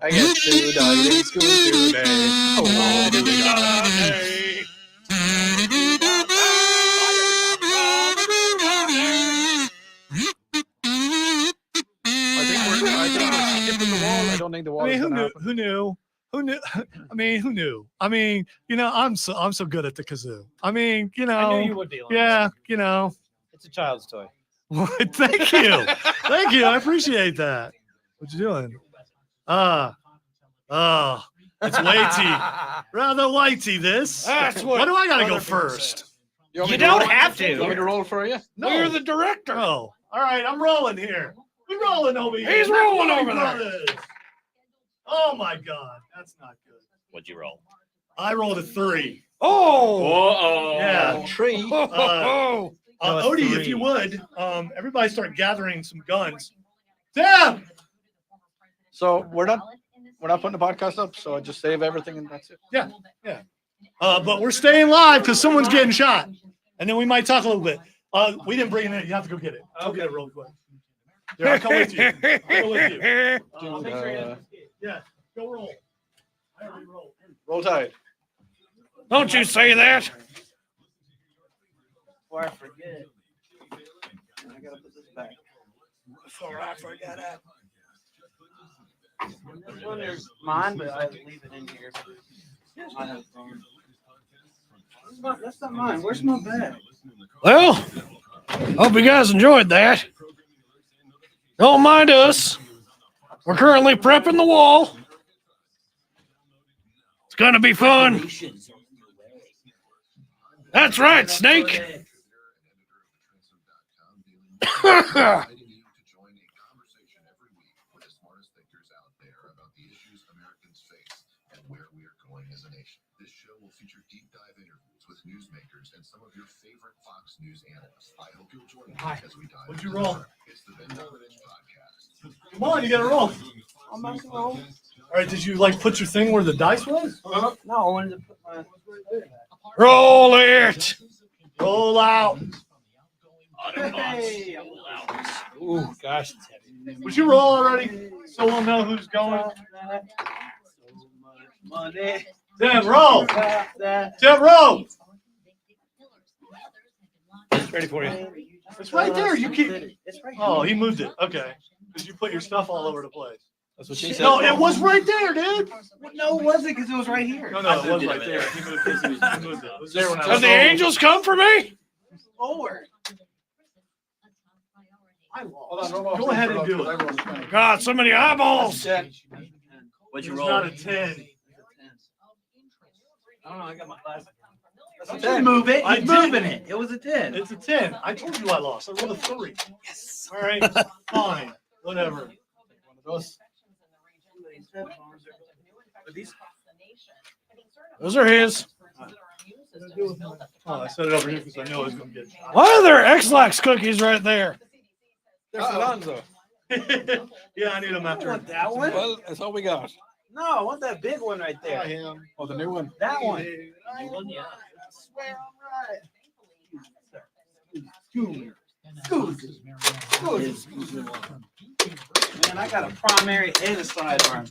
I get to die in school today. Oh, today. I think we're skipping the wall. I don't think the wall. I mean, is who gonna knew? happen. Who knew? Who knew? I mean, who knew? I mean, you know, I'm so good at the kazoo. I mean, you know. I knew you would be. Yeah, you know. It's a child's toy. Thank you. Thank you. I appreciate that. What you doing? It's weighty. Rather weighty, this. That's Why do I gotta go first? You don't have to. You want me to roll for you? No. You're the director. Oh, all right. I'm rolling here. We're rolling over here. He's rolling over there. Brothers. Oh my God, that's not good. What'd you roll? I rolled a 3. Oh. Yeah. Tree. Oh. Odie, if you would, everybody start gathering some guns. Damn. So we're not putting the podcast up. So I just save everything and that's it. Yeah. But we're staying live because someone's getting shot, and then we might talk a little bit. We didn't bring it in. You have to go get it. Go get it real quick. Here, I'll come with you. I'll go with you. I'll make sure you yeah, go roll. I already rolled. Roll Tide. Don't you say that. Before I forget, I gotta put this back. Before I forget it. This one is mine, but I leave it in here. I have that's not mine. Where's my bag? Well, hope you guys enjoyed that. Don't mind us. We're currently prepping the wall. It's going to be fun. That's right, Snake. This show will feature deep dive interviews with newsmakers and some of your favorite Fox News analysts. I hope you'll join me as we dive. What'd you roll? It's the Ben Dominich podcast. Come on, you gotta roll. I'm about to roll. All right, did you like put your thing where the dice was? No, I wanted to put my. Roll it. Roll out. Hey, Ooh, gosh, it's heavy. Would you roll already? So we'll know who's going. Money. Tim, roll. That. Tim, roll. It's ready for you. It's right there. You keep. It's right Oh, here. he moved it. Okay. Because you put your stuff all over the place. That's what she said. No, it was right there, dude. No, it wasn't because it was right here. No, it was right there. He moved it. He moved it. It was there when I Have was the over. angels come for me? Forward. I lost. Go ahead and do it. God, so many eyeballs. What'd It's you roll? not a 10. I don't know. I got my glasses. Don't You move it. I He's did. moving it. It was a 10. It's a 10. I told you I lost. I rolled a 3. Yes. All right. Fine. Whatever. Those are his. Oh, I set it over here because I know I was going to get shot. Why are there X-Lax cookies right there? There's Alonzo. Yeah, I need them I after. want that one. Well, that's all we got. No, I want that big one right there. Oh, the new one. That one. Yeah. I swear Man, I got a primary and a sidearm.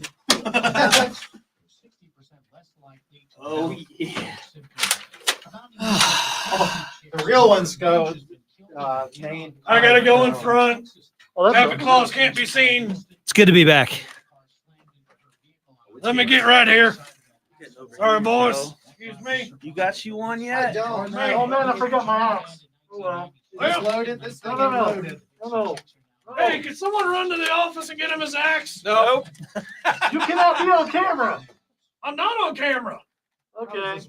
Oh, yeah. The real ones go main. I gotta go in front. Santa Claus can't be seen. It's good to be back. Let me get right here. Sorry, boys. Excuse me. You got you one yet? I don't. Oh, man, I forgot my axe. Oh, well. It's loaded. This thing is loaded. No. Hey, can someone run to the office and get him his axe? No. You cannot be on camera. I'm not on camera. Okay.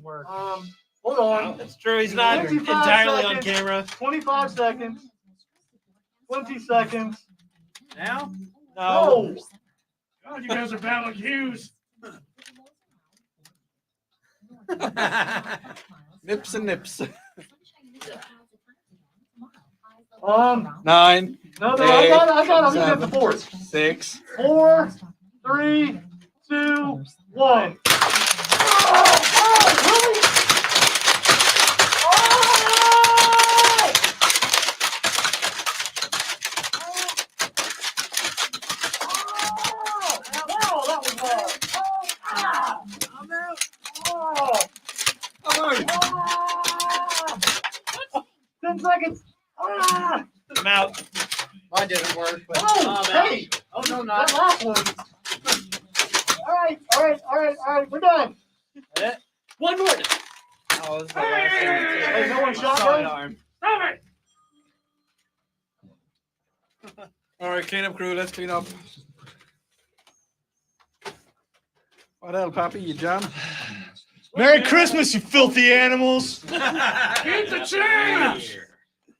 Hold on. That's true. He's not 25 entirely on seconds. camera. 25 seconds. 20 seconds. Now? No. God, you guys are bad like Hughes. Nips and nips. No, 9. I got him. He's at the fourth. 6. 4, 3, 2, 1. Seconds. I'm out. Mine didn't work. But Hey! Oh no, not That last one. All right. We're done. One more. Oh, this is the last one. Hey, no one shot Solid him? arm. Stop it. All right, cleanup crew, let's clean up. What the hell, Pappy? You jam? Merry Christmas, you filthy animals. Keep the change.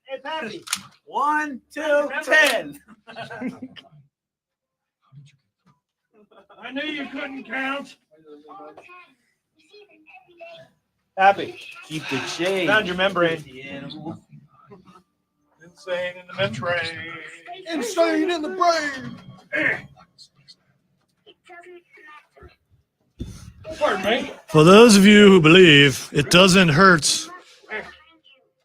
Hey, Pappy. 1, 2, 10. I knew you couldn't count. Happy. Keep the change. Found your membrane. Insane in the membrane. Insane in the brain. Pardon me. For those of you who believe it doesn't hurt,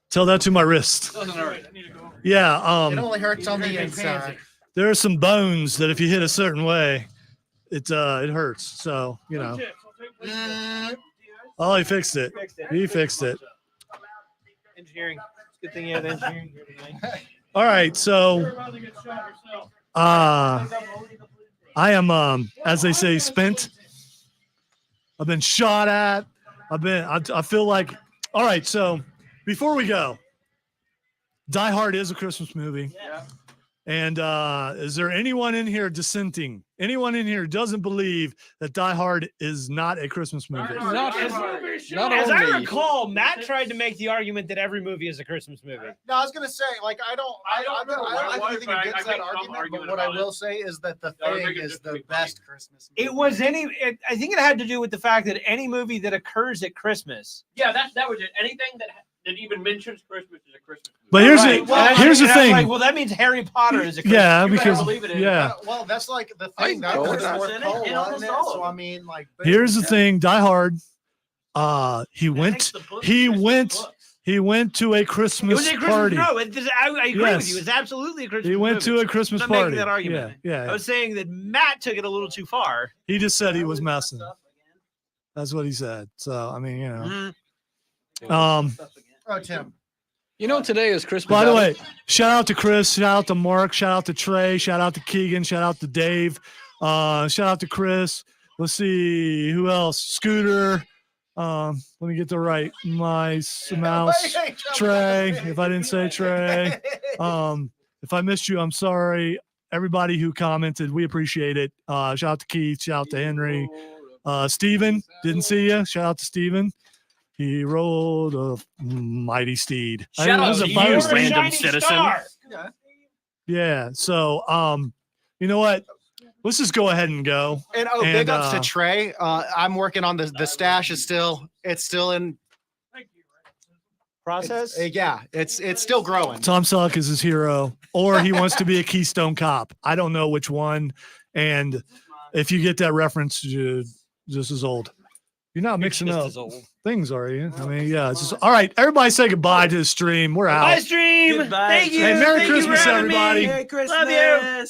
tell that to my wrist. Doesn't hurt. Yeah, It only hurts on the inside. there are some bones that if you hit a certain way, it hurts. So, you know. Oh, he fixed it. He fixed it. Engineering. Good thing you had engineering here tonight. All right, so I am as they say, spent. I've been shot at. I feel like, all right, so before we go, Die Hard is a Christmas movie. Yeah. And is there anyone in here dissenting? Anyone in here who doesn't believe that Die Hard is not a Christmas movie? Not As I recall, Matt tried to make the argument that every movie is a Christmas movie. No, I was gonna say, like, I don't have anything against that argument, but what I will say is that The Thing is the best Christmas movie. It was I think it had to do with the fact that any movie that occurs at Christmas. Yeah, that was it. Anything that even mentions Christmas is a Christmas movie. But here's here's the thing. Like, well, that means Harry Potter is a Christmas Yeah, movie. because Yeah. Well, that's like The Thing. That was North Pole, wasn't it? So I mean, like. Here's the thing, Die Hard. He went to a Christmas It was a Christmas party. No, I agree with you. It was absolutely a Christmas He went movie. to a Christmas I'm not party. making that argument. Yeah. I was saying that Matt took it a little too far. He just said he was messing. That's what he said. So I mean, you know. Oh, Tim. You know, today is Christmas. By the Eve. way, shout out to Chris, shout out to Mark, shout out to Trey, shout out to Keegan, shout out to Dave, shout out to Chris. Let's see who else. Scooter. Let me get the right mouse. Trey. If I didn't say Trey. If I missed you, I'm sorry. Everybody who commented, we appreciate it. Shout out to Keith, shout out to Henry. Steven, didn't see you. Shout out to Steven. He rode a mighty steed. Shout out to you, random citizen. Yeah. So, you know what? Let's just go ahead and go. And big ups to Trey. I'm working on the stash. It's still in process. Yeah, it's still growing. Tom Selleck is his hero, or he wants to be a Keystone Cop. I don't know which one. And if you get that reference, you're just as old. You're not mixing up things, are you? I mean, yeah. It's just, all right, everybody say goodbye to the stream. We're out. Bye, stream. Goodbye. Thank you. Hey, Merry Thank you Christmas, for having me. everybody. Merry Christmas. Love you.